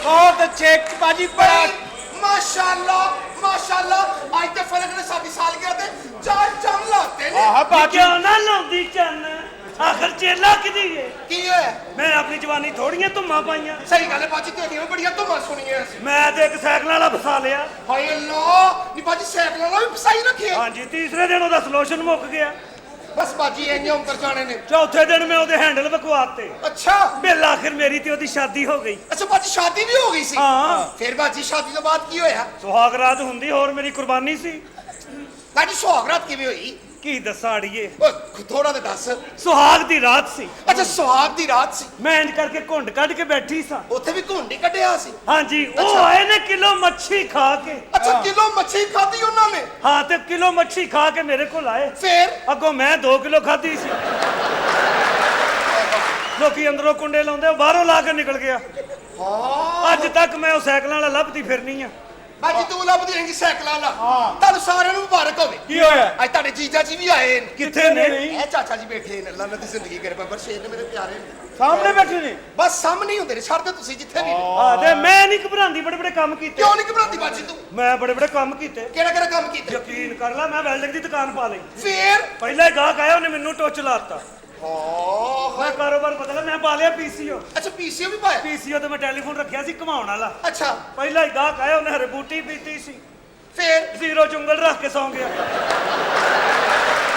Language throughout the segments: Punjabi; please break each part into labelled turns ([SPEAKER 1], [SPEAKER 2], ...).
[SPEAKER 1] बहुत अच्छे बाजी बड़ा
[SPEAKER 2] माशाल्लाह माशाल्लाह आज ते फलक ने साडी सालगिरह ते चार चम लाते ने
[SPEAKER 1] आहा बाजी
[SPEAKER 3] क्यों ना लाउंदी चन्न आखिर चेला किदी है
[SPEAKER 2] की होया
[SPEAKER 3] मैं अपनी जवानी थोड़ियां धुम्मा पाइयां
[SPEAKER 2] सही गल है बाजी तेरियां बड़ियां धुम्मां सुनियां
[SPEAKER 3] मैं ते एक साइकिल वाला फसा लिया
[SPEAKER 2] हाय अल्लाह नी बाजी साइकिल वाला भी फसाई रखी है
[SPEAKER 3] हाँ जी तीसरे दिन ਉਹਦਾ ਸੋਲੂਸ਼ਨ ਮੁੱਕ ਗਿਆ
[SPEAKER 2] बस बाजी इंज उतर जाने ने
[SPEAKER 3] चौथे दिन मैं ਉਹਦੇ हैंडल बकवाते
[SPEAKER 2] अच्छा
[SPEAKER 3] बिल आखिर मेरी ते ਉਹਦੀ शादी हो गई
[SPEAKER 2] अच्छा बाजी शादी भी हो गई सी
[SPEAKER 3] हाँ
[SPEAKER 2] फिर बाजी शादी तो बाद की होया
[SPEAKER 3] ਸੁਹਾਗ ਰਾਤ ਹੁੰਦੀ ਹੋਰ ਮੇਰੀ ਕੁਰਬਾਨੀ ਸੀ
[SPEAKER 2] बाजी सुहागरात किवें होई
[SPEAKER 3] ਕੀ ਦੱਸਾਂ ਅੜੀਏ
[SPEAKER 2] ओ थोड़ा ते दस
[SPEAKER 3] ਸੁਹਾਗ ਦੀ ਰਾਤ ਸੀ
[SPEAKER 2] अच्छा सुहाग दी रात सी
[SPEAKER 3] ਮੈਂ ਇੰਜ ਕਰਕੇ ਘੁੰਡ ਕੱਢ ਕੇ ਬੈਠੀ ਸਾਂ
[SPEAKER 2] ਉੱਥੇ ਵੀ ਘੁੰਡੀ ਕੱਢਿਆ ਸੀ
[SPEAKER 3] ਹਾਂਜੀ ਉਹ
[SPEAKER 2] ਅੱਛਾ।
[SPEAKER 3] ਆਏ ਨੇ ਕਿਲੋ ਮੱਛੀ ਖਾ ਕੇ
[SPEAKER 2] ਅੱਛਾ ਕਿਲੋ ਮੱਛੀ ਖਾਧੀ ਉਹਨਾਂ ਨੇ
[SPEAKER 3] ਹਾਂ ਤੇ ਕਿਲੋ ਮੱਛੀ ਖਾ ਕੇ ਮੇਰੇ ਕੋਲ ਆਏ
[SPEAKER 2] ਫਿਰ
[SPEAKER 3] ਅੱਗੋਂ ਮੈਂ 2 ਕਿਲੋ ਖਾਧੀ ਸੀ ਲੋਕੀ ਅੰਦਰੋਂ ਕੁੰਡੇ ਲਾਉਂਦੇ ਉਹ ਬਾਹਰੋਂ ਲਾ ਕੇ ਨਿਕਲ ਗਿਆ
[SPEAKER 2] ਹਾਂ
[SPEAKER 3] ਅੱਜ ਤੱਕ ਮੈਂ ਉਹ ਸਾਈਕਲਾਂ ਵਾਲਾ ਲੱਭਦੀ ਫਿਰਨੀ ਆ
[SPEAKER 2] ਬਾਜੀ ਤੂੰ ਲੱਭਦੀ ਰਹੇਂਗੀ ਸਾਈਕਲਾਂ ਨਾਲ ਤੁਹਾਨੂੰ ਸਾਰਿਆਂ ਨੂੰ ਮੁਬਾਰਕ ਹੋਵੇ
[SPEAKER 1] की होया
[SPEAKER 2] ਅੱਜ ਤੁਹਾਡੇ ਜੀਜਾ ਜੀ ਵੀ ਆਏ ਨੇ
[SPEAKER 3] ਕਿੱਥੇ ਨੇ
[SPEAKER 2] ਇਹ ਚਾਚਾ ਜੀ ਬੈਠੇ ਨੇ ਅੱਲਾ ਦੀ ਜ਼ਿੰਦਗੀ ਕਰੇ ਬੱਬਰ ਸ਼ੇਰ ਨੇ ਮੇਰੇ ਪਿਆਰੇ ਨੇ
[SPEAKER 1] सामने बैठे ने
[SPEAKER 2] ਬਸ ਸਾਹਮਣੇ ਹੀ ਹੁੰਦੇ ਨੇ ਛੱਡਦੇ ਤੁਸੀਂ ਜਿੱਥੇ ਵੀ ਨੇ।
[SPEAKER 3] ਹਾਂ ਤੇ ਮੈਂ ਨਹੀਂ ਘਬਰਾਉਂਦੀ ਬੜੇ ਬੜੇ ਕੰਮ ਕੀਤੇ
[SPEAKER 2] ਕਿਉਂ ਨਹੀਂ ਘਬਰਾਉਂਦੀ ਬਾਜੀ ਤੂੰ
[SPEAKER 3] ਮੈਂ ਬੜੇ ਬੜੇ ਕੰਮ ਕੀਤੇ
[SPEAKER 2] ਕਿਹੜਾ ਕਿਹੜਾ ਕੰਮ ਕੀਤਾ
[SPEAKER 3] ਯਕੀਨ ਕਰ ਲੈ ਮੈਂ ਵੈਲਡਿੰਗ ਦੀ ਦੁਕਾਨ ਪਾ ਲਈ
[SPEAKER 2] ਫਿਰ
[SPEAKER 3] ਪਹਿਲਾਂ ਹੀ ਗਾਹਕ ਆਇਆ ਉਹਨੇ ਮੈਨੂੰ ਟੋਚ ਲਾਤਾ
[SPEAKER 2] ਹਾਂ
[SPEAKER 3] ਮੈਂ ਕਾਰੋਬਾਰ ਬਦਲਿਆ ਮੈਂ ਪਾ ਲਿਆ ਪੀਸੀਓ
[SPEAKER 2] ਅੱਛਾ ਪੀਸੀਓ ਵੀ ਪਾਇਆ
[SPEAKER 3] ਪੀਸੀਓ ਤੇ ਮੈਂ ਟੈਲੀਫੋਨ ਰੱਖਿਆ ਸੀ ਘਮਾਉਣ ਵਾਲਾ
[SPEAKER 2] ਅੱਛਾ
[SPEAKER 3] ਪਹਿਲਾਂ ਹੀ ਗਾਹਕ ਆਇਆ ਉਹਨੇ ਹਰੇ ਬੂਟੀ ਪੀਤੀ ਸੀ
[SPEAKER 2] ਫਿਰ
[SPEAKER 3] ਜ਼ੀਰੋ ਚੁੰਗਲ ਰੱਖ ਕੇ ਸੌਂ ਗਿਆ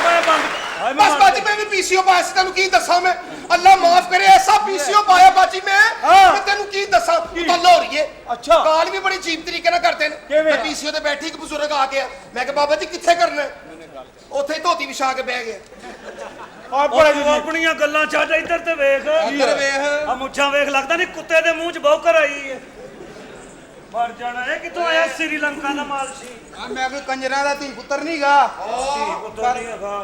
[SPEAKER 3] ਮੈਂ ਬੰਦ ਹਾਏ ਮੈਂ
[SPEAKER 2] ਬਸ
[SPEAKER 3] ਮਰ
[SPEAKER 2] ਬਾਜੀ
[SPEAKER 3] ਗਿਆ।
[SPEAKER 2] ਮੈਂ ਵੀ ਪੀਸੀਓ ਪਾਇਆ ਸੀ ਤੈਨੂੰ ਕੀ ਦੱਸਾਂ ਮੈਂ ਅੱਲਾ ਮਾਫ ਕਰੇ ਐਸਾ ਪੀਸੀਓ ਪਾਇਆ ਬਾਜੀ ਮੈਂ
[SPEAKER 3] ਹਾਂ।
[SPEAKER 2] ਮੈਂ ਤੈਨੂੰ ਕੀ ਦੱਸਾਂ ਤੂੰ ਤਾਂ ਹੋਰੀਏ
[SPEAKER 1] अच्छा
[SPEAKER 2] ਕਾਲ ਵੀ ਬੜੀ ਚੀਪ ਤਰੀਕੇ ਨਾਲ ਕਰਦੇ ਨੇ
[SPEAKER 1] ਕਿਵੇਂ?
[SPEAKER 2] ਮੈਂ ਪੀਸੀਓ ਤੇ ਬੈਠੀ ਇੱਕ ਬਜ਼ੁਰਗ ਆ ਗਿਆ ਮੈਂ ਕਿਹਾ ਬਾਬਾ ਜੀ ਕਿੱਥੇ ਕਰਨਾ ਹੈ? ਉੱਥੇ ਹੀ ਧੋਤੀ ਵਿਛਾ ਕੇ ਬਹਿ ਗਿਆ
[SPEAKER 1] और
[SPEAKER 3] ਉਹ
[SPEAKER 1] बड़ा
[SPEAKER 3] ਤੂੰ
[SPEAKER 1] जी
[SPEAKER 3] ਆਪਣੀਆਂ ਗੱਲਾਂ ਛੱਡ ਇੱਧਰ ਤੇ ਵੇਖ
[SPEAKER 1] इधर ਵੇਖ
[SPEAKER 3] ਆ ਮੁੱਛਾਂ ਵੇਖ ਲੱਗਦਾ ਨਹੀਂ ਕੁੱਤੇ ਦੇ ਮੂੰਹ 'ਚ ਬੌਕਰ ਆਈ ਹੈ ਮਰ ਜਾਣਾ ਇਹ ਕਿੱਥੋਂ ਆਇਆ ਸ੍ਰੀਲੰਕਾ ਦਾ ਮਾਲ ਸੀ
[SPEAKER 1] मैं कोई कंजरा दा धी पुत्र नहीं गा
[SPEAKER 3] ਕੁੱਤਾ ਨਹੀਂ ਹੈਗਾ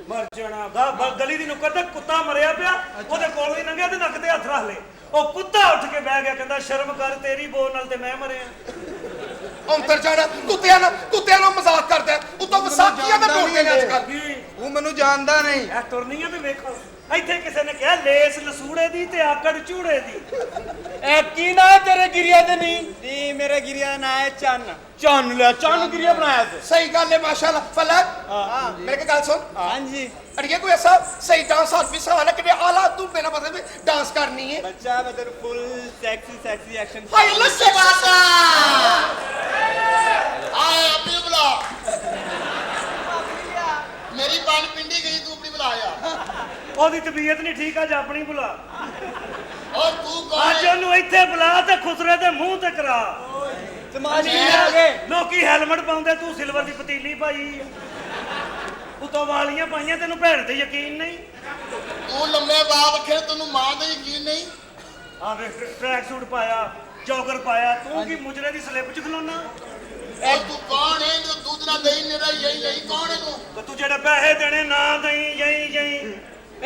[SPEAKER 3] ਮਰ ਜਾਣਾ ਗਲੀ ਦੀ ਨੁੱਕਰ ਤੇ ਕੁੱਤਾ ਮਰਿਆ ਪਿਆ ਉਹਦੇ ਕੋਲ ਵੀ ਲੰਘਿਆ ਤੇ ਨੱਕ ਤੇ ਹੱਥ ਰੱਖ ਲਏ ਉਹ ਕੁੱਤਾ ਉੱਠ ਕੇ ਬਹਿ ਗਿਆ ਕਹਿੰਦਾ ਸ਼ਰਮ ਕਰ ਤੇਰੀ ਬੋਲ ਨਾਲ ਤੇ ਮੈਂ ਮਰਿਆ
[SPEAKER 2] ਅੰਤਰ ਜਾਣਾ ਕੁੱਤਿਆਂ ਨਾਲ ਮਜ਼ਾਕ ਕਰਦਾ ਉਤੋਂ ਵਿਸਾਖੀਆਂ ਦਾ ਬੋਲਦੇ ਨੇ ਅੱਜ ਕੱਲ
[SPEAKER 3] ਕੀ
[SPEAKER 1] तू मैनू जानदा नहीं
[SPEAKER 3] ਇਹ ਤੁਰਨੀਆਂ ਤੇ ਵੇਖੋ ਇੱਥੇ ਕਿਸੇ ਨੇ ਕਿਹਾ ਲੇਸ ਲਸੂੜੇ ਦੀ ਤੇ ਆਕੜ ਚੂੜੇ ਦੀ
[SPEAKER 1] की ना है तेरे गिरिया दे नहीं दी मेरे गिरिया ना है चन चन ले चन गिरिया बनाया थे
[SPEAKER 2] ਸਹੀ ਗੱਲ ਹੈ ਮਾਸ਼ਾਅੱਲਾ ਫਲਕ ਮੇਰੇ ਕੋਲ ਗੱਲ ਸੁਣ
[SPEAKER 1] हां जी
[SPEAKER 2] ਅੜੀਏ ਕੋਈ ਐਸਾ ਸਹੀ ਡਾਂਸ ਹੱਥ ਵੀ ਸਹਾਨਾ ਕਿ ਆਲਾ ਤੂੰ ਬਿਨਾ ਮਤਲਬ ਡਾਂਸ ਕਰਨੀ ਹੈ
[SPEAKER 1] बच्चा मैं तेरे फुल सेक्सी एक्शन
[SPEAKER 2] ਹਾਏ ਅੱਲਾ ਸਬਾਤਾ
[SPEAKER 4] ਆਏ ਆਪਣੀ ਬੁਲਾ ਮੇਰੀ ਪਾਣੀ ਪਿੰਡੀ ਗਈ ਤੂੰ ਆਪਣੀ ਬੁਲਾ ਆ
[SPEAKER 3] ਉਹਦੀ ਤਬੀਅਤ ਨਹੀਂ ਠੀਕ ਅੱਜ ਆਪਣੀ ਬੁਲਾ
[SPEAKER 4] ਔਰ ਤੂੰ ਕੌਣ
[SPEAKER 3] ਅੱਜ
[SPEAKER 4] ਹੈ?
[SPEAKER 3] ਉਹਨੂੰ ਇੱਥੇ ਬੁਲਾ ਤੇ ਖੁਸਰੇ ਦੇ ਮੂੰਹ ਤੇ ਕਰਾ
[SPEAKER 1] समाज में आ गए
[SPEAKER 3] ਲੋਕੀ ਹੈਲਮਟ ਪਾਉਂਦੇ ਤੂੰ ਸਿਲਵਰ ਦੀ ਪਤੀਲੀ ਪਾਈ ਉਤੋਂ ਵਾਲੀਆਂ ਪਾਈਆਂ ਤੈਨੂੰ ਭੈਣ ਤੇ ਯਕੀਨ ਨਹੀਂ
[SPEAKER 4] ਤੂੰ ਲੰਮੇ ਬਾਲ ਰੱਖੇ ਤੈਨੂੰ ਮਾਂ ਦਾ ਯਕੀਨ ਨਹੀਂ
[SPEAKER 3] ਆ ਵੇਖ ਟਰੈਕ ਸੂਟ ਪਾਇਆ ਜੋਗਰ ਪਾਇਆ ਤੂੰ ਕੀ ਮੁਜਰੇ ਦੀ ਸਲਿੱਪ ਚ ਖਲੋਣਾ
[SPEAKER 4] ਔਰ ਤੂੰ ਕੌਣ ਹੈ ਜੋ ਦੁੱਧ ਨਾ ਦਹੀਂ ਮੇਰਾ ਯਹੀ ਕੌਣ ਹੈ ਤੂੰ
[SPEAKER 3] ਤੇ ਤੂੰ ਜਿਹੜੇ ਪੈਸੇ ਦੇਣੇ ਨਾ ਦਈ ਜਈ ਜਈ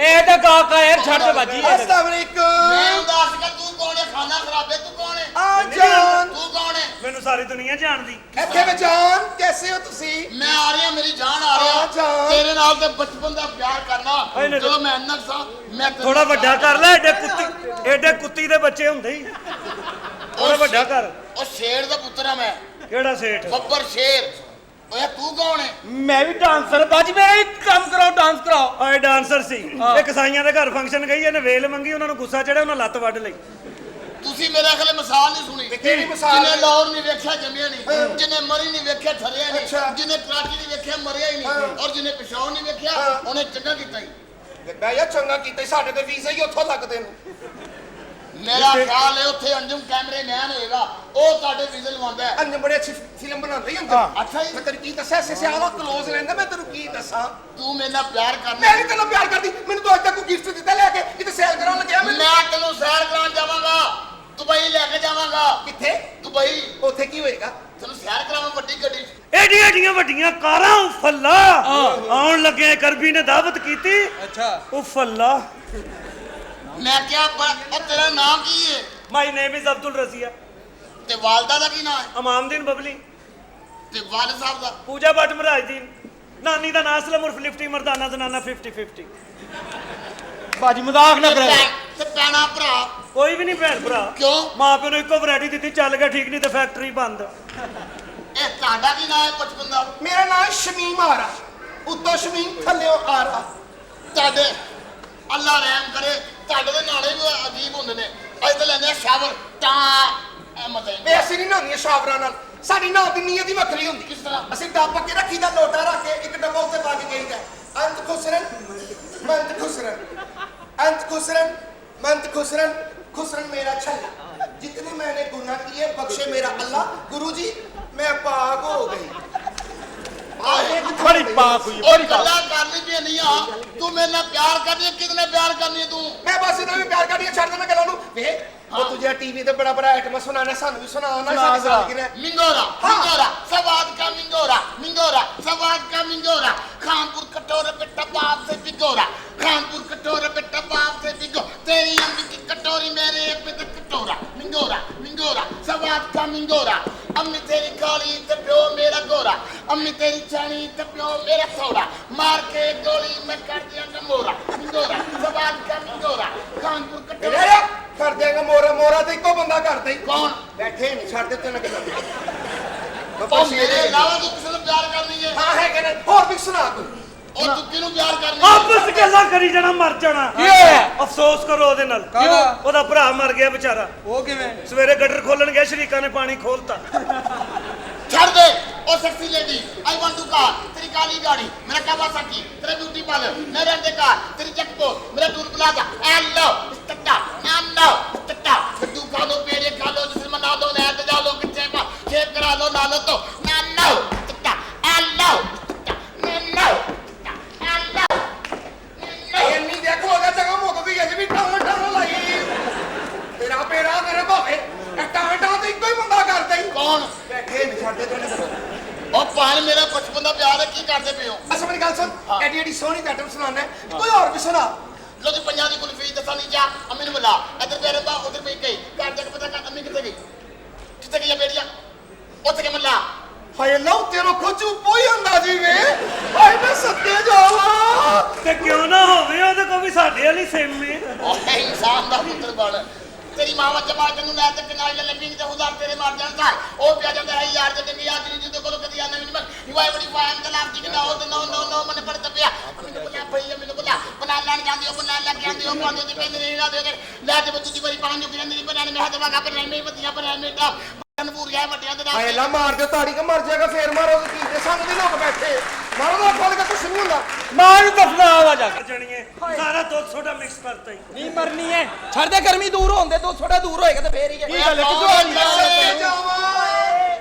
[SPEAKER 1] ए तो गा का यार छड़ दे बाजी
[SPEAKER 2] अस्सलाम वालेकुम
[SPEAKER 4] ਮੈਂ ਦੱਸ ਕੇ ਤੂੰ ਕੌਣ ਹੈ ਖਾਣਾ ਖਰਾਬੇ ਤੂੰ ਕੌਣ ਹੈ
[SPEAKER 2] ਆ ਜਾਨ
[SPEAKER 4] ਤੂੰ ਕੌਣ ਹੈ
[SPEAKER 3] ਮੈਨੂੰ ਸਾਰੀ ਦੁਨੀਆ ਜਾਣਦੀ
[SPEAKER 2] ਇੱਥੇ ਵੇ ਜਾਨ ਕੈਸੇ ਹੋ ਤੁਸੀਂ
[SPEAKER 4] ਮੈਂ ਆ ਰਿਹਾ ਮੇਰੀ ਜਾਨ ਆ
[SPEAKER 2] ਆ
[SPEAKER 4] ਰਿਹਾ
[SPEAKER 2] ਜਾਨ।
[SPEAKER 4] ਤੇਰੇ ਨਾਲ ਤੇ ਬਚਪਨ ਦਾ ਪਿਆਰ ਕਰਨਾ
[SPEAKER 3] ਇਹਨੇ
[SPEAKER 4] ਜਦੋਂ ਮੈਂ ਅੰਨਕ ਸਾਂ ਮੈਂ ਤੈਨੂੰ
[SPEAKER 3] ਥੋੜਾ ਵੱਡਾ ਕਰ ਲੈ ਏਡੇ ਕੁੱਤੀ ਦੇ ਬੱਚੇ ਹੁੰਦੇ ਹੀ ਥੋੜਾ ਵੱਡਾ ਕਰ
[SPEAKER 4] ਉਹ ਸ਼ੇਰ ਦਾ ਪੁੱਤਰ ਆ ਮੈਂ
[SPEAKER 3] ਕਿਹੜਾ ਸੇਠ
[SPEAKER 4] ਬੱਬਰ ਸ਼ੇਰ ਓਏ ਤੂੰ ਕੌਣ ਹੈ
[SPEAKER 1] मैं भी डांसर बाजी मेरा एक काम कराओ डांस कराओ
[SPEAKER 3] ਆਏ ਡਾਂਸਰ ਸੀ ਇਹ ਕਸਾਈਆਂ ਦੇ ਘਰ ਫੰਕਸ਼ਨ ਗਈ ਇਹਨੇ ਵੇਲ ਮੰਗੀ ਉਹਨਾਂ ਨੂੰ ਗੁੱਸਾ ਚੜਿਆ ਉਹਨਾਂ ਲੱਤ ਵੱਢ ਲਈ
[SPEAKER 4] ਤੁਸੀਂ ਮੇਰੇ ਖਿਆਲ ਮਿਸਾਲ ਨਹੀਂ ਸੁਣੀ
[SPEAKER 2] ਕਿਹੜੀ ਮਿਸਾਲ?
[SPEAKER 4] ਜਿਹਨੇ ਲਾਹੌਰ ਨਹੀਂ ਵੇਖਿਆ ਜੰਮਿਆ ਨਹੀਂ ਜਿਹਨੇ ਮਰੀ ਨਹੀਂ ਵੇਖਿਆ ਠਰਿਆ
[SPEAKER 2] ਅੱਛਾ।
[SPEAKER 4] ਨਹੀਂ ਜਿਹਨੇ ਕਰਾਚੀ ਨਹੀਂ ਵੇਖਿਆ ਮਰਿਆ ਹੀ ਨਹੀਂ ਔਰ ਜਿਹਨੇ ਪਿਸ਼ਾਵਰ ਨਹੀਂ ਵੇਖਿਆ ਉਹਨੇ ਚੰਗਾ ਕੀਤਾ ਹੀ
[SPEAKER 2] ਮੈਂ ਯਾਰ ਚੰਗਾ ਕੀਤਾ ਸਾਡੇ ਤੇ ਵੀਜ਼ਾ ਹੀ ਉੱਥੋਂ ਲੱਗਦੇ ਨੇ
[SPEAKER 4] ਮੇਰਾ ਖਿਆਲ ਹੈ ਉੱਥੇ ਅੰਜਮ ਕੈਮਰੇਮੈਨ ਹੋਏਗਾ ਉਹ ਤੁਹਾਡੇ ਵੀਜ਼ਾ ਲਵਾਉਂਦਾ ਹੈ
[SPEAKER 2] ਅੰਨ ਬੜੇ ਅੱਛੀ ਫਿਲਮ ਬਣਾਉਂਦੇ ਹੀ ਹੁੰਦੇ
[SPEAKER 4] ਅੱਛਾ ਜੀ
[SPEAKER 2] ਮੈਂ ਤੈਨੂੰ ਕੀ ਦੱਸਿਆ ਸਿਆਲਾ ਕਲੋਜ਼ ਲੈਂਦਾ ਮੈਂ ਤੈਨੂੰ ਕੀ ਦੱਸਾਂ
[SPEAKER 4] ਤੂੰ ਮੇਰੇ ਨਾਲ ਪਿਆਰ
[SPEAKER 2] ਮੈਂ
[SPEAKER 4] ਕਰਨਾ
[SPEAKER 2] ਨਹੀਂ ਤੈਨੂੰ ਪਿਆਰ ਕਰਦੀ ਮੈਨੂੰ ਤਾਂ ਅੱਜ ਤੱਕ ਕੋਈ ਗਿਫਟ ਦਿੱਤਾ ਲੈ ਕੇ ਕਿਤੇ ਸੈਲ ਕਰਾਉਣ ਲੱਗਿਆ ਮੈਨੂੰ
[SPEAKER 4] ਮੈਂ ਤੈਨੂੰ ਸੈਰ ਕਰਾਉਣ ਜਾਵਾਂਗਾ ਦੁਬਈ ਲੈ ਕੇ ਜਾਵਾਂਗਾ
[SPEAKER 2] ਕਿੱਥੇ
[SPEAKER 4] ਦੁਬਈ
[SPEAKER 2] ਉੱਥੇ ਕੀ ਹੋਏਗਾ
[SPEAKER 4] ਤੈਨੂੰ ਸੈਰ ਕਰਾਵਾਂ ਵੱਡੀ ਗੱਡੀ
[SPEAKER 3] ਏਡੀਆਂ ਏਡੀਆਂ ਵੱਡੀਆਂ ਕਾਰਾਂ ਉਫੱਲਾ ਆਉਣ ਲੱਗੇ ਕਰਬੀ ਨੇ ਦਾਵਤ ਕੀਤੀ
[SPEAKER 1] अच्छा
[SPEAKER 3] ਉਫੱਲਾ
[SPEAKER 4] ਮੈਂ ਕਿਹਾ ਉਹ ਤੇਰਾ ਨਾਮ ਕੀ ਹੈ
[SPEAKER 3] ਮਾਈ ਨੇਮ ਇਜ਼ ਅਬਦੁਲ ਰਜ਼ੀਆ
[SPEAKER 4] ਤੇ ਵਾਲਦਾ ਦਾ ਕੀ ਨਾਮ ਹੈ
[SPEAKER 3] ਅਮਾਮਦੀਨ ਬਬਲੀ
[SPEAKER 4] ਤੇ ਵਾਲਿਦ ਸਾਹਿਬ ਦਾ
[SPEAKER 3] ਪੂਜਾ ਭੱਟ ਮਹਾਰਾਜਦੀਨ ਨਾਨੀ ਦਾ ਨਾਂ ਅਸਲਮ ਉਰਫ ਲਿਫਟੀ ਮਰਦਾਨਾ ਜ਼ਨਾਨਾ 50-50
[SPEAKER 1] बाजी मजाक ना करे
[SPEAKER 4] ਤੇ ਪੈਣਾ ਭਰਾ
[SPEAKER 3] ਕੋਈ ਵੀ ਨਹੀਂ ਭੈਣ ਭਰਾ।
[SPEAKER 4] ਕਿਉਂ?
[SPEAKER 3] ਮਾਂ ਪਿਓ ਨੇ ਇੱਕੋ ਵੈਰਾਈਟੀ ਦਿੱਤੀ, ਚੱਲ ਗਿਆ ਠੀਕ, ਨਹੀਂ ਤੇ ਫੈਕਟਰੀ ਬੰਦ।
[SPEAKER 4] ਇਹ ਤੁਹਾਡਾ ਕੀ ਨਾਂ ਹੈ ਬਚਪਨ ਦਾ?
[SPEAKER 2] ਮੇਰਾ ਨਾਮ ਹੈ ਸ਼ਮੀਮ ਆਰਾ, ਉੱਤੋਂ ਸ਼ਮੀਮ ਥੱਲਿਓਂ ਆਰਾ।
[SPEAKER 4] ਤੁਹਾਡੇ ਅੱਲਾ ਰਹਿਮ ਕਰੇ, ਤੁਹਾਡੇ ਦੇ ਨਾਲੇ ਵੀ ਅਜੀਬ ਹੁੰਦੇ ਨੇ। ਅੱਜ ਤਾਂ ਲੈਂਦੇ ਆ ਸ਼ਾਵਰ ਤਾਂ ਮਤਲਬ
[SPEAKER 2] ਵੇ ਅਸੀਂ ਨਹੀਂ ਨਹਾਉਂਦੀਆਂ ਸ਼ਾਵਰਾਂ ਨਾਲ, ਸਾਡੀ ਨਹਾਉਣ ਦੀ ਨੀਅਤ ਹੀ ਵੱਖਰੀ ਹੁੰਦੀ।
[SPEAKER 4] ਕਿਸ ਤਰ੍ਹਾਂ?
[SPEAKER 2] ਅਸੀਂ ਡੱਬ ਕੇ ਰੱਖੀਦਾ, ਲੋਟਾ ਰੱਖ ਕੇ ਇੱਕ ਡੱਬਾ ਉੱਤੇ ਪਾ ਕੇ ਗਈਦਾ। ਅੰਤ ਖੁਸਰਨ ਮੰਤ ਖੁਸਰਨ, अंत खुसरन मंत खुसरन, खुसरन मेरा छल्ला। जितने मैंने गुनाह किए बख्शे मेरा अल्लाह। गुरुजी मैं पाक हो गई।
[SPEAKER 1] बड़ी पाक हुई,
[SPEAKER 4] और
[SPEAKER 1] बड़ी
[SPEAKER 4] गल्ला
[SPEAKER 1] पाक।
[SPEAKER 4] करनी भी नहीं आ। तू मेरे नाल प्यार करनी है, कितने प्यार करनी है तू?
[SPEAKER 2] मैं बस इन्हें भी प्यार कर दिया, छड़ देना गल्लां नूं। वे वो तुझे टीवी ते बड़ा बड़ा आइटम सुनाना, सानू भी सुना ना साडी सालगिरह।
[SPEAKER 4] मिंगोरा मिंगोरा सवाद का मिंगोरा, मिंगोरा सवाद का मिंगोरा। खानपुर कटोरे पे टबाब से भिगोरा, खानपुर कटोरे पे टबाब से भिगो। तेरी अम्मी की कटोरी मेरे पे तो कटोरा। मिंगोरा मिंगोरा सवाद का मिंगोरा। अम्मी तेरी काली ते प्यो मेरा गोरा, अम्मी तेरी चानी ते प्यो मेरा थोड़ा। मार के गोली मैं कर दिया गमोरा। मिंगोरा सवाद का मिंगोरा। खानपुर कटोरे
[SPEAKER 2] कर देगा मोरा, मोरा तो इको बंदा करते ही।
[SPEAKER 4] कौन?
[SPEAKER 2] बैठे नहीं छड़ देते ना गल्लां।
[SPEAKER 4] ओ मेरे अलावा तू किसी से प्यार करनी है?
[SPEAKER 2] हाँ है कि नहीं? और भी सुना तू।
[SPEAKER 4] और तू किहनू प्यार करनी है?
[SPEAKER 3] ਆਪਸ ਗੱਲਾਂ ਕਰੀ ਜਾਣਾ, ਮਰ ਜਾਣਾ।
[SPEAKER 1] ਕੀ ਹੋਇਆ?
[SPEAKER 3] ਅਫਸੋਸ ਕਰੋ ਉਹਦੇ ਨਾਲ।
[SPEAKER 1] ਕਾਹਦਾ?
[SPEAKER 3] ਉਹਦਾ ਭਰਾ ਮਰ ਗਿਆ ਵਿਚਾਰਾ।
[SPEAKER 1] ਉਹ ਕਿਵੇਂ?
[SPEAKER 3] ਸਵੇਰੇ ਗਟਰ ਖੋਲਣ ਗਿਆ, ਸ਼ਰੀਕਾਂ ਨੇ ਪਾਣੀ ਖੋਲਤਾ।
[SPEAKER 4] छोड़ दे ओ sexy lady. I want to car, तेरी काली गाड़ी, मेरा कावासाकी, तेरा ब्यूटी पार्लर, मेरा रेंट कार, तेरी चेक पोस्ट, मेरा टूर प्लाजा। हेलो टट्टा नानो टट्टा, लड्डू खा लो, पेड़े खा लो, जिसमें मना लो, नहर ते जा लो, किथे पा शेव करा लो, ना लो तो नानो टट्टा। हेलो टट्टा नानो टट्टा। हेलो
[SPEAKER 2] ਇੰਨੀ ਦੇਖੋ ਉਹਦਾ ਜਗ੍ਹਾ ਮੁੱਕ ਗਈ, ਅਜੇ ਵੀ ਟਾਂ ਟਾਂ ਲਾਈ। ਤੇਰਾ ਪੇੜਾ ਕਰੇ ਭਾਵੇਂ ਇਹ ਟਾਂ ਟਾਂ ਤੇ ਇੱਕੋ ਹੀ ਬੰਦਾ ਕਰਦਾ ਹੀ।
[SPEAKER 4] कौन?
[SPEAKER 2] ਬੈਠੇ ਨਹੀਂ ਛੱਡਦੇ ਤੈਨੂੰ।
[SPEAKER 4] ओ पान मेरा बचपन का प्यार है, की करते पे हो?
[SPEAKER 2] ਅੱਛਾ ਮੇਰੀ ਗੱਲ ਸੁਣ, ਐਡੀ ਐਡੀ ਸੋਹਣੀ ਆਈਟਮ ਸੁਣਾਉਣਾ, ਕੋਈ ਹੋਰ ਵੀ ਸੁਣਾ।
[SPEAKER 4] लो जी पंजाबी कुल्फी दसा नहीं जा, अम्मी ने बुला, इधर मेरे बा उधर पे गई, घर जाके पता कर अम्मी कितने गई, कितने गई बेटिया, उत्थे के मल्ला।
[SPEAKER 2] ਹਾਏ ਅੱਲਾ ਤੇਰੋ ਖੋਜੂ ਪੋਈ ਹੁੰਦਾ ਜੀ ਵੇ। ਹਾਏ ਮੈਂ ਸੱਤੇ ਜਾਵਾਂ।
[SPEAKER 3] ਤੇ ਕਿਉਂ ਨਾ ਹੋਵੇ, ਉਹਦੇ ਕੋਲ ਵੀ ਸਾਡੇ ਵਾਲੀ ਸੇਮ ਹੈ।
[SPEAKER 4] ओए इंसान दा पुत्र बन, तेरी मां वा जमा तेनू लै ते किनारे ले लंबी ते उधार तेरे मार जान सा। ओ पिया जांदा है यार ते चंगी याद नहीं जिंदे कोलो कदी आना नहीं। मैं वाई बड़ी वाई ते लाभ दी ना ओ ते नो नो नो मने पड़ तपिया। मैनू बोला भई मैनू बोला बना लान जांदी हो, बना लग जांदी हो, पांदे ते पेंद नहीं ला दे लै ते बच्ची बड़ी पांच जो नहीं बनाने में हाथ लगा पर नहीं बतियां पर नहीं टा पूरिया ਵੱਡਿਆਂ ਦੇ
[SPEAKER 2] ਹਾਏ ਅੱਲਾ ਮਾਰ ਦਿਓ ਤਾੜੀ ਕੇ ਮਰ ਜਾਏਗਾ, ਫੇਰ ਮਾਰੋ ਕੀ ਤੇ ਸਾਨੂੰ ਵੀ ਲੋਕ ਬੈਠੇ ਮਾਰੋ ਦਾ ਖੋਲ ਕੇ ਕੁਛ ਨਹੀਂ ਹੁੰਦਾ।
[SPEAKER 1] ਮਾਂ ਨੂੰ ਦਫਨਾ ਆਵਾ ਜਾ ਕੇ।
[SPEAKER 3] ਜਾਣੀਏ ਸਾਰਾ ਦੁੱਧ ਸੋਡਾ ਮਿਕਸ ਕਰਤਾ ਹੀ।
[SPEAKER 1] ਨਹੀਂ ਮਰਨੀ ਹੈ।
[SPEAKER 5] ਛੱਡ ਦੇ, ਗਰਮੀ ਦੂਰ ਹੋਣ ਦੇ, ਤੂੰ ਥੋੜਾ ਦੂਰ ਹੋਏਗਾ ਤੇ ਫੇਰ ਹੀ
[SPEAKER 1] ਕੀ
[SPEAKER 5] ਹੈ।
[SPEAKER 1] ਗੱਲ ਹੈ? ਕਿੱਥੋਂ ਆ ਰਹੀ
[SPEAKER 2] ਮੈਂ
[SPEAKER 1] ਹੈ?
[SPEAKER 2] ਸਦਕੇ ਜਾਵਾਂ,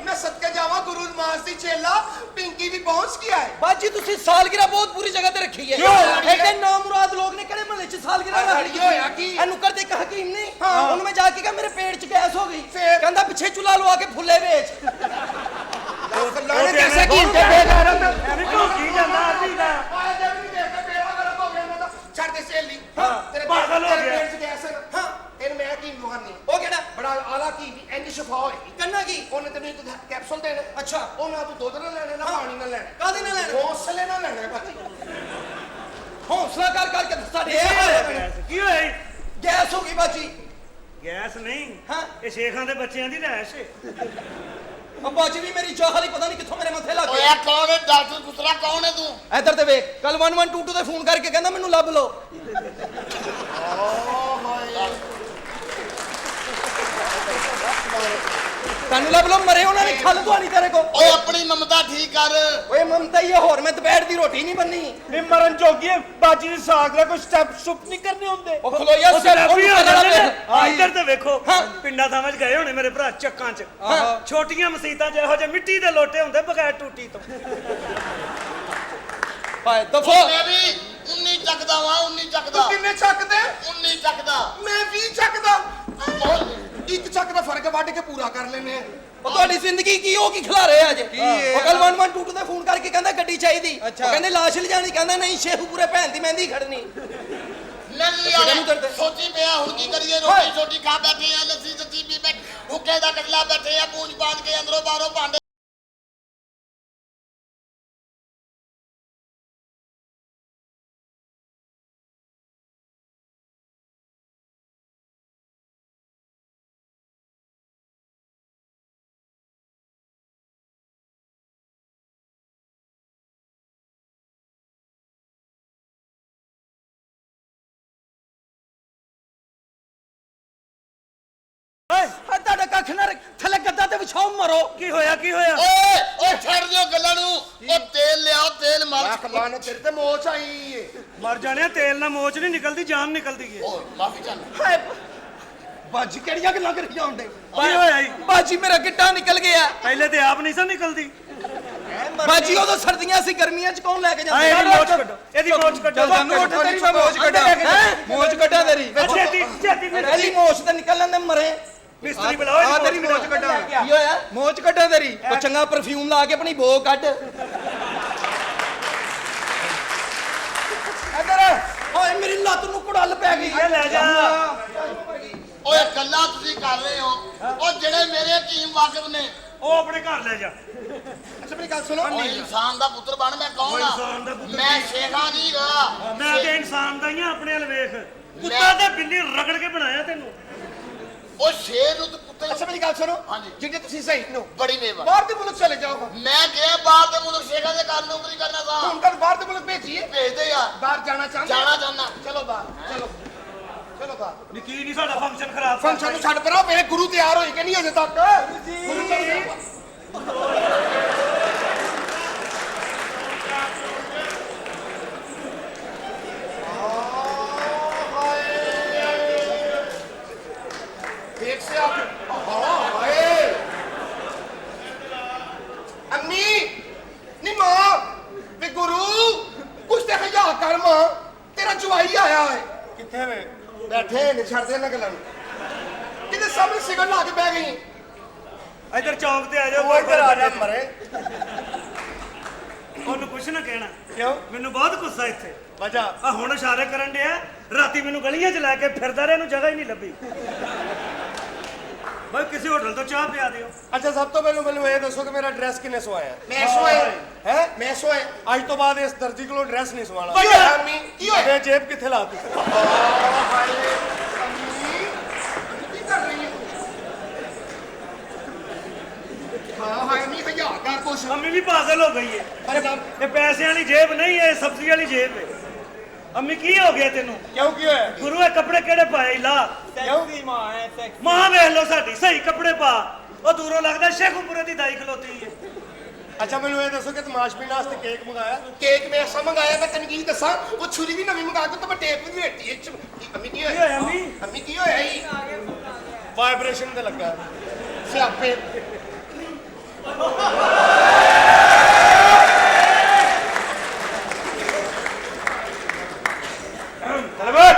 [SPEAKER 2] ਮੈਂ ਸਦਕੇ ਜਾਵਾਂ, ਗੁਰੂ ਨਮਾਜ਼ ਦੀ ਚੇਲਾ ਪਿੰਕੀ ਵੀ ਪਹੁੰਚ ਗਿਆ ਹੈ।
[SPEAKER 5] ਬਾਜੀ ਤੁਸੀਂ ਸਾਲਗਿਰਾ ਬਹੁਤ ਬੁਰੀ ਜਗ੍ਹਾ ਤੇ ਰੱਖੀ ਹੈ।
[SPEAKER 2] ਕਿਉਂ ਹੋਇਆ?
[SPEAKER 5] ਐਡੇ ਨਾਮੁਰਾਦ ਲੋਕ ਨੇ ਕਿਹੜੇ ਮਹੱਲੇ 'ਚ ਸਾਲਗਿਰਾ ਰੱਖ ਲਈ?
[SPEAKER 2] ਕੀ ਹੋਇਆ ਕੀ?
[SPEAKER 5] ਇਹ ਨੁੱਕਰ ਤੇ ਇੱਕ ਹਕੀਮ ਨਹੀਂ,
[SPEAKER 2] ਹਾਂ।
[SPEAKER 5] ਉਹਨੂੰ ਮੈਂ ਜਾ ਕੇ ਕਿਹਾ ਮੇਰੇ ਪੇਟ 'ਚ ਗੈਸ ਹੋ ਗਈ।
[SPEAKER 2] ਫੇਰ?
[SPEAKER 5] ਕਹਿੰਦਾ ਪਿੱਛੇ ਚੁੱਲ੍ਹਾ ਲਵਾ ਕੇ ਫੁੱਲੇ ਵੇਚ।
[SPEAKER 2] ਲਾਣੇ ਕੈਸੇ ਕੀ ਤੇ ਬੇਗੈਰਤ।
[SPEAKER 3] ਐਵੇਂ ਢੋਕੀ ਜਾਂਦਾ ਆਦੀ ਦਾ।
[SPEAKER 2] ਆਏ ਜਦ ਵੀ ਦੇਖਦਾ ਬੇੜਾ ਗਰਕ ਹੋ ਗਿਆ ਇਹਨਾਂ ਦਾ। ਛੱਡ ਦੇ ਸਹੇਲੀ।
[SPEAKER 3] ਹਾਂ,
[SPEAKER 2] ਤੇਰੇ
[SPEAKER 3] ਪਾਗਲ ਹੋ ਗਿਆ।
[SPEAKER 2] ਪੇਟ 'ਚ ਗੈਸ ਹੈ ਨਾ। ਹਾਂ ਇਹਨੂੰ ਮੈਂ ਕੀ ਮੁਹਾਨੀ
[SPEAKER 5] ਉਹ ਕਿਹੜਾ?
[SPEAKER 2] ਬੜਾ ਆਲਾ ਕੀ ਵੀ ਇੰਨੀ ਸ਼ਫਾ ਹੋਏਗੀ।
[SPEAKER 5] ਕੰਨਾ ਕੀ?
[SPEAKER 2] ਉਹਨੇ ਤੈਨੂੰ ਇੱਕ ਕੈਪਸੂਲ ਦੇਣਾ।
[SPEAKER 5] ਅੱਛਾ।
[SPEAKER 2] ਉਹ ਨਾ ਤੂੰ ਦੁੱਧ ਨਾ ਲੈਣਾ ਨਾ ਪਾਣੀ ਨਾ ਲੈਣਾ।
[SPEAKER 5] ਕਾਹਦੇ ਨਾਲ ਲੈਣਾ?
[SPEAKER 2] ਹੌਸਲੇ ਨਾਲ ਲੈਣਾ ਭਾਜੀ।
[SPEAKER 5] ਹੌਸਲਾ ਕਰ ਕਰਕੇ ਸਾਡੇ ਇਹ ਹਾਲ ਹੈ।
[SPEAKER 3] ਕੀ ਹੋਇਆ ਜੀ?
[SPEAKER 5] ਗੈਸ ਹੋ ਗਈ ਬਾਜੀ।
[SPEAKER 3] ਗੈਸ ਨਹੀਂ,
[SPEAKER 5] ਹਾਂ।
[SPEAKER 3] ਇਹ ਸ਼ੇਖਾਂ ਦੇ ਬੱਚਿਆਂ ਦੀ ਰਹਿਸ਼ ਹੈ।
[SPEAKER 5] ਉਹ ਬਾਜੀ ਵੀ ਮੇਰੀ ਚਾਹ ਵਾਲੀ ਪਤਾ ਨਹੀਂ ਕਿੱਥੋਂ ਮੇਰੇ ਮੱਥੇ ਲੱਗ
[SPEAKER 4] ਓਏ
[SPEAKER 5] ਗਈ।
[SPEAKER 4] ਕੌਣ ਹੈ ਡਾਕਟਰ ਪੁੱਤਰਾ, ਕੌਣ ਹੈ ਤੂੰ?
[SPEAKER 5] ਇੱਧਰ ਤੇ ਵੇਖ, ਕੱਲ 112 ਤੇ ਫੋਨ ਕਰਕੇ ਕਹਿੰਦਾ ਮੈਨੂੰ ਲੱਭ ਲਓ। ਤੈਨੂੰ ਲੱਭ ਲਓ, ਮਰੇ ਉਹਨਾਂ ਨੇ ਖੱਲ ਦਵਾਣੀ ਤੇਰੇ ਕੋ।
[SPEAKER 4] ਓਏ ਆਪਣੀ ਮਮਤਾ ਠੀਕ ਕਰ।
[SPEAKER 5] ਓਏ ਮਮਤਾ ਹੀ ਹੈ, ਹੋਰ ਮੈਂ ਦੁਪਹਿਰ ਦੀ ਰੋਟੀ ਨਹੀਂ ਬੰਨੀ।
[SPEAKER 1] ਇਹ ਮਰਨ ਜੋਗੀ ਹੈ। ਬਾਜੀ ਦੀ ਸਾਗ ਦਾ ਕੋਈ ਸਟੈਪ ਸੁਪ ਨਹੀਂ ਕਰਨੇ ਹੁੰਦੇ।
[SPEAKER 5] ਉਹ ਖਲੋਇਆ
[SPEAKER 3] ਉਹ
[SPEAKER 5] ਸਿਰ
[SPEAKER 3] ਸੈਲਫੀ ਹੋ ਜਾਂਦੇ ਨੇ।
[SPEAKER 5] ਹਾਂ।
[SPEAKER 3] ਇੱਧਰ ਤੇ ਵੇਖੋ,
[SPEAKER 5] ਹਾਂ।
[SPEAKER 3] ਪਿੰਡਾਂ ਥਾਵਾਂ 'ਚ ਗਏ ਹੋਣੇ ਮੇਰੇ ਭਰਾ, ਚੱਕਾਂ 'ਚ।
[SPEAKER 5] ਹਾਂ।
[SPEAKER 3] ਛੋਟੀਆਂ ਮਸੀਤਾਂ 'ਚ ਇਹੋ ਜਿਹੇ ਮਿੱਟੀ ਦੇ ਲੋਟੇ ਹੁੰਦੇ ਬਗੈਰ ਟੂਟੀ ਤੋਂ।
[SPEAKER 5] ਹਾਏ ਦਫੋ।
[SPEAKER 4] ਮੈਂ ਵੀ 19 ਚੱਕਦਾ ਵਾਂ, 19 ਚੱਕਦਾ,
[SPEAKER 2] ਤੂੰ ਕਿੰਨੇ ਚੱਕਦੇ?
[SPEAKER 4] 19 ਚੱਕਦਾ।
[SPEAKER 2] ਮੈਂ 20 ਚੱਕਦਾ। ਇੱਕ ਚੱਕ ਦਾ ਫਰਕ ਵੱਢ ਕੇ ਪੂਰਾ ਕਰ ਲੈਨੇ ਆ।
[SPEAKER 5] ਉਹ ਤੁਹਾਡੀ ਜ਼ਿੰਦਗੀ ਕੀ ਉਹ ਕੀ ਖਿਲਾ ਰਹੇ ਅੱਜ?
[SPEAKER 2] ਹੈ?
[SPEAKER 5] ਉਹ ਕੱਲ 112 ਤੇ ਫੋਨ ਕਰਕੇ ਕਹਿੰਦਾ ਗੱਡੀ ਚਾਹੀਦੀ। ਉਹ ਕਹਿੰਦੇ ਲਾਸ਼ ਲਿਜਾਣੀ, ਕਹਿੰਦਾ ਨਹੀਂ ਸ਼ੇਖੂਪੁਰੇ ਭੈਣ ਦੀ ਮਹਿੰਦੀ ਖੜਨੀ।
[SPEAKER 4] ਨੰਨੀ
[SPEAKER 5] ਕਿਹੜਾ ਨੂੰ
[SPEAKER 4] ਵਾਲੇ
[SPEAKER 5] ਕਰਦੇ?
[SPEAKER 4] ਸੋਚੀ ਪਿਆ ਹੁਣ ਕੀ ਕਰੀਏ, ਰੋਟੀ ਛੋਟੀ ਖਾ ਬੈਠੇ ਆ, ਲੱਸੀ ਸੱਚੀ ਪੀ ਬੈਠੇ, ਹੁੱਕੇ ਦਾ ਕਜਲਾ ਬੈਠੇ ਆ, ਪੂੰਝ ਬਾਂਧ ਕੇ ਅੰਦਰੋਂ ਬਾਹਰੋਂ ਭਾਂਡੇ
[SPEAKER 3] ਓਏ
[SPEAKER 5] ਤੁਹਾਡਾ ਕੱਖ ਨਾ ਥੱਲੇ ਗੱਦਾ ਤੇ ਵਿਛਾਓ ਮਰੋ।
[SPEAKER 3] ਕੀ ਹੋਇਆ ਕੀ ਹੋਇਆ?
[SPEAKER 4] ਓਏ ਛੱਡ ਦਿਓ ਗੱਲਾਂ ਨੂੰ। ਉਹ ਤੇਲ ਲਿਆਓ, ਤੇਲ ਮਾਲਿਸ਼
[SPEAKER 2] ਲੱਖ ਮਾਨ ਤੇਰੇ ਤੇ ਮੋਚ ਆਈ ਏ।
[SPEAKER 3] ਮਰ ਜਾਣਿਆ, ਤੇਲ ਨਾਲ ਮੋਚ ਨਹੀਂ ਨਿਕਲਦੀ, ਜਾਨ ਨਿਕਲਦੀ ਏ।
[SPEAKER 4] ਓ ਮਾਫੀ ਚਾਹੁੰਦਾ।
[SPEAKER 5] ਹਾਏ ਬਾਜੀ ਕਿਹੜੀਆਂ ਗੱਲਾਂ ਕਰੀ ਜਾਂਦੇ?
[SPEAKER 3] ਕੀ ਹੋਇਆ ਜੀ?
[SPEAKER 5] ਬਾਜੀ ਮੇਰਾ ਗਿੱਟਾ ਨਿਕਲ ਗਿਆ।
[SPEAKER 3] ਪਹਿਲੇ ਤੇ ਆਪ ਨਹੀਂ ਸੀ ਨਿਕਲਦੀ।
[SPEAKER 5] ਬਾਜੀ ਉਦੋਂ ਸਰਦੀਆਂ ਸੀ, ਗਰਮੀਆਂ ਚ ਕੌਣ ਲੈ ਕੇ
[SPEAKER 3] ਆ ਇਹਦੀ
[SPEAKER 5] ਜਾਂਦਾ?
[SPEAKER 3] ਮੋਚ ਕੱਢੋ, ਇਹਦੀ ਮੋਚ ਕੱਢੋ।
[SPEAKER 5] ਤੁਹਾਨੂੰ ਉੱਠ ਤੇਰੀ ਮੈਂ ਮੋਚ ਕੱਢਾਂ। ਮੋਚ ਕੱਢਾਂ ਤੇਰੀ।
[SPEAKER 3] ਛੇਤੀ ਛੇਤੀ
[SPEAKER 5] ਇਹਦੀ ਮੋਚ ਤੇ ਨਿਕਲ ਲੈਂਦੇ ਮਰੇ।
[SPEAKER 3] ਮਿਸਤਰੀ ਬੁਲਾਓ,
[SPEAKER 5] ਤੇਰੀ ਮੋਚ ਕੱਢਾਂ। ਕੀ ਹੋਇਆ? ਮੋਚ ਕੱਢਾਂ ਤੇਰੀ। ਉਹ ਚੰਗਾ ਪਰਫਿਊਮ ਲਾ ਕੇ ਆਪਣੀ ਬੋ ਕੱਢ। ਇੱਧਰ ਓਏ ਮੇਰੀ ਲੱਤ ਨੂੰ ਕੁੜਲ ਪੈ ਗਈ।
[SPEAKER 3] ਇਹ ਲੈ ਜਾ।
[SPEAKER 4] ਓਏ ਗੱਲਾਂ ਤੁਸੀਂ ਕਰ ਰਹੇ ਹੋ। ਉਹ ਜਿਹੜੇ ਮੇਰੇ ਹਕੀਮ ਵਾਕਿਫ ਨੇ,
[SPEAKER 3] ਉਹ ਆਪਣੇ ਘਰ ਲੈ ਜਾ।
[SPEAKER 2] ਅੱਛਾ ਮੇਰੀ ਗੱਲ ਸੁਣੋ।
[SPEAKER 4] ਉਹ ਇਨਸਾਨ ਦਾ ਪੁੱਤਰ ਬਣ। ਮੈਂ ਕੌਣ
[SPEAKER 3] ਉਹ ਇਨਸਾਨ ਦਾ
[SPEAKER 4] ਆ?
[SPEAKER 3] ਪੁੱਤਰ
[SPEAKER 4] ਮੈਂ ਸ਼ੇਖਾਂ ਦੀ ਗਾ।
[SPEAKER 3] ਮੈਂ ਤੇ ਇਨਸਾਨ ਦਾ ਹੀ ਆ, ਆਪਣੇ ਵੱਲ ਵੇਖ। ਕੁੱਤਾ ਤੇ ਬਿੱਲੀ ਰਗੜ ਕੇ ਬਣਾਇਆ ਤੈਨੂੰ।
[SPEAKER 4] ਉਹ ਸ਼ੇਰ ਨੂੰ ਤੇ ਕੁੱਤੇ
[SPEAKER 2] ਅੱਛਾ ਮੇਰੀ ਗੱਲ ਸੁਣੋ।
[SPEAKER 4] ਹਾਂਜੀ।
[SPEAKER 2] ਜਿੰਨੇ ਤੁਸੀਂ ਸਹੀ ਨੂੰ
[SPEAKER 4] ਬੜੀ ਮੇਵਾ।
[SPEAKER 2] ਬਾਹਰ ਦੇ ਮੁਲਕ ਚਲੇ ਜਾਓ।
[SPEAKER 4] ਮੈਂ ਗਿਆ ਬਾਹਰ ਦੇ ਮੁਲਕ ਸ਼ੇਖਾਂ ਦੇ ਘਰ ਨੌਕਰੀ ਕਰਨਾ ਸਾਂ।
[SPEAKER 2] ਹੁਣ ਤਾਂ ਬਾਹਰ ਦੇ ਮੁਲਕ ਭੇਜੀਏ।
[SPEAKER 4] ਭੇਜਦੇ ਆ।
[SPEAKER 2] ਬਾਹਰ ਜਾਣਾ ਚਾਹੁੰਦੇ?
[SPEAKER 4] ਜਾਣਾ ਚਾਹੁੰਦਾ।
[SPEAKER 2] ਚਲੋ ਬਾਹਰ ਚਲੋ। ਚਲੋ ਬਾਹਰ।
[SPEAKER 3] ਨਿੱਕੀ ਨਹੀਂ ਸਾਡਾ ਫੰਕਸ਼ਨ ਖਰਾਬ
[SPEAKER 2] ਫੰਕਸ਼ਨ ਨੂੰ ਛੱਡ ਪਰਾਂ। ਮੇਰੇ ਗੁਰੂ ਤਿਆਰ ਹੋਏ ਕਿ ਨਹੀਂ ਅਜੇ ਤੱਕ? ਗੁਰੂ ਜੀ ਦੇਖ ਸੇ ਆਪ ਹਾਏ ਅੰਮੀ ਨੀ ਮਾਂ ਵੇ ਗੁਰੂ ਕੁਛ ਤੇ ਹਯਾ ਕਰ ਮਾਂ। ਤੇਰਾ ਜਵਾਈ ਆਇਆ ਹੈ। ਕਿੱਥੇ ਵੇ? ਬੈਠੇ ਨੇ, ਛੱਡ ਦੇ ਇਹਨਾਂ ਗੱਲਾਂ ਨੂੰ। ਕਿਤੇ ਸਾਹਮਣੇ ਸਿਗਰ ਲਾ ਕੇ ਬਹਿ ਗਈ।
[SPEAKER 3] ਇੱਧਰ ਚੌਂਕ ਤੇ ਆ ਜਾਓ।
[SPEAKER 2] ਉਹ ਇੱਧਰ ਆ ਜਾ ਮਰੇ।
[SPEAKER 3] ਉਹਨੂੰ ਕੁਛ ਨਾ ਕਹਿਣਾ।
[SPEAKER 2] ਕਿਉਂ?
[SPEAKER 3] ਮੈਨੂੰ ਬਹੁਤ ਗੁੱਸਾ ਇੱਥੇ।
[SPEAKER 2] ਵਜਾ
[SPEAKER 3] ਆ ਹੁਣ ਇਸ਼ਾਰੇ ਕਰਨ ਡਿਆ। ਰਾਤੀ ਮੈਨੂੰ ਗਲੀਆਂ 'ਚ ਲੈ ਕੇ ਫਿਰਦਾ ਰਿਹਾ, ਨੂੰ ਜਗ੍ਹਾ ਹੀ ਨਹੀਂ ਲੱਭੀ। ਬਈ ਕਿਸੇ ਹੋਟਲ ਤੋਂ ਚਾਹ ਪਿਆ ਦਿਓ।
[SPEAKER 6] ਅੱਛਾ ਸਭ ਤੋਂ ਪਹਿਲਾਂ ਮੈਨੂੰ ਇਹ ਦੱਸੋ ਕਿ ਮੇਰਾ ਡਰੈਸ ਕਿੰਨੇ ਸਵਾਇਆ
[SPEAKER 2] ਮੈਂ ਸੋਏ
[SPEAKER 6] ਹੈ?
[SPEAKER 2] ਮੈਂ ਸੋਏ।
[SPEAKER 6] ਅੱਜ ਤੋਂ ਬਾਅਦ ਇਸ ਦਰਜੀ ਕੋਲੋਂ ਡਰੈਸ ਨਹੀਂ ਸਵਾਣਾ।
[SPEAKER 2] ਕੀ ਹੋਇਆ ਅੰਮੀ? ਕੀ ਹੋਇਆ?
[SPEAKER 6] ਮੈਂ ਜੇਬ ਕਿੱਥੇ ਲਾਤੀ?
[SPEAKER 2] ਹਾਏ ਅੰਮੀ ਕੀ ਕਰ ਰਹੀ ਹੈ? ਹਾਂ ਹਾਏ ਅੰਮੀ ਹਯਾ ਕਰ ਕੁਛ।
[SPEAKER 3] ਅੰਮੀ ਵੀ ਪਾਗਲ ਹੋ ਗਈ ਏ।
[SPEAKER 2] ਅਰੇ ਬਾਪ
[SPEAKER 3] ਇਹ ਪੈਸੇ ਵਾਲੀ ਜੇਬ ਨਹੀਂ, ਇਹ ਸਬਜ਼ੀ ਵਾਲੀ ਜੇਬ ਹੈ। ਅੰਮੀ ਕੀ ਹੋ ਗਿਆ ਤੈਨੂੰ?
[SPEAKER 6] ਕਿਉਂ ਕੀ ਹੋਇਆ?
[SPEAKER 3] ਗੁਰੂ ਇਹ ਕੱਪੜੇ ਕਿਹੜੇ ਪਾਏ ਲਾ?
[SPEAKER 1] ਸੈਕਸੀ ਮਾਂ ਹੈ ਸੈਕਸੀ।
[SPEAKER 3] ਮਾਂ ਵੇਖ ਲੋ ਸਾਡੀ, ਸਹੀ ਕੱਪੜੇ ਪਾ। ਉਹ ਦੂਰੋਂ ਲੱਗਦਾ ਸ਼ੇਖੂਪੁਰੇ ਦੀ ਦਾਈ ਖਲੋਤੀ ਏ।
[SPEAKER 6] ਅੱਛਾ ਮੈਨੂੰ ਇਹ ਦੱਸੋ ਕਿ ਤਮਾਸ਼ਬੀਨ ਵਾਸਤੇ ਕੇਕ ਮੰਗਾਇਆ?
[SPEAKER 2] ਕੇਕ ਮੈਂ ਐਸਾ ਮੰਗਾਇਆ। ਮੈਂ ਤੈਨੂੰ ਕੀ ਦੱਸਾਂ, ਉਹ ਛੁਰੀ ਵੀ ਨਵੀਂ ਮੰਗਾ ਕੇ ਤਾਂ ਮੈਂ ਟੇਪ ਵੀ ਵੇਟੀ ਇਹ ਚ। ਅੰਮੀ ਕੀ
[SPEAKER 3] ਕੀ ਹੋਇਆ
[SPEAKER 2] ਹੋਇਆ?
[SPEAKER 3] ਅੰਮੀ?
[SPEAKER 2] ਅੰਮੀ ਕੀ ਹੋਇਆ ਜੀ?
[SPEAKER 6] ਵਾਈਬ੍ਰੇਸ਼ਨ ਤੇ ਲੱਗਾ।
[SPEAKER 2] ਸਿਆਪੇ।
[SPEAKER 3] ਚੱਲ ਬੈਠ।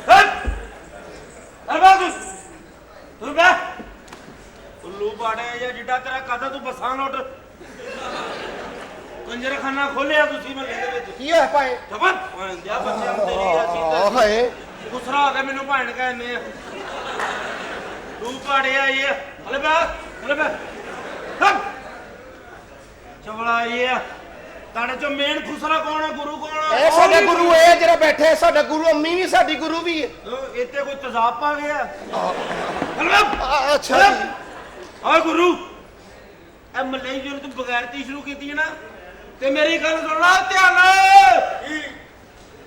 [SPEAKER 3] ਹਟ। ਚੱਲ ਬੈਠ ਤੂੰ। ਤੂੰ ਬੈਠ। ਉੱਲੂ ਪਾੜੇ ਜਾਂ ਜਿੱਡਾ ਤੇਰਾ ਕਾਦਾ ਤੂੰ ਬਸਾਂ ਲੋਟ। ਕੰਜਰਖਾਨਾ ਖੋਲਿਆ ਤੁਸੀਂ ਮਹੱਲੇ ਦੇ ਵਿੱਚ।
[SPEAKER 2] ਕੀ ਹੋਇਆ ਭਾਏ?
[SPEAKER 3] ਜਬਰ ਦਿਆ ਬੱਚਿਆਂ ਨੂੰ ਤੇਰੀ ਅਸੀਂ
[SPEAKER 2] ਹਾਏ
[SPEAKER 3] ਗੁਸਰਾ ਹੋ ਕੇ ਮੈਨੂੰ ਭੈਣ ਕਹਿੰਦੇ ਆ। ਤੂੰ ਪਾੜਿਆ ਇਹ ਹਲੇ ਬੈ ਹਲੇ ਬੈ ਹਟ। ਚਵਲਾ ਇਹ ਤਾੜੇ ਚੋਂ ਮੇਨ ਖੁਸਰਾ ਕੌਣ ਹੈ? ਗੁਰੂ ਕੌਣ ਹੈ?
[SPEAKER 2] ਇਹ ਸਾਡਾ ਗੁਰੂ ਹੈ ਜਿਹੜਾ ਬੈਠਾ ਹੈ। ਸਾਡਾ ਗੁਰੂ ਅੰਮੀ ਵੀ ਸਾਡੀ ਗੁਰੂ ਵੀ ਹੈ।
[SPEAKER 3] ਇੱਥੇ ਕੋਈ ਤਜ਼ਾਬ ਪਾ ਗਿਆ? ਹਲੇ ਬੈ
[SPEAKER 2] ਅੱਛਾ ਜੀ।
[SPEAKER 3] ਓਏ ਗੁਰੂ ਇਹ ਮੱਲੇ ਜਦੋਂ ਤੂੰ ਬਗੈਰਤੀ ਸ਼ੁਰੂ ਕੀਤੀ ਹੈ ਨਾ, ਤੇ ਮੇਰੀ ਗੱਲ ਸੁਣ ਲੈ ਧਿਆਨ ਨਾਲ।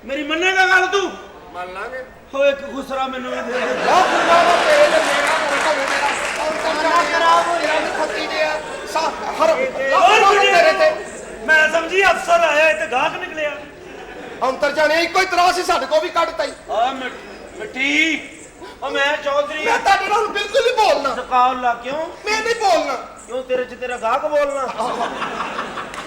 [SPEAKER 3] ਮੇਰੀ ਮੰਨੇਗਾ ਗੱਲ ਤੂੰ?
[SPEAKER 6] ਮੰਨ ਲਾਂਗੇ।
[SPEAKER 3] ਓਏ ਇੱਕ ਖੁਸਰਾ ਮੈਨੂੰ ਵੀ ਦੇ ਦੇ।
[SPEAKER 2] ਆ ਗੁਰੂਆਂ ਦਾ ਤੇਰੇ ਤੇ ਮੇਰਾ ਹੋਵੇ ਮੇਰਾ ਕੌਣ ਖਰਾਬ ਹੋ ਜਿਹੜਾ ਖੱਤੀ ਦੇ ਆ ਹਰ ਤੇਰੇ ਤੇ
[SPEAKER 3] ਮੈਂ ਸਮਝੀ ਅਫਸਰ ਆਇਆ ਤੇ ਗਾਹਕ ਨਿਕਲਿਆ।
[SPEAKER 2] ਅੰਤਰ ਜਾਣੇ ਇੱਕੋ ਹੀ ਤਰ੍ਹਾਂ ਸੀ ਸਾਡੇ ਕੋ ਵੀ ਕੱਢਤਾ ਹੀ।
[SPEAKER 3] ਆ ਮਿੱਠੀ ਉਹ ਮੈਂ ਚੌਧਰੀ
[SPEAKER 2] ਮੈਂ ਤੁਹਾਡੇ ਨਾਲ ਬਿਲਕੁਲ ਨਹੀਂ ਬੋਲਣਾ।
[SPEAKER 3] ਸਕਾਲ ਲਾ ਕਿਉਂ?
[SPEAKER 2] ਮੈਂ ਨਹੀਂ ਬੋਲਣਾ।
[SPEAKER 3] ਕਿਉਂ ਤੇਰੇ ਚ ਤੇਰਾ ਗਾਹਕ ਬੋਲਣਾ?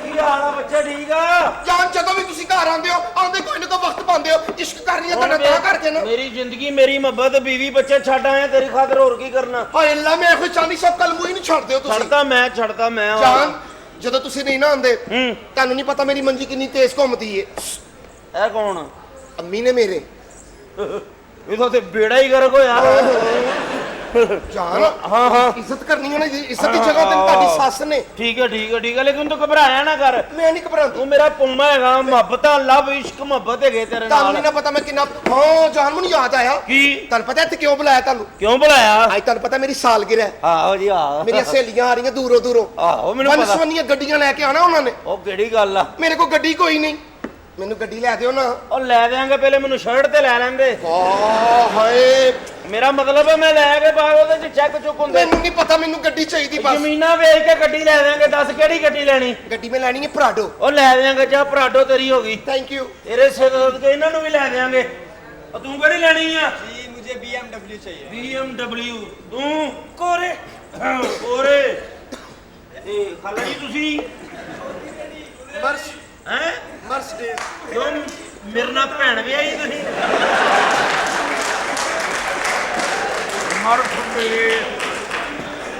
[SPEAKER 3] ਕੀ ਹਾਲ ਆ ਬੱਚਾ? ਠੀਕ ਆ?
[SPEAKER 2] ਜਾਨ ਜਦੋਂ ਵੀ ਤੁਸੀਂ ਘਰ ਆਉਂਦੇ ਹੋ ਆਉਂਦੇ ਕੋਈ ਨਾ ਕੋਈ ਵਕਤ ਪਾਉਂਦੇ ਹੋ ਇਸ਼ਕ ਕਰਨੀ ਹੈ ਤੁਹਾਡਾ ਤਾਂ ਕਰਕੇ ਨਾ।
[SPEAKER 3] ਮੇਰੀ ਜ਼ਿੰਦਗੀ ਮੇਰੀ ਮੁਹੱਬਤ ਬੀਵੀ ਬੱਚੇ ਛੱਡ ਆਇਆ ਤੇਰੀ ਖਾਤਰ, ਹੋਰ ਕੀ ਕਰਨਾ?
[SPEAKER 2] ਹਾਏ ਅੱਲਾ ਮੈਂ ਕੋਈ ਚਾਂਦੀ ਸਭ ਕਲਮੂ ਹੀ ਨਹੀਂ ਛੱਡਦੇ ਹੋ ਤੁਸੀਂ।
[SPEAKER 3] ਛੱਡਦਾ ਮੈਂ
[SPEAKER 2] ਜਾਨ ਜਦੋਂ ਤੁਸੀਂ ਨਹੀਂ ਨਾ ਆਉਂਦੇ ਤੁਹਾਨੂੰ ਨਹੀਂ ਪਤਾ ਮੇਰੀ ਮੰਜੀ ਕਿੰਨੀ ਤੇਜ਼ ਘੁੰਮਦੀ ਏ।
[SPEAKER 3] ਇਹ ਕੌਣ ਆ?
[SPEAKER 2] ਅੰਮੀ ਨੇ ਮੇਰੇ
[SPEAKER 3] ਇਹਦਾ ਤੇ ਬੇੜਾ ਹੀ ਗਰਕ ਹੋਇਆ।
[SPEAKER 2] ਜਾਨ
[SPEAKER 3] ਹਾਂ
[SPEAKER 2] ਇੱਜ਼ਤ ਕਰਨੀ ਹੈ ਨਾ ਜੀ। ਇੱਜ਼ਤ ਦੀ ਜਗ੍ਹਾ ਤੇ ਤੁਹਾਡੀ ਸੱਸ ਨੇ।
[SPEAKER 3] ਠੀਕ ਹੈ ਲੇਕਿਨ ਤੂੰ ਘਬਰਾਇਆ ਨਾ ਕਰ।
[SPEAKER 2] ਮੈਂ ਨਹੀਂ ਘਬਰਾਉਂਦਾ।
[SPEAKER 3] ਤੂੰ ਮੇਰਾ ਪੂਮਾ ਹੈਗਾ। ਮੁਹੱਬਤਾਂ ਲਵ ਇਸ਼ਕ ਮੁਹੱਬਤ ਹੈਗੇ ਤੇਰੇ
[SPEAKER 2] ਤੁਹਾਨੂੰ
[SPEAKER 3] ਨਾਲ।
[SPEAKER 2] ਨਹੀਂ ਪਤਾ ਮੈਂ ਕਿੰਨਾ ਹਾਂ ਜਾਨ ਮੈਨੂੰ ਯਾਦ ਆਇਆ।
[SPEAKER 3] ਕੀ?
[SPEAKER 2] ਤੁਹਾਨੂੰ ਪਤਾ ਇੱਥੇ ਕਿਉਂ ਬੁਲਾਇਆ ਤੁਹਾਨੂੰ?
[SPEAKER 3] ਕਿਉਂ ਬੁਲਾਇਆ?
[SPEAKER 2] ਅੱਜ ਤੁਹਾਨੂੰ ਪਤਾ ਮੇਰੀ ਸਾਲਗਿਰਾ ਹੈ।
[SPEAKER 3] ਆਹੋ ਜੀ ਆਹ
[SPEAKER 2] ਮੇਰੀਆਂ ਸਹੇਲੀਆਂ ਆ ਰਹੀਆਂ ਦੂਰੋਂ
[SPEAKER 3] ਆਹੋ ਮੈਨੂੰ ਪਤਾ।
[SPEAKER 2] ਵੰਨ-ਸਵੰਨੀਆਂ ਗੱਡੀਆਂ ਲੈ ਕੇ ਆਣਾ ਉਹਨਾਂ ਨੇ।
[SPEAKER 3] ਉਹ ਕਿਹੜੀ ਗੱਲ ਆ?
[SPEAKER 2] ਮੇਰੇ ਕੋਲ ਗੱਡੀ ਕੋਈ ਨਹੀਂ। ਮੈਨੂੰ ਗੱਡੀ ਲੈ ਦਿਓ ਨਾ।
[SPEAKER 1] ਉਹ ਲੈ ਦੇਾਂਗੇ, ਪਹਿਲੇ ਮੈਨੂੰ ਸ਼ਰਟ ਤੇ ਲੈ ਲੈਂਦੇ।
[SPEAKER 2] ਓ ਹਾਏ,
[SPEAKER 1] ਮੇਰਾ ਮਤਲਬ ਹੈ ਮੈਂ ਲੈ ਕੇ ਬਾਅਦ ਉਹਦੇ ਚ ਚੈੱਕ ਚੁੱਕ ਹੁੰਦੇ।
[SPEAKER 2] ਮੈਨੂੰ ਨਹੀਂ ਪਤਾ, ਮੈਨੂੰ ਗੱਡੀ ਚਾਹੀਦੀ ਬਸ।
[SPEAKER 1] ਜ਼ਮੀਨਾਂ ਵੇਚ ਕੇ ਗੱਡੀ ਲੈ ਦੇਾਂਗੇ। ਦੱਸ ਕਿਹੜੀ ਗੱਡੀ ਲੈਣੀ?
[SPEAKER 2] ਗੱਡੀ ਮੈਂ ਲੈਣੀ ਹੈ ਪ੍ਰਾਡੋ।
[SPEAKER 1] ਉਹ ਲੈ ਦੇਾਂਗੇ, ਜਾ ਪਰਾਡੋ ਤੇਰੀ ਹੋ ਗਈ।
[SPEAKER 2] Thank you.
[SPEAKER 1] ਤੇਰੇ ਸਿਰ ਕੇ ਇਹਨਾਂ ਨੂੰ ਵੀ ਲੈ ਦੇਾਂਗੇ। ਉਹ ਤੂੰ ਕਿਹੜੀ ਲੈਣੀ ਆ?
[SPEAKER 5] ਜੀ मुझे BMW चाहिए।
[SPEAKER 1] BMW। ਤੂੰ ਕੋਰੇ ਕੋਰੇ ਇਹ ਖਾਲਾ ਜੀ ਤੁਸੀਂ ਹੈ
[SPEAKER 6] ਮਰਸੀਡੀਜ਼।
[SPEAKER 1] ਕਿਉਂ ਮੇਰੇ ਨਾਲ ਭੈਣ ਵੀ ਆਈ ਤੁਸੀਂ? ਮਰ ਫੁੱਟੇ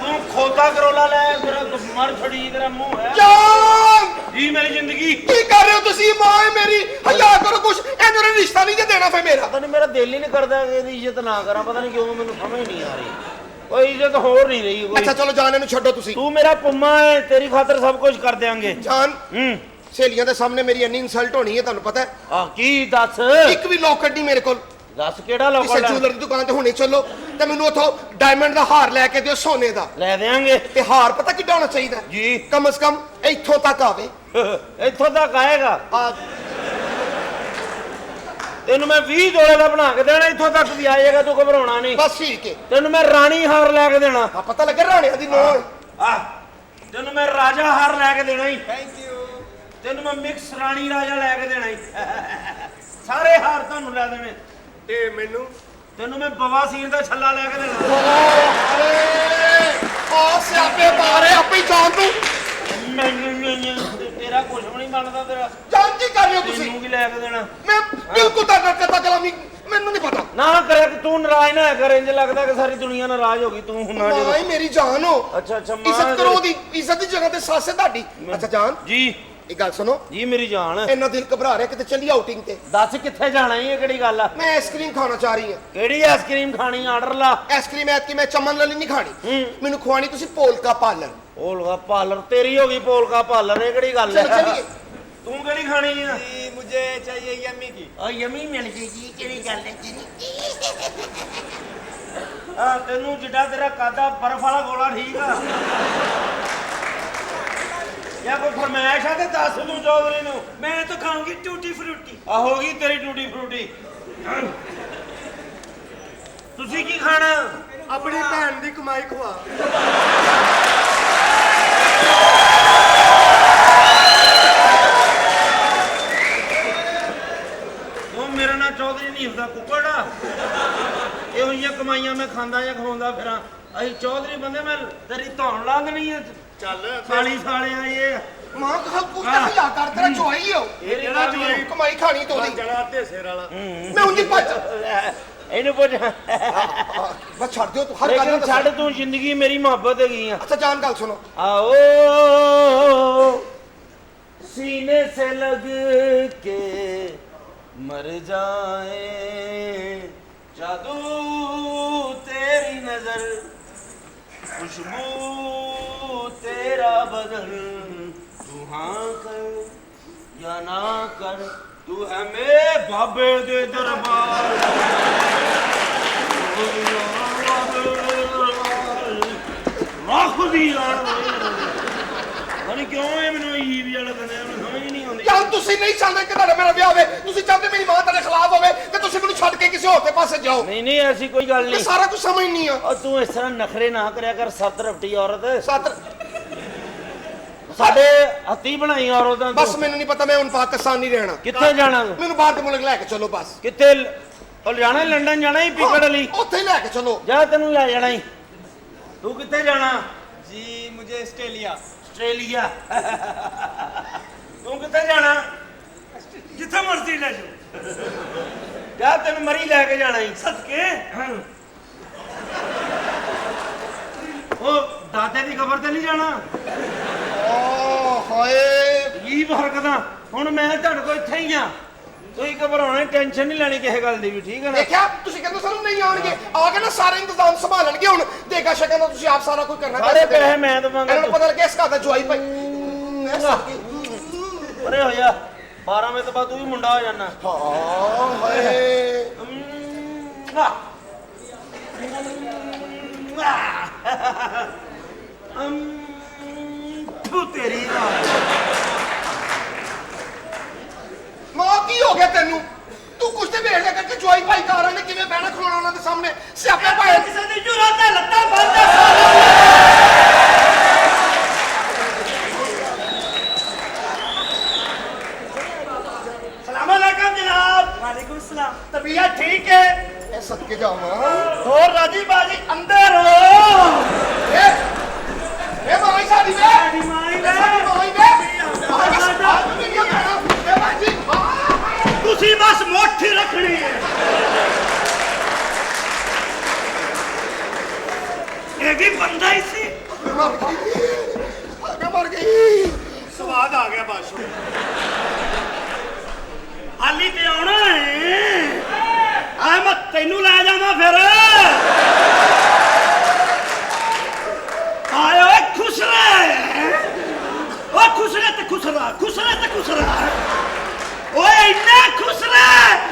[SPEAKER 1] ਤੂੰ ਖੋਤਾ ਕਰੋਲਾ ਲੈ, ਮੇਰਾ ਮਰ ਫੜੀ, ਤੇਰਾ ਮੂੰਹ ਹੈ
[SPEAKER 2] ਜਾਨ
[SPEAKER 1] ਜੀ ਮੇਰੀ ਜ਼ਿੰਦਗੀ।
[SPEAKER 2] ਕੀ ਕਰ ਰਹੇ ਹੋ ਤੁਸੀਂ? ਮਾਂ ਹੈ ਮੇਰੀ, ਹਯਾ ਕਰੋ ਕੁਛ। ਇਹਨਾਂ ਨੇ ਰਿਸ਼ਤਾ ਨਹੀਂ ਜੇ ਦੇਣਾ ਫੇ ਮੇਰਾ।
[SPEAKER 1] ਪਤਾ ਨਹੀਂ ਮੇਰਾ ਦਿਲ ਹੀ ਨਹੀਂ ਕਰਦਾ ਕਿ ਇਹਦੀ ਇੱਜ਼ਤ ਨਾ ਕਰਾਂ। ਪਤਾ ਨਹੀਂ ਕਿਉਂ, ਮੈਨੂੰ ਸਮਝ ਨਹੀਂ ਆ ਰਹੀ। ਕੋਈ ਇੱਜ਼ਤ ਹੋਰ ਨਹੀਂ ਰਹੀ ਕੋਈ।
[SPEAKER 2] ਅੱਛਾ ਚਲੋ ਜਾਨ, ਇਹਨੂੰ ਛੱਡੋ ਤੁਸੀਂ।
[SPEAKER 1] ਤੂੰ ਮੇਰਾ ਪੁੰਮਾ ਹੈ, ਤੇਰੀ ਖਾਤਰ ਸਭ ਕੁਝ ਕਰ ਦਿਆਂਗੇ।
[SPEAKER 2] ਜਾਨ,
[SPEAKER 1] ਹੂੰ
[SPEAKER 2] ਸਹੇਲੀਆਂ ਦੇ ਸਾਹਮਣੇ ਮੇਰੀ ਇੰਨੀ ਇਨਸਲਟ ਹੋਣੀ ਹੈ, ਤੁਹਾਨੂੰ ਪਤਾ ਹੈ?
[SPEAKER 1] ਆ ਕੀ ਦੱਸ?
[SPEAKER 2] ਇੱਕ ਵੀ ਲੋਕਟ ਨਹੀਂ ਮੇਰੇ ਕੋਲ।
[SPEAKER 1] ਦੱਸ ਕਿਹੜਾ
[SPEAKER 2] ਕਿਸੇ
[SPEAKER 1] ਲੋਕਲ
[SPEAKER 2] ਜੂਲਰ ਦੀ ਦੁਕਾਨ ਤੇ ਹੁਣੇ ਚੱਲੋ ਤੇ ਮੈਨੂੰ ਉਥੋਂ ਡਾਇਮੰਡ ਦਾ ਹਾਰ ਲੈ ਕੇ ਦਿਓ, ਸੋਨੇ ਦਾ।
[SPEAKER 1] ਲੈ ਦੇਾਂਗੇ
[SPEAKER 2] ਤੇ ਹਾਰ ਪਤਾ ਕਿੱਡਾ ਹੋਣਾ ਚਾਹੀਦਾ
[SPEAKER 1] ਜੀ?
[SPEAKER 2] ਕਮ ਸੇ ਕਮ ਇੱਥੋਂ ਤੱਕ ਆਵੇ।
[SPEAKER 1] ਇੱਥੋਂ ਤੱਕ ਆਏਗਾ।
[SPEAKER 2] ਆ
[SPEAKER 1] ਤੈਨੂੰ ਮੈਂ 20 ਤੋਲੇ ਦਾ ਬਣਾ ਕੇ ਦੇਣਾ, ਇੱਥੋਂ ਤੱਕ ਵੀ ਆਏਗਾ, ਤੂੰ ਘਬਰਾਉਣਾ ਨਹੀਂ।
[SPEAKER 2] ਬਸ ਠੀਕ ਹੈ।
[SPEAKER 1] ਤੈਨੂੰ ਮੈਂ ਰਾਣੀ ਹਾਰ ਲੈ ਕੇ ਦੇਣਾ।
[SPEAKER 2] ਆ ਪਤਾ ਲੱਗਾ ਰਾਣਿਆਂ ਦੀ ਨੋ।
[SPEAKER 1] ਆ ਤੈਨੂੰ ਮੈਂ ਰਾਜਾ ਹਾਰ ਲੈ ਕੇ ਦੇਣਾ ਹੀ।
[SPEAKER 5] Thank you.
[SPEAKER 1] ਤੈਨੂੰ ਮੈਂ ਮਿਕਸ ਰਾਣੀ ਰਾਜਾ ਲੈ ਕੇ ਦੇਣਾ ਹੀ। ਸਾਰੇ ਹਾਰ ਤੁਹਾਨੂੰ ਲੈ ਦੇਣੇ।
[SPEAKER 6] ਤੇ ਮੈਨੂੰ
[SPEAKER 1] ਤੈਨੂੰ ਮੈਂ ਬਵਾਸੀਰ ਦਾ ਛੱਲਾ ਲੈ ਕੇ ਦੇਣਾ।
[SPEAKER 2] ਆ ਸਿਆਪੇ ਮਾਰੇ ਆਪੇ ਜਾਨ ਤੂੰ।
[SPEAKER 1] ਤੇਰਾ ਕੁਝ ਵੀ ਨਹੀਂ ਬਣਦਾ ਤੇਰਾ।
[SPEAKER 2] ਜਾਨ ਕੀ ਕਰ ਰਹੇ ਹੋ ਤੁਸੀਂ?
[SPEAKER 1] ਤੈਨੂੰ ਕੀ ਲੈ ਕੇ ਦੇਣਾ?
[SPEAKER 2] ਮੈਂ ਬਿਲਕੁਲ ਤਾਂ ਕਰਤਾ ਕਲਾਮੀ, ਮੈਨੂੰ ਨਹੀਂ ਪਤਾ।
[SPEAKER 1] ਨਾ ਕਰੇ ਕਿ ਤੂੰ ਨਾਰਾਜ਼ ਨਾ ਕਰ। ਇੰਜ ਲੱਗਦਾ ਕਿ ਸਾਰੀ ਦੁਨੀਆ ਨਾਰਾਜ਼ ਹੋ ਗਈ, ਤੂੰ ਹੁਣ ਨਾ
[SPEAKER 2] ਮਾਂ ਹੀ ਮੇਰੀ ਜਾਨ ਹੋ।
[SPEAKER 1] ਅੱਛਾ ਅੱਛਾ ਮਾਂ
[SPEAKER 2] ਇੱਜ਼ਤ ਕਰੋ ਦੀ, ਇੱਜ਼ਤ ਦੀ ਜਗ੍ਹਾ ਤੇ ਸੱਸ ਹੈ ਤੁਹਾਡੀ। ਅੱਛਾ ਜਾਨ,
[SPEAKER 1] ਜੀ
[SPEAKER 2] ਇੱਕ ਗੱਲ ਸੁਣੋ।
[SPEAKER 1] ਜੀ ਮੇਰੀ ਜਾਨ।
[SPEAKER 2] ਇੰਨਾ ਦਿਲ ਘਬਰਾ ਰਿਹਾ, ਕਿਤੇ ਚੱਲੀ ਆਊਟਿੰਗ ਤੇ।
[SPEAKER 1] ਦੱਸ ਕਿੱਥੇ ਜਾਣਾ ਈ? ਇਹ ਕਿਹੜੀ ਗੱਲ ਆ?
[SPEAKER 2] ਮੈਂ ਆਈਸਕ੍ਰੀਮ ਖਾਣਾ ਚਾਹ ਰਹੀ ਹਾਂ।
[SPEAKER 1] ਕਿਹੜੀ ਆਈਸਕ੍ਰੀਮ ਖਾਣੀ? ਆਰਡਰ ਲਾ।
[SPEAKER 2] ਆਈਸਕ੍ਰੀਮ ਐਤਕੀ ਮੈਂ ਚਮਨ ਵਾਲੀ ਨਹੀਂ ਖਾਣੀ,
[SPEAKER 1] ਹੂੰ।
[SPEAKER 2] ਮੈਨੂੰ ਖਵਾਣੀ ਤੁਸੀਂ ਪੋਲਕਾ ਪਾਰਲਰ।
[SPEAKER 1] ਪੋਲਕਾ ਪਾਰਲਰ ਤੇਰੀ ਹੋ ਗਈ। ਪੋਲਕਾ ਪਾਰਲਰ ਇਹ ਕਿਹੜੀ ਗੱਲ
[SPEAKER 2] ਚਲੋ
[SPEAKER 1] ਹੈ?
[SPEAKER 2] ਚੱਲੀਏ।
[SPEAKER 1] ਤੂੰ ਕਿਹੜੀ ਖਾਣੀ ਆ?
[SPEAKER 5] जी मुझे चाहिए यम्मी की।
[SPEAKER 1] ਆ ਯਮੀ ਮਿਲ ਜੇਗੀ। ਕਿਹੜੀ ਗੱਲ ਹੈ? ਆ ਤੈਨੂੰ ਜਿੱਡਾ ਤੇਰਾ ਕਾਦਾ ਬਰਫ ਵਾਲਾ ਗੋਲਾ ਠੀਕ ਆ? ਜਾਂ ਕੋਈ ਫਰਮਾਇਸ਼ ਆ ਤੇ ਦੱਸ ਤੂੰ ਚੌਧਰੀ ਨੂੰ।
[SPEAKER 3] ਮੈਂ ਤਾਂ ਖਾਊਂਗੀ ਟੂਟੀ ਫਰੂਟੀ।
[SPEAKER 1] ਆ ਹੋ ਗਈ ਤੇਰੀ ਟੂਟੀ ਫਰੂਟੀ। ਤੁਸੀਂ ਕੀ ਖਾਣਾ?
[SPEAKER 6] ਆਪਣੀ ਭੈਣ ਦੀ ਕਮਾਈ ਖਵਾ।
[SPEAKER 1] ਉਹ ਮੇਰਾ ਨਾਂ ਚੌਧਰੀ ਨਹੀਂ ਹੁੰਦਾ, ਕੁੱਕੜ ਆ। ਇਹੋ ਜਿਹੀਆਂ ਕਮਾਈਆਂ ਮੈਂ ਖਾਂਦਾ ਜਾਂ ਖਵਾਉਂਦਾ ਫਿਰਾਂ। ਅਸੀਂ ਚੌਧਰੀ ਬੰਦੇ, ਮੈਂ ਤੇਰੀ ਧੌਣ ਲਾਂਘਣੀ ਹੈ।
[SPEAKER 6] ਚੱਲ
[SPEAKER 1] ਸਾਲੀ ਸਾਲੇ ਆਏ।
[SPEAKER 2] ਮਾਂ ਕਹਾ ਕੁਝ ਤਾਂ ਹਯਾ ਕਰ, ਤੇਰਾ ਚੋਈ ਹੋ।
[SPEAKER 1] ਇਹ
[SPEAKER 6] ਜਿਹੜਾ ਚੋਈ
[SPEAKER 2] ਕਮਾਈ ਖਾਣੀ ਤੋਦੀ।
[SPEAKER 6] ਜਣਾ ਤੇ ਸਿਰ ਵਾਲਾ।
[SPEAKER 2] ਮੈਂ ਉਂਝ ਭੱਜ।
[SPEAKER 1] ਇਹਨੂੰ ਪੁੱਛ।
[SPEAKER 2] ਬਸ ਛੱਡ ਦਿਓ ਤੂੰ, ਹਰ ਗੱਲ
[SPEAKER 1] ਲੇਕਿਨ
[SPEAKER 2] ਦਾ
[SPEAKER 1] ਛੱਡ ਤੂੰ, ਜ਼ਿੰਦਗੀ ਮੇਰੀ ਮੁਹੱਬਤ ਹੈਗੀ ਆ।
[SPEAKER 2] ਅੱਛਾ ਜਾਨ, ਗੱਲ ਸੁਣੋ।
[SPEAKER 1] आओ सीने से लग के मर जाए, जादू तेरी नजर, खुशबू तेरा बदन, तू हाँ कर या ना कर, तू है मेरे बाबे दे दरबार। ਰੱਖ ਦੀ ਯਾਰ ਅਰੇ ਕਿਉਂ ਇਹ ਮੈਨੂੰ ਈਵ ਵਾਲਾ ਕਹਿੰਦੇ ਮੈਨੂੰ ਸਮਝ ਨਹੀਂ ਆਉਂਦੀ।
[SPEAKER 2] ਯਾਰ ਤੁਸੀਂ ਨਹੀਂ ਚਾਹੁੰਦੇ ਕਿ ਤੁਹਾਡਾ ਮੇਰਾ ਵਿਆਹ ਹੋਵੇ, ਤੁਸੀਂ ਚਾਹੁੰਦੇ ਮੇਰੀ ਮਾਂ ਤੁਹਾਡੇ ਖਿਲਾਫ ਹੋਵੇ ਤੇ ਤੁਸੀਂ ਮੈਨੂੰ ਛੱਡ ਕੇ ਕਿਸੇ ਹੋਰ ਦੇ ਪਾਸੇ ਜਾਓ।
[SPEAKER 1] ਨਹੀਂ ਨਹੀਂ ਐਸੀ ਕੋਈ ਗੱਲ
[SPEAKER 2] ਮੈਂ
[SPEAKER 1] ਨਹੀਂ।
[SPEAKER 2] ਸਾਰਾ ਕੁਝ ਸਮਝਣੀ ਆ।
[SPEAKER 1] ਔਰ ਤੂੰ ਇਸ ਤਰ੍ਹਾਂ ਨਖਰੇ ਨਾ ਕਰਿਆ ਕਰ। ਸੱਤ ਰਫਟੀ ਔਰਤ
[SPEAKER 2] ਸਾਤਰ
[SPEAKER 1] ਸਾਡੇ ਹੱਥੀ ਬਣਾਈ ਔਰਤਾਂ
[SPEAKER 2] ਬਸ
[SPEAKER 1] ਤੂੰ।
[SPEAKER 2] ਮੈਨੂੰ ਨਹੀਂ ਪਤਾ, ਮੈਂ ਹੁਣ ਪਾਕਿਸਤਾਨ ਨਹੀਂ ਰਹਿਣਾ।
[SPEAKER 1] ਕਿੱਥੇ ਜਾਣਾ ਤੂੰ?
[SPEAKER 2] ਮੈਨੂੰ ਬਾਹਰ ਦੇ ਮੁਲਕ ਲੈ ਕੇ ਚਲੋ ਬਸ।
[SPEAKER 1] ਕਿੱਥੇ ਉਹ ਜਾਣਾ? ਲੰਡਨ ਜਾਣਾ ਹੀ ਪਿਕੜ ਲਈ?
[SPEAKER 2] ਉੱਥੇ ਹੀ ਲੈ ਕੇ ਚਲੋ।
[SPEAKER 1] ਜਾ ਤੈਨੂੰ ਲੈ ਜਾਣਾ ਹੀ। ਤੂੰ ਕਿੱਥੇ ਜਾਣਾ?
[SPEAKER 5] जी मुझे ऑस्ट्रेलिया।
[SPEAKER 1] ਆਸਟ੍ਰੇਲੀਆ। ਤੂੰ ਕਿੱਥੇ ਜਾਣਾ?
[SPEAKER 3] ਜਿੱਥੇ ਮਰਜ਼ੀ ਲੈ ਜਾਓ।
[SPEAKER 1] ਜਾ ਤੈਨੂੰ ਮਰੀ ਲੈ ਕੇ ਜਾਣਾ ਹੀ।
[SPEAKER 3] ਸਦਕੇ
[SPEAKER 1] ਉਹ ਦਾਦੇ ਦੀ ਖਬਰ ਤੇ ਨਹੀਂ ਜਾਣਾ?
[SPEAKER 2] ਓ ਹਾਏ,
[SPEAKER 1] ਕੀ ਹਰਕਤਾਂ। ਹੁਣ ਮੈਂ ਤੁਹਾਡੇ ਕੋਲ ਇੱਥੇ ਹੀ ਆ। ਤੁਸੀਂ ਘਬਰਾਉਣਾ, ਟੈਨਸ਼ਨ ਨਹੀਂ ਲੈਣੀ ਕਿਸੇ ਗੱਲ ਦੀ ਵੀ, ਠੀਕ ਹੈ ਨਾ?
[SPEAKER 2] ਦੇਖਿਆ ਤੁਸੀਂ ਕਹਿੰਦੇ ਸਾਨੂੰ ਨਹੀਂ ਆਉਣਗੇ, ਆ ਕੇ ਨਾ ਸਾਰੇ ਇੰਤਜ਼ਾਮ ਸੰਭਾਲਣਗੇ। ਹੁਣ ਦੇਖਾ ਸ਼ਕਾਂ ਦਾ ਤੁਸੀਂ ਆਪ ਸਾਰਾ ਕੁਝ ਕਰਨਾ।
[SPEAKER 1] ਸਾਰੇ ਪੈਸੇ ਮੈਂ ਦਵਾਂਗਾ।
[SPEAKER 2] ਇਹਨਾਂ ਨੂੰ ਪਤਾ ਲੱਗਿਆ ਇਸ ਘਰ ਦਾ ਜਵਾਈ ਭਾਈ।
[SPEAKER 1] ਅਰੇ ਹੋ ਜਾ 12 ਵਜੇ ਤੋਂ ਬਾਅਦ ਤੂੰ ਵੀ ਮੁੰਡਾ ਹੋ ਜਾਣਾ।
[SPEAKER 2] ਹਾਂ ਹਾਏ,
[SPEAKER 1] ਤੂੰ ਤੇਰੀ
[SPEAKER 2] ਮਾਂ ਕੀ ਹੋ ਗਿਆ ਤੈਨੂੰ? ਤੂੰ ਕੁਛ ਤੇ ਵੇਖ ਲੈ ਕਿ ਜਵਾਈ ਭਾਈ ਕਾਰਾਂ ਨੇ ਕਿਵੇਂ ਬਹਿਣਾ ਖਲੋਣਾ ਉਹਨਾਂ ਦੇ ਸਾਹਮਣੇ ਸਿਆਪੇ ਪਾਏ।
[SPEAKER 3] ਕਿਸੇ ਦੀ ਜੁਰਤ ਹੈ ਲੱਤਾਂ ਬੰਦ ਸਲਾਮ ਅਲੈਕਮ ਜਨਾਬ। ਵਾਲੇਕੁਮ ਸਲਾਮ। ਤਬੀਅਤ ਠੀਕ ਹੈ?
[SPEAKER 2] ਇਹ ਸਦਕੇ ਜਾਵਾਂ।
[SPEAKER 3] ਹੋਰ ਰਾਜੀ ਬਾਜੀ ਅੰਦਰ ਹੋ।
[SPEAKER 2] ਇਹ ਮਾਈ ਸਾਡੀ ਵੇ
[SPEAKER 3] ਸਾਡੀ ਮਾਈ ਵੇ।
[SPEAKER 2] ਸਾਡੀ ਮਾਈ ਵੇ ਆ ਤੂੰ ਕੀ ਕਰਨਾ ਇਹ ਬਾਜੀ
[SPEAKER 3] ਤੁਸੀਂ ਬਸ ਮੁੱਠ ਹੀ ਰੱਖਣੀ ਹੈ। ਇਹ ਵੀ ਬੰਦਾ ਹੀ ਸੀ।
[SPEAKER 2] ਮਰ ਗਈ।
[SPEAKER 6] ਸਵਾਦ ਆ ਗਿਆ ਬਾਸ਼ੋ।
[SPEAKER 3] ਹਾਲੀ ਤੇ ਆਉਣਾ ਹੈ। ਆ ਮੈਂ ਤੈਨੂੰ ਲੈ ਜਾਵਾਂ ਫਿਰ। ਆਏ ਓਏ ਖੁਸਰੇ। ਓ ਖੁਸਰੇ ਤੇ ਖੁਸਰਾ, ਖੁਸਰੇ ਤੇ ਖੁਸਰਾ। ਓਏ ਇੰਨਾ ਖੁਸਰਾ।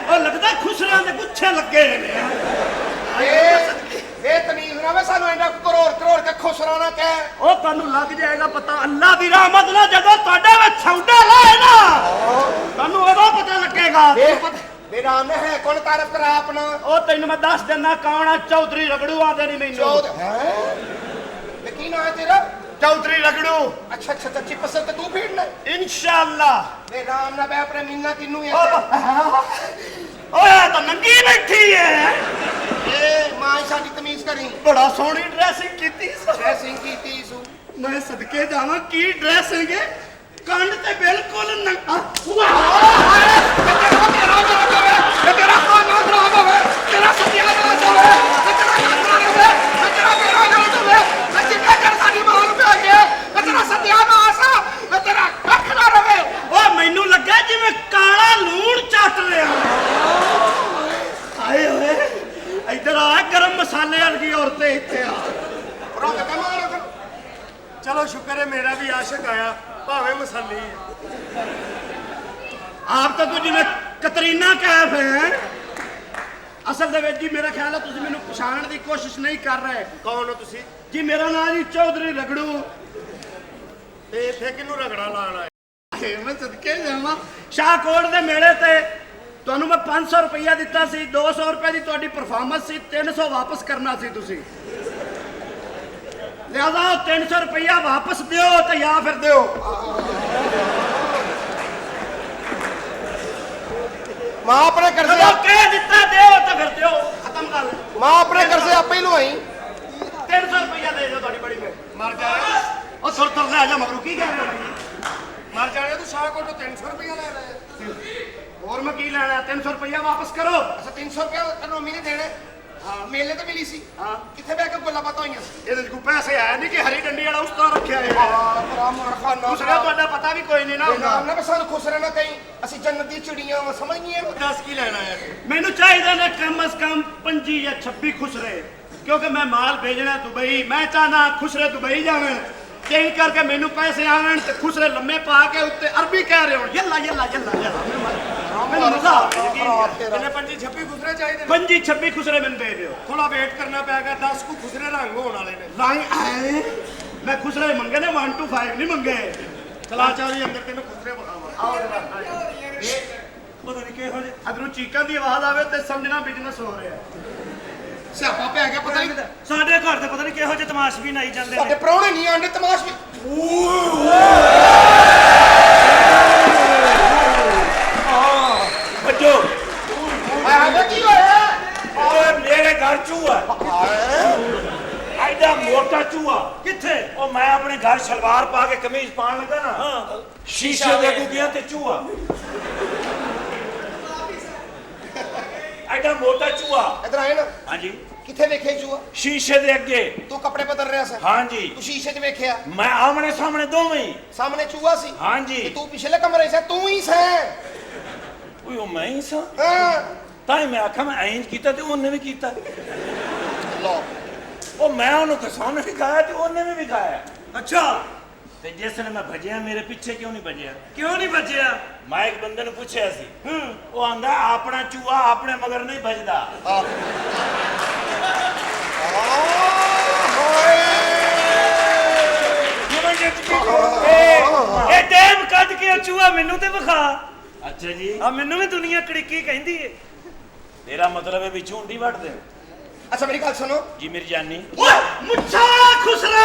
[SPEAKER 3] ਉਹ ਲੱਗਦਾ ਖੁਸਰਿਆਂ ਦੇ ਗੁੱਛੇ ਲੱਗੇ ਨੇ।
[SPEAKER 2] ਇਹ ਤਮੀਜ਼ ਨਾ ਵੇ ਸਾਨੂੰ ਇੰਨਾ ਕਰੋੜ ਕੇ ਖੁਸਰਾ ਨਾ ਕਹਿ।
[SPEAKER 3] ਉਹ ਤੁਹਾਨੂੰ ਲੱਗ ਜਾਏਗਾ ਪਤਾ ਅੱਲਾ ਦੀ ਰਹਿਮਤ ਨਾਲ ਜਦੋਂ ਤੁਹਾਡੇ ਵਿੱਚ ਛੌਂਡਾ ਲਾਏ ਨਾ ਤੁਹਾਨੂੰ ਉਦੋਂ ਪਤਾ ਲੱਗੇਗਾ।
[SPEAKER 2] ਮੇਰਾ ਨਾਮ ਹੈ ਕੌਣ ਤਾਰਫ ਕਰਾ ਆਪਣਾ?
[SPEAKER 3] ਉਹ ਤੈਨੂੰ ਮੈਂ ਦੱਸ ਦਿੰਦਾ ਕੌਣ ਆ। ਚੌਧਰੀ ਰਗੜੂ ਆਦੇ ਨਹੀਂ ਮੈਨੂੰ।
[SPEAKER 2] ਚੌਧ ਹੈ ਤੇ ਕੀ ਨਾਂ ਹੈ ਤੇਰਾ?
[SPEAKER 3] ਚੌਧਰੀ ਰਗੜੂ।
[SPEAKER 2] ਅੱਛਾ ਸੱਚੀ ਪਸੰਦ ਤੇ ਤੂੰ ਫੀੜਨਾ
[SPEAKER 3] ਇਨਸ਼ਾਅੱਲਾ।
[SPEAKER 2] ਮੇਰਾ ਨਾਮ ਨਾ ਮੈਂ ਆਪਣੇ ਮੀਨਾ ਕਿੰਨੂ ਹੈ
[SPEAKER 3] ਓਏ ਤਾਂ ਨੰਗੀ ਬੈਠੀ ਹੈ।
[SPEAKER 2] ਇਹ ਮਾਂ ਸਾਡੀ ਤਮੀਜ਼ ਕਰੀ।
[SPEAKER 3] ਬੜਾ ਸੋਹਣੀ ਡਰੈਸਿੰਗ ਕੀਤੀ
[SPEAKER 2] ਜੈ ਸਿੰਘ ਕੀਤੀ ਸੂ
[SPEAKER 3] ਮੈਂ ਸਦਕੇ ਜਾਵਾਂ ਕੀ ਡਰੈਸਿੰਗ ਹੈ। ਕੰਡ ਤੇ ਬਿਲਕੁਲ ਨੰਗਾ।
[SPEAKER 2] ਤੇਰਾ ਖਾਨਾ ਖਰਾਬ ਹੋਵੇ ਤੇਰਾ ਸਤਿਆਨਾਸ਼ ਹੋਵੇ ਤੇਰਾ ਖਾਨਾ ਹੋਵੇ ਤੇਰਾ ਮੇਰਾ ਨਾਮ ਹੋਵੇ ਮੈਂ ਜਿੰਨਾ ਕਰ ਸਾਡੀ ਮਾਂ ਨੂੰ ਪਿਆ ਕੇ ਤੇਰਾ ਸਤਿਆਨਾਸ਼ ਮੈਂ ਤੇਰਾ ਅੱਖ ਨਾ ਰਵੇ।
[SPEAKER 3] ਓ ਮੈਨੂੰ ਲੱਗਾ ਜਿਵੇਂ ਕਾਲਾ ਲੂਣ ਚੱਟ ਰਿਹਾ। ਆਏ ਓਏ ਇੱਧਰ ਆ। ਗਰਮ ਮਸਾਲੇ ਵਰਗੀ ਔਰਤੇ ਇੱਥੇ ਆ।
[SPEAKER 2] ਰੋਕ ਕੇ ਮਾਰ।
[SPEAKER 6] ਚਲੋ ਸ਼ੁਕਰ ਹੈ ਮੇਰਾ ਵੀ ਆਸ਼ਿਕ ਆਇਆ ਭਾਵੇਂ ਮਸਾਲੀ ਹੈ।
[SPEAKER 3] ਆਪ ਤਾਂ ਤੂੰ ਜਿਵੇਂ ਕਤਰੀਨਾ ਕੈਫ ਹੈ। ਅਸਲ ਦੇ ਵਿੱਚ ਜੀ ਮੇਰਾ ਖਿਆਲ ਹੈ ਤੁਸੀਂ ਮੈਨੂੰ ਪਛਾਣਨ ਦੀ ਕੋਸ਼ਿਸ਼ ਨਹੀਂ ਕਰ ਰਹੇ।
[SPEAKER 6] ਕੌਣ ਹੋ ਤੁਸੀਂ?
[SPEAKER 3] ਜੀ ਮੇਰਾ ਨਾਮ ਜੀ ਚੌਧਰੀ ਰਗੜੂ।
[SPEAKER 6] ਤੇ ਇੱਥੇ ਕਿਹਨੂੰ ਰਗੜਾ ਲਾਣ ਆਏ?
[SPEAKER 3] ਮੈਂ ਸਦਕੇ ਜਾਵਾਂ ਸ਼ਾਹਕੋਟ ਦੇ ਮੇਲੇ ਤੇ ਤੁਹਾਨੂੰ ਮੈਂ 500 ਰੁਪਇਆ ਦਿੱਤਾ ਸੀ। 200 ਰੁਪਏ ਦੀ ਤੁਹਾਡੀ ਪਰਫਾਰਮੈਂਸ ਸੀ। 300 ਵਾਪਸ ਕਰਨਾ ਸੀ ਤੁਸੀਂ। ਲਿਆਦਾ 300 ਰੁਪਇਆ ਵਾਪਸ ਦਿਓ ਤੇ ਜਾਂ ਫਿਰ ਦਿਓ।
[SPEAKER 2] ਮਾਂ ਆਪਣੇ ਕਰਜ਼ੇ
[SPEAKER 3] ਜਦੋਂ ਕਹਿ ਦਿੱਤਾ ਦਿਓ ਤਾਂ ਫਿਰ ਦਿਓ। ਖਤਮ ਗੱਲ।
[SPEAKER 2] ਮਾਂ ਆਪਣੇ ਕਰਜ਼ੇ ਆਪੇ ਹੀ ਲਵਾਈ।
[SPEAKER 3] 300 ਰੁਪਇਆ ਦੇ ਦਿਓ ਤੁਹਾਡੀ ਬੜੀ ਮੈਂ
[SPEAKER 6] ਮਰ ਜਾਣਾ
[SPEAKER 3] ਉਹ ਸੁਰ ਤੁਰ ਲੈ ਜਾ ਮਗਰੋਂ ਕੀ ਕਹਿ ਰਿਹਾ।
[SPEAKER 6] ਮਰ ਜਾਣਾ ਤੂੰ ਸ਼ਾਹਕੋਟ ਤੋਂ 300 ਰੁਪਇਆ ਲੈ ਰਿਹਾ।
[SPEAKER 3] ਹੋਰ ਮੈਂ ਕੀ ਲੈਣਾ। 300 ਰੁਪਇਆ ਵਾਪਸ ਕਰੋ।
[SPEAKER 2] ਅੱਛਾ 300 ਰੁਪਏ ਤੈਨੂੰ ਮੀ ਨਹੀਂ ਦੇਣੇ। ਹਾਂ ਮੇਲੇ ਤੇ ਮਿਲੀ ਸੀ।
[SPEAKER 3] ਹਾਂ
[SPEAKER 2] ਕਿੱਥੇ ਬੈ ਕੇ ਗੱਲਾਂ ਬਾਤਾਂ ਹੋਈਆਂ ਸੀ?
[SPEAKER 3] ਇਹਦੇ ਚ ਕੋਈ ਪੈਸੇ ਆਇਆ ਨਹੀਂ ਕਿ ਹਰੀ ਡੰਡੀ ਵਾਲਾ ਉਸਤਾਦ ਰੱਖਿਆ ਹੈ।
[SPEAKER 2] ਭਰਾ ਮਾਰਖਾਨਾ
[SPEAKER 3] ਦੂਸਰਾ ਤੁਹਾਡਾ ਪਤਾ ਵੀ ਕੋਈ ਨਹੀਂ ਨਾ
[SPEAKER 2] ਨਾਮ
[SPEAKER 3] ਹੁੰਦਾ।
[SPEAKER 2] ਨਾ ਸਾਨੂੰ ਖੁਸ਼ ਰਹਿਣਾ ਕਹੀਂ ਅਸੀਂ ਜੰਨਤ ਦੀ ਚਿੜੀਆਂ ਵਾਂ, ਸਮਝ ਨਹੀਂ ਇਹਨੂੰ।
[SPEAKER 6] ਦੱਸ ਕੀ ਲੈਣਾ ਹੈ?
[SPEAKER 3] ਮੈਨੂੰ ਚਾਹੀਦਾ ਨੇ ਕਮ ਅਸ ਕਮ 25 ਜਾਂ 26 ਖੁਸਰੇ ਕਿਉਂਕਿ ਮੈਂ ਮਾਲ ਭੇਜਣਾ ਦੁਬਈ। ਮੈਂ ਚਾਹਨਾ ਖੁਸਰੇ ਦੁਬਈ ਜਾਵਣ। ਚੇਂਜ ਕਰਕੇ ਮੈਨੂੰ ਪੈਸੇ ਆਵਣ ਤੇ ਖੁਸਰੇ ਲੰਮੇ ਪਾ ਕੇ ਉੱਤੇ ਅਰਬੀ ਕਹਿ ਰਹੇ ਹੋਣ ਯੱਲਾ ਯੱਲਾ ਯੱਲਾ ਯੱਲਾ। ਮੈਨੂੰ ਮਜ਼ਾ ਆ ਗਿਆ।
[SPEAKER 6] ਇਹਨੇ 25 26 ਗੁਜ਼ਰੇ ਚਾਹੀਦੇ ਨੇ।
[SPEAKER 3] 25 26 ਖੁਸਰੇ ਮੈਨੂੰ ਦੇ ਦਿਓ।
[SPEAKER 6] ਥੋੜਾ ਵੇਟ ਕਰਨਾ ਪੈਗਾ। 10 ਕੁ ਗੁਜ਼ਰੇ ਰੰਗ ਹੋਣ ਵਾਲੇ ਨੇ।
[SPEAKER 3] ਲਾਈ ਆਏ ਮੈਂ ਖੁਸਰੇ ਮੰਗੇ ਨੇ 1 to 5 ਨਹੀਂ ਮੰਗੇ।
[SPEAKER 6] ਚਲਾ ਚਾਰੀ ਅੰਦਰ ਤੈਨੂੰ ਗੁਜ਼ਰੇ ਬਖਾਵਾ।
[SPEAKER 3] ਪਤਾ ਨਹੀਂ ਕਿਹੋ ਜਿਹੇ ਅਗਰੋਂ ਚੀਕਾਂ ਦੀ ਆਵਾਜ਼ ਆਵੇ ਤੇ ਸਮਝਣਾ ਬਿਜ਼ਨਸ ਹੋ ਰਿਹਾ।
[SPEAKER 2] ਸਿਆਪਾ ਪੈ ਗਿਆ ਪਤਾ ਨਹੀਂ।
[SPEAKER 3] ਸਾਡੇ ਘਰ ਤੇ ਪਤਾ ਨਹੀਂ ਕਿਹੋ ਜਿਹੇ ਤਮਾਸ਼ਬੀਨ ਆਈ ਜਾਂਦੇ
[SPEAKER 2] ਸਾਡੇ
[SPEAKER 3] ਨੇ।
[SPEAKER 2] ਪ੍ਰਾਹੁਣੇ ਨਹੀਂ ਆਂਦੇ ਤਮਾਸ਼ ਵੀ।
[SPEAKER 1] ਬੱਚੋ
[SPEAKER 2] ਆਇਆ ਕੀ ਹੋਇਆ?
[SPEAKER 1] ਓਏ ਮੇਰੇ ਘਰ ਚੂਹਾ ਐਡਾ ਮੋਟਾ ਚੂਹਾ।
[SPEAKER 3] ਕਿੱਥੇ?
[SPEAKER 1] ਉਹ ਮੈਂ ਆਪਣੇ ਘਰ ਸਲਵਾਰ ਪਾ ਕੇ ਕਮੀਜ਼ ਪਾਣ ਲੱਗਾ ਨਾ ਸ਼ੀਸ਼ੇ ਦੇ ਅੱਗੇ ਗਿਆ ਤੇ ਚੂਹਾ ਐਡਾ ਮੋਟਾ ਚੂਹਾ।
[SPEAKER 2] ਇਧਰ ਆਏ ਨਾ।
[SPEAKER 1] ਹਾਂਜੀ
[SPEAKER 2] ਕਿੱਥੇ ਵੇਖਿਆ ਚੂਹਾ?
[SPEAKER 1] ਸ਼ੀਸ਼ੇ ਦੇ ਅੱਗੇ।
[SPEAKER 2] ਤੂੰ ਕੱਪੜੇ ਬਦਲ ਰਿਹਾ ਸੀ।
[SPEAKER 1] ਹਾਂਜੀ
[SPEAKER 2] ਤੂੰ ਸ਼ੀਸ਼ੇ 'ਚ ਵੇਖਿਆ?
[SPEAKER 1] ਮੈਂ ਆਮਣੇ ਸਾਹਮਣੇ ਦੋਵੇਂ ਹੀ।
[SPEAKER 2] ਸਾਹਮਣੇ ਚੂਹਾ ਸੀ ਤੇ
[SPEAKER 1] ਹਾਂਜੀ
[SPEAKER 2] ਤੂੰ ਪਿਛਲੇ ਕਮਰੇ 'ਚ ਸੀ। ਤੂੰ ਹੀ ਸੈਂ।
[SPEAKER 1] ਓਏ ਉਹ ਮੈਂ ਹੀ ਸਾਂ।
[SPEAKER 2] ਹਾਂ
[SPEAKER 1] ਤਾਂ ਹੀ ਮੈਂ ਆਖਾਂ ਮੈਂ ਇੰਜ ਕੀਤਾ ਤੇ ਉਹਨੇ ਵੀ ਕੀਤਾ।
[SPEAKER 2] ਲੋ
[SPEAKER 1] ਉਹ ਮੈਂ ਉਹਨੂੰ ਕਸਾਉਣ ਵੀ ਗਾਇਆ ਤੇ ਉਹਨੇ ਵੀ ਗਾਇਆ।
[SPEAKER 3] ਅੱਛਾ
[SPEAKER 1] ਤੇ ਜਿਸ ਨੇ ਮੈਂ ਭਜਿਆ ਮੇਰੇ ਪਿੱਛੇ ਕਿਉਂ ਨਹੀਂ ਭਜਿਆ?
[SPEAKER 3] ਕਿਉਂ ਨਹੀਂ ਬਚਿਆ?
[SPEAKER 1] ਮੈਂ ਇੱਕ ਬੰਦੇ ਨੂੰ ਪੁੱਛਿਆ ਸੀ। ਉਹ ਆਂਦਾ ਆਪਣਾ ਚੂਹਾ ਆਪਣੇ ਮਗਰ ਨਹੀਂ ਭਜਦਾ। ਇਹ ਟਾਈਮ ਕੱਢ ਕੇ ਉਹ ਚੂਹਾ ਮੈਨੂੰ ਤੇ ਵਿਖਾ।
[SPEAKER 3] ਅੱਛਾ ਜੀ ਆ ਮੈਨੂੰ ਵੀ ਦੁਨੀਆ ਕੜਿੱਕੀ ਕਹਿੰਦੀ ਏ ਤੇਰਾ ਮਤਲਬ ਹੈ ਵਿੱਚ ਹੁੰਡੀ ਵੱਢ ਦੇ
[SPEAKER 2] ਅੱਛਾ ਮੇਰੀ ਗੱਲ ਸੁਣੋ
[SPEAKER 3] ਜੀ ਮੇਰੀ ਜਾਨੀ
[SPEAKER 5] ਮੁੱਛਾ ਖੁਸਰਾ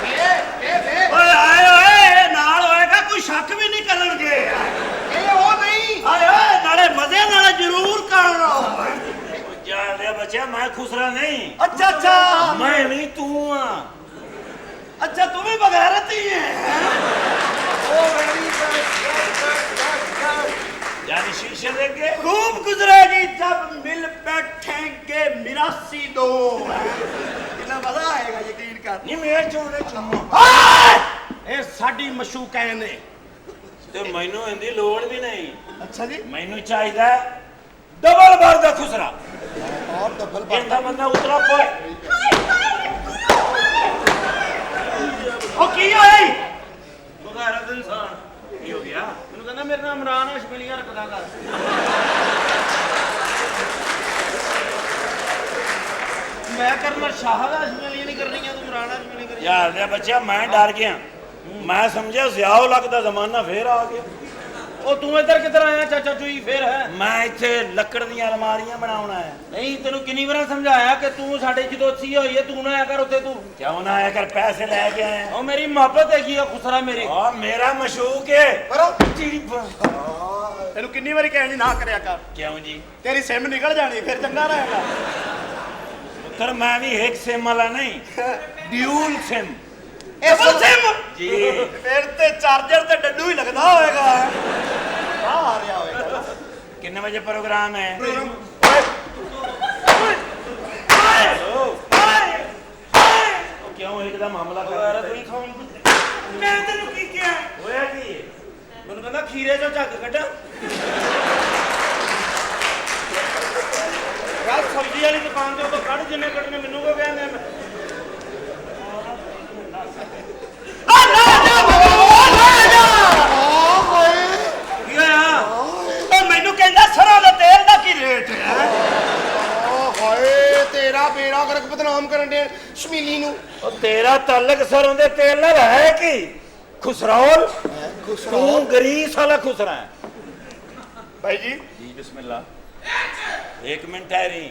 [SPEAKER 2] ਇਹ
[SPEAKER 5] ਓਏ ਆਏ ਓਏ ਨਾਲ ਹੋਏਗਾ ਕੋਈ ਸ਼ੱਕ ਵੀ ਨਹੀਂ ਕਰਨਗੇ
[SPEAKER 2] ਉਹ ਨਹੀਂ
[SPEAKER 5] ਆਏ ਓਏ ਨਾਲੇ ਮਜ਼ੇ ਨਾਲ ਜ਼ਰੂਰ ਕਰਨਾ
[SPEAKER 3] ਜਾਣ ਲਿਆ ਬੱਚਿਆ ਮੈਂ ਖੁਸਰਾ ਨਹੀਂ
[SPEAKER 5] ਅੱਛਾ ਅੱਛਾ
[SPEAKER 3] ਮੈਂ ਨਹੀਂ ਤੂੰ ਆ
[SPEAKER 5] अच्छा तुम ही बगैरती है
[SPEAKER 3] यानी शीशे देंगे
[SPEAKER 5] खूब गुजरेगी जब मिल बैठेंगे मिरासी दो कितना मजा आएगा यकीन कर
[SPEAKER 3] नहीं मैं चोने चुम्मा
[SPEAKER 5] ये साडी मशूक ने
[SPEAKER 3] ते मैनू इंदी लोड़ भी नहीं
[SPEAKER 5] अच्छा जी
[SPEAKER 3] मैनू चाहिए डबल बार दा खुसरा
[SPEAKER 2] और डबल
[SPEAKER 3] इंदा बंदा उतरा कोई
[SPEAKER 5] ओ की होई
[SPEAKER 1] ਬਗੈਰਤ ਇਨਸਾਨ
[SPEAKER 3] ਕੀ ਹੋ ਗਿਆ
[SPEAKER 1] ਮੈਨੂੰ ਕਹਿੰਦਾ ਮੇਰਾ ਨਾਮ ਇਮਰਾਨ ਹੈ ਸ਼ਮੀਲੀਆਂ ਰੱਖਦਾ ਕਰ ਮੈਂ ਕਰਨਾ ਸ਼ਾਹ ਦਾ ਸ਼ਮੀਲੀਆਂ ਨਹੀਂ ਕਰਨੀਆਂ ਤੂੰ ਇਮਰਾਨ ਦਾ ਸ਼ਮੀਲੀਆਂ ਕਰੀ
[SPEAKER 3] यार दे बच्चा मैं डर गया मैं समझा ज़ियाओ लक दा जमाना फिर आ गया
[SPEAKER 1] ਉਹ ਤੂੰ ਇੱਧਰ ਕਿੱਧਰ ਆਇਆ ਚਾਚਾ ਚੂਈ ਫੇਰ ਹੈ
[SPEAKER 3] मैं इत्थे लकड़ ਦੀਆਂ ਅਲਮਾਰੀਆਂ ਬਣਾਉਣਾ ਹੈ
[SPEAKER 1] ਨਹੀਂ ਤੈਨੂੰ ਕਿੰਨੀ ਵਾਰ ਸਮਝਾਇਆ ਕਿ ਤੂੰ ਸਾਡੇ ਜਦੋਂ ਸੀ ਹੋਈ ਹੈ ਤੂੰ ਨਾ ਆਇਆ ਕਰ ਉੱਥੇ ਤੂੰ
[SPEAKER 3] क्यों ना आया कर पैसे ले के आए
[SPEAKER 1] ਉਹ ਮੇਰੀ ਮੁਹੱਬਤ ਹੈਗੀ ਆ ਖੁਸਰਾ ਮੇਰੀ
[SPEAKER 3] और मेरा मशूक है
[SPEAKER 2] ਕਰੋ
[SPEAKER 5] ਤੈਨੂੰ ਕਿੰਨੀ ਵਾਰੀ ਕਹਿਣ ਦੀ ਨਾ ਕਰਿਆ ਕਰ
[SPEAKER 3] क्यों जी
[SPEAKER 5] ਤੇਰੀ ਸਿਮ ਨਿਕਲ ਜਾਣੀ ਫਿਰ ਚੰਗਾ ਰਹੇਗਾ
[SPEAKER 3] पुत्र मैं भी एक सिम वाला नहीं ड्यूल सिम
[SPEAKER 5] ਡਬਲ ਸਿਮ
[SPEAKER 3] जी
[SPEAKER 5] ਫਿਰ ਤੇ ਚਾਰਜਰ ਤੇ ਡੱਡੂ ਹੀ ਲੱਗਦਾ ਹੋਏਗਾ ਆ ਰਿਹਾ ਹੋਏਗਾ
[SPEAKER 3] कितने बजे प्रोग्राम है क्यों एकदम हमला कर रहे थे
[SPEAKER 5] ਮੈਂ ਤੈਨੂੰ ਕੀ ਕਿਹਾ
[SPEAKER 3] होया की
[SPEAKER 1] ਮੈਨੂੰ ਕਹਿੰਦਾ ਖੀਰੇ ਚੋਂ ਝੱਗ ਕੱਢ ਯਾਰ ਸਬਜ਼ੀ ਵਾਲੀ ਦੁਕਾਨ ਤੋਂ ਕੱਢ ਜਿੰਨੇ ਕੱਢਨੇ ਮੈਨੂੰ ਕੋ ਕਹਿੰਦੇ ਮੈਂ ਕੀ ਹੋਇਆ
[SPEAKER 5] ਉਹ ਮੈਨੂੰ ਕਹਿੰਦਾ ਸਰੋਂ ਦੇ ਤੇਲ ਦਾ ਕੀ ਰੇਟ ਹੈ
[SPEAKER 2] ਹਾਏ ਤੇਰਾ ਬੇੜਾ ਗਰਕ ਬਦਨਾਮ ਕਰਨ ਦੇ ਸ਼ਮੀਲੀ ਨੂੰ
[SPEAKER 3] और तेरा तलक सरों दे तेल ना है की खुसरौल तू गरीस वाला खुसरा है
[SPEAKER 5] ਭਾਈ ਜੀ
[SPEAKER 3] जी बिस्मिल्लाह एक मिनट ठहरी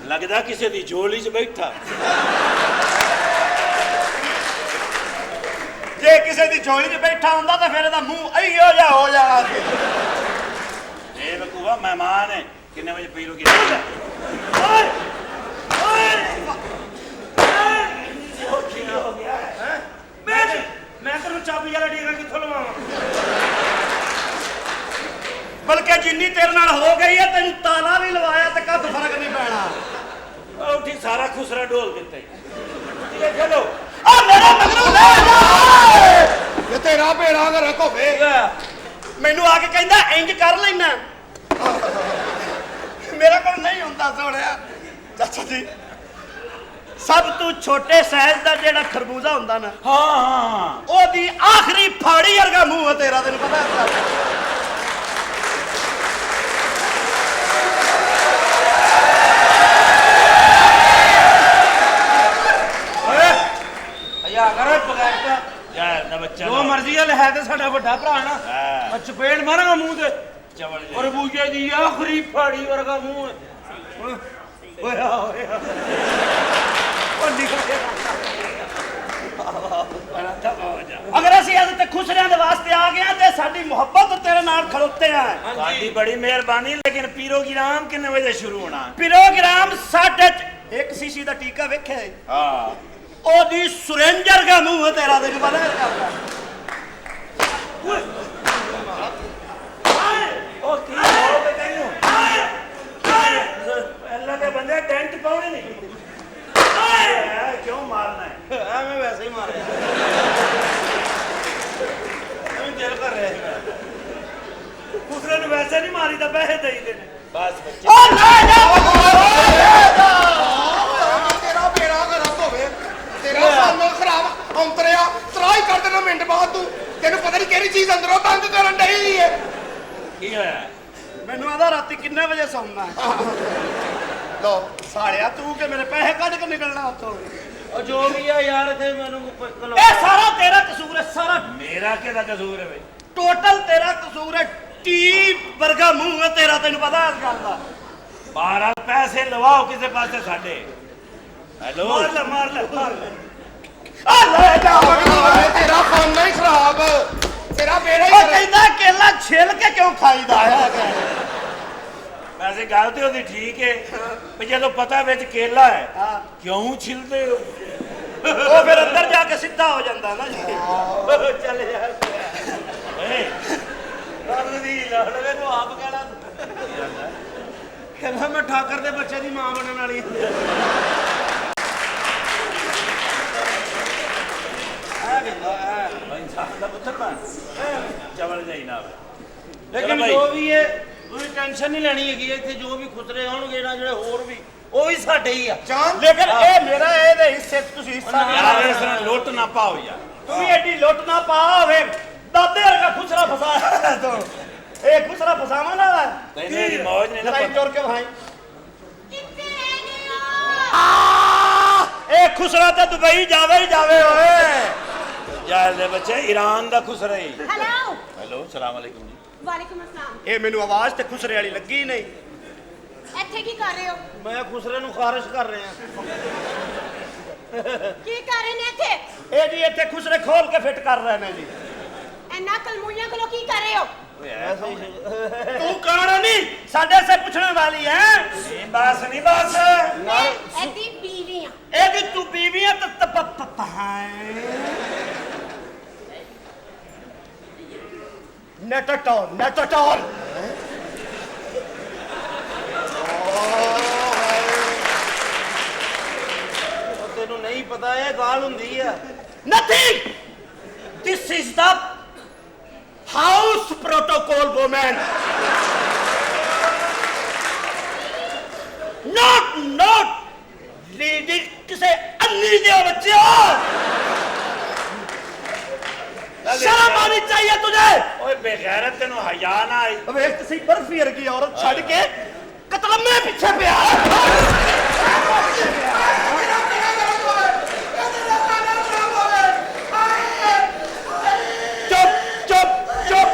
[SPEAKER 3] लगदा किसी दी झोली च बैठा
[SPEAKER 5] ਜੇ ਕਿਸੇ ਦੀ ਝੋਲੀ 'ਚ ਬੈਠਾ ਹੁੰਦਾ ਤਾਂ ਫਿਰ ਇਹਦਾ ਮੂੰਹ ਅਈਓ ਜਿਹਾ ਹੋ ਜਾਣਾ ਸੀ
[SPEAKER 3] ए बकूवा मेहमान है कितने बजे पी लोगे
[SPEAKER 5] ਓਏ ਓਏ
[SPEAKER 3] हो गया है
[SPEAKER 1] ਮੈਂ ਤੈਨੂੰ ਚਾਬੀ ਵਾਲਾ ਡੀਗਾ ਕਿੱਥੋਂ ਲਵਾਵਾਂ
[SPEAKER 5] ਬਲਕਿ ਜਿੰਨੀ ਤੇਰੇ ਨਾਲ ਹੋ ਗਈ ਹੈ ਤੈਨੂੰ ਤਾਲਾ ਵੀ ਲਵਾਇਆ ਤੇ ਕੱਦ ਫਰਕ ਨਹੀਂ ਪੈਣਾ
[SPEAKER 3] और उठी सारा खुसरा डोल देते ये चलो
[SPEAKER 5] ਆ ਮੇਰਾ ਮਗਰ ਲੈ ਜਾ
[SPEAKER 2] ਇਹ ਤੇਰਾ ਬੇੜਾ ਗਰਕ ਹੋਵੇ
[SPEAKER 5] ਮੈਨੂੰ ਆ ਕੇ ਕਹਿੰਦਾ ਇੰਜ ਕਰ ਲੈਣਾ ਮੇਰਾ ਕੋਲ ਨਹੀਂ ਹੁੰਦਾ ਸੋਹਣਿਆ ਚਾਚਾ ਜੀ ਸਭ ਤੋਂ ਛੋਟੇ ਸਾਈਜ਼ ਦਾ ਜਿਹੜਾ ਖਰਬੂਜ਼ਾ ਹੁੰਦਾ ਨਾ
[SPEAKER 3] हाँ हाँ
[SPEAKER 5] ਉਹਦੀ ਆਖਰੀ ਫਾੜੀ ਵਰਗਾ ਮੂੰਹ ਹੈ ਤੇਰਾ ਤੈਨੂੰ ਪਤਾ ਹੈ
[SPEAKER 1] ਅਯਾ ਕਰ ਬਗੈਰਤਾ
[SPEAKER 3] यार ना बच्चा
[SPEAKER 1] ਜੋ ਮਰਜ਼ੀ ਹੈ ਹੈ ਤੇ ਸਾਡਾ ਵੱਡਾ ਭਰਾ ਨਾ
[SPEAKER 3] हाँ
[SPEAKER 1] ਮੈਂ ਚਪੇੜ ਮਾਰਾਂਗਾ ਮੂੰਹ ਤੇ
[SPEAKER 3] चवल ले।
[SPEAKER 1] ਔਰ ਬੂਝੇ ਦੀ ਆਖਰੀ ਫਾੜੀ ਵਰਗਾ ਮੂੰਹ ਹੈ ਓਏ ਓਏ ਉਹ ਨਿਕਲ ਗਿਆ
[SPEAKER 3] बड़ा दफा हो जा
[SPEAKER 5] ਅਗਰ ਅਸੀਂ ਅੱਜ ਤੇ ਖੁਸ਼ਰਿਆਂ ਦੇ ਵਾਸਤੇ ਆ ਗਏ ਹਾਂ ਤੇ ਸਾਡੀ ਮੁਹੱਬਤ ਤੇਰੇ ਨਾਲ ਖਲੋਤੇ ਆ
[SPEAKER 3] साडी बड़ी मेहरबानी लेकिन पीरो की राम कितने बजे शुरू होना
[SPEAKER 5] ਪ੍ਰੋਗਰਾਮ ਸਾਡੇ ਚ ਇੱਕ ਸੀਸੀ ਦਾ ਟੀਕਾ ਵੇਖਿਆ ਏ?
[SPEAKER 3] हाँ
[SPEAKER 5] ਉਹਦੀ ਸੁਰੇਂਜਰ ਦਾ ਮੂੰਹ ਹੈ ਤੇਰਾ ਤੈਨੂੰ ਪਤਾ ਹੈ
[SPEAKER 3] ओ की हो के तैनू अल्लाह के बंदे टेंट पाउने नहीं क्यों मारना है
[SPEAKER 1] ਐਵੇਂ ਵੈਸੇ ਹੀ ਮਾਰਿਆ ਐਵੇਂ ਦਿਲ ਕਰ ਰਿਹਾ ਸੀ
[SPEAKER 5] ਦੂਸਰੇ ਨੂੰ ਵੈਸੇ ਨਹੀਂ ਮਾਰੀ ਤਾਂ ਪੈਸੇ ਦੇਈਦੇ ਨੇ
[SPEAKER 3] बस बच्चे
[SPEAKER 5] ਉਹ ਲੈ ਜਾ
[SPEAKER 2] ਤੇਰਾ ਬੇੜਾ ਗਰਕ ਹੋਵੇ ਤੇਰਾ ਸਾਮਣਾ ਖਰਾਬ ਔਂਤਰਿਆ ਤਰਾਈ ਕਰ ਦੇਣਾ ਮਿੰਟ ਬਾਅਦ ਤੂੰ ਤੈਨੂੰ ਪਤਾ ਨਹੀਂ ਕਿਹੜੀ ਚੀਜ਼ ਅੰਦਰੋਂ ਤੰਗ ਕਰਨ ਡਈ ਹੈ
[SPEAKER 3] की होया
[SPEAKER 5] ਮੈਨੂੰ ਆਦਾ ਰਾਤੀ ਕਿੰਨੇ ਵਜੇ ਸੌਣਾ
[SPEAKER 2] ਲੋ
[SPEAKER 5] ਸਾਲਿਆ ਤੂੰ ਕਿ ਮੇਰੇ ਪੈਸੇ ਕੱਢ ਕੇ ਨਿਕਲਣਾ ਉੱਥੋਂ
[SPEAKER 1] ਉਹ ਜੋ ਵੀ ਆ ਯਾਰ ਇੱਥੇ ਮੈਨੂੰ
[SPEAKER 5] ਇਹ ਸਾਰਾ ਤੇਰਾ ਕਸੂਰ ਹੈ ਸਾਰਾ
[SPEAKER 3] मेरा केदा कसूर है भाई
[SPEAKER 5] ਟੋਟਲ ਤੇਰਾ ਕਸੂਰ ਹੈ। ਟੀ ਵਰਗਾ ਮੂੰਹ ਹੈ ਤੇਰਾ, ਤੈਨੂੰ ਪਤਾ ਇਸ ਗੱਲ ਦਾ।
[SPEAKER 3] 12 ਪੈਸੇ ਲਵਾਓ ਕਿਸੇ ਪਾਸੇ ਸਾਡੇ। ਹੈਲੋ
[SPEAKER 5] ਮਾਰ ਲੈ ਮਾਰ ਲੈ ਮਾਰ ਲੈ।
[SPEAKER 2] ਆ ਲੈ ਜਾ ਓਏ ਤੇਰਾ ਖਾਨਾ ਹੀ ਖਰਾਬ, ਤੇਰਾ ਬੇੜਾ ਹੀ
[SPEAKER 5] ਉਹ
[SPEAKER 2] ਖਰਾਬ।
[SPEAKER 5] ਕਹਿੰਦਾ ਕੇਲਾ ਛਿੱਲ ਕੇ ਕਿਉਂ ਖਾਈਦਾ ਹੈ?
[SPEAKER 3] ਵੈਸੇ ਗੱਲ ਤੇ ਉਹਦੀ ਠੀਕ ਹੈ, ਪਰ ਜਦੋਂ ਪਤਾ ਵਿੱਚ ਕੇਲਾ ਹੈ
[SPEAKER 5] ਹਾਂ।
[SPEAKER 3] ਕਿਉਂ ਛਿਲਦੇ ਹੋ?
[SPEAKER 5] ਉਹ ਫਿਰ ਅੰਦਰ ਜਾ ਕੇ ਸਿੱਧਾ ਹੋ ਜਾਂਦਾ ਨਾ ਜੀ।
[SPEAKER 1] ਚੱਲ ਯਾਰ
[SPEAKER 3] ਏ,
[SPEAKER 1] ਰੱਬ ਦੀ ਲੜਵੇ ਨੂੰ ਆਪ ਕਹਿਣਾ ਕਹਿੰਦਾ ਮੈਂ ਠਾਕਰ ਦੇ ਬੱਚੇ ਦੀ ਮਾਂ ਬਣਨ ਵਾਲੀ ਆ ਕਹਿੰਦਾ
[SPEAKER 3] ਇਨਸਾਨ ਦਾ ਪੁੱਤਰ ਬਣ ਚਵਲ ਜਾਈ ਨਾ
[SPEAKER 1] ਲੇਕਿਨ
[SPEAKER 3] ਭਾਈ।
[SPEAKER 1] ਜੋ ਵੀ ਹੈ ਤੁਸੀਂ ਟੈਨਸ਼ਨ ਨਹੀਂ ਲੈਣੀ ਹੈਗੀ। ਇੱਥੇ ਜੋ ਵੀ ਖੁਸਰੇ ਆਉਣਗੇ ਨਾ ਜਿਹੜੇ ਹੋਰ ਵੀ ਉਹ ਵੀ ਸਾਡੇ ਹੀ ਆ।
[SPEAKER 2] ਜਾਨ
[SPEAKER 5] ਲੇਕਿਨ ਇਹ ਮੇਰਾ ਇਹਦੇ ਹਿੱਸੇ 'ਚ ਤੁਸੀਂ ਹਿੱਸਾ ਨਹੀਂ
[SPEAKER 3] ਯਾਰ
[SPEAKER 5] ਲੈਣਾ।
[SPEAKER 3] ਇਸ ਤਰ੍ਹਾਂ ਲੁੱਟ ਨਾ ਪਾਓ ਯਾਰ।
[SPEAKER 5] ਤੂੰ ਵੀ ਐਡੀ ਲੁੱਟ ਨਾ ਪਾ ਹੋਵੇ। ਦਾਦੇ ਵਰਗਾ ਖੁਸਰਾ ਫਸਾਇਆ ਤੂੰ। ਇਹ ਖੁਸਰਾ ਫਸਾਵਾ ਨਾ
[SPEAKER 3] ਤੈਨੂੰ ਇਹਦੀ ਮੌਜ ਨਹੀਂ ਨਾ
[SPEAKER 5] ਜ਼ਰਾ
[SPEAKER 3] ਪਤਾ।
[SPEAKER 5] ਤੁਰ ਕੇ ਭਾਈ। ਇਹ ਖੁਸਰਾ ਤਾਂ ਦੁਬਈ ਜਾਵੇ ਹੀ ਜਾਵੇ ਓਏ।
[SPEAKER 3] ਯਾਰ ਦੇ ਬੱਚੇ ਈਰਾਨ ਦਾ ਖੁਸਰਾ ਹੀ।
[SPEAKER 7] हेलो
[SPEAKER 3] ਹੈਲੋ ਸਲਾਮ ਅਲੈਕੁਮ ਜੀ।
[SPEAKER 7] वालेकुम अस्सलाम।
[SPEAKER 5] ਇਹ ਮੈਨੂੰ ਆਵਾਜ਼ ਤੇ ਖੁਸਰੇ ਵਾਲੀ ਲੱਗੀ ਨਹੀਂ।
[SPEAKER 7] ਇੱਥੇ ਕੀ ਕਰ ਰਹੇ ਹੋ?
[SPEAKER 1] ਮੈਂ ਖੁਸਰੇ ਨੂੰ ਖਾਰਿਸ਼ ਕਰ ਰਿਹਾ
[SPEAKER 7] ਕੀ ਕਰ ਰਹੇ ਨੇ ਇੱਥੇ?
[SPEAKER 5] ਇਹ ਜੀ ਇੱਥੇ ਖੁਸਰੇ ਖੋਲ ਕੇ ਫਿੱਟ ਕਰ ਰਹੇ ਨੇ ਜੀ।
[SPEAKER 7] ਇੰਨਾ ਕਲਮੂਲੀਆਂ ਕੋਲੋਂ ਕੀ ਕਰ ਰਹੇ ਹੋ?
[SPEAKER 5] ਤੂੰ ਕੌਣ ਨਹੀਂ ਸਾਡੇ ਸੇ ਪੁੱਛਣ ਵਾਲੀ ਹੈ?
[SPEAKER 3] ਨਹੀਂ ਬਸ ਨਹੀਂ ਬਸ।
[SPEAKER 7] ਮੈਂ ਇਹਦੀ ਬੀਵੀ ਹਾਂ।
[SPEAKER 5] ਇਹਦੀ ਤੂੰ ਬੀਵੀ ਹੈ ਤਾਂ ਨੈਟਟੋਲ ਨੈਟਟੋਲ।
[SPEAKER 1] ਤੈਨੂੰ ਨਹੀਂ ਪਤਾ ਇਹ ਗਾਲ ਹੁੰਦੀ ਆ।
[SPEAKER 5] Nothing. This is the house protocol, woman. Not reading ਕਿਸੇ ਅੰਨੀ ਦੇ ਬੱਚਿਓ। ਸ਼ਰਮ ਆਣੀ ਚਾਹੀਏ ਤੁਝੇ।
[SPEAKER 3] ਓਏ ਬੇਗੈਰਤ ਤੈਨੂੰ ਹਯਾ ਨਾ ਆਈ।
[SPEAKER 5] ਵੇਖ ਤੁਸੀਂ ਬਰਫੀ ਵਰਗੀ ਔਰਤ ਛੱਡ ਕੇ ਕਤਲਮੇ ਪਿੱਛੇ ਪਿਆ। ਚੁੱਪ ਚੁੱਪ ਚੁੱਪ।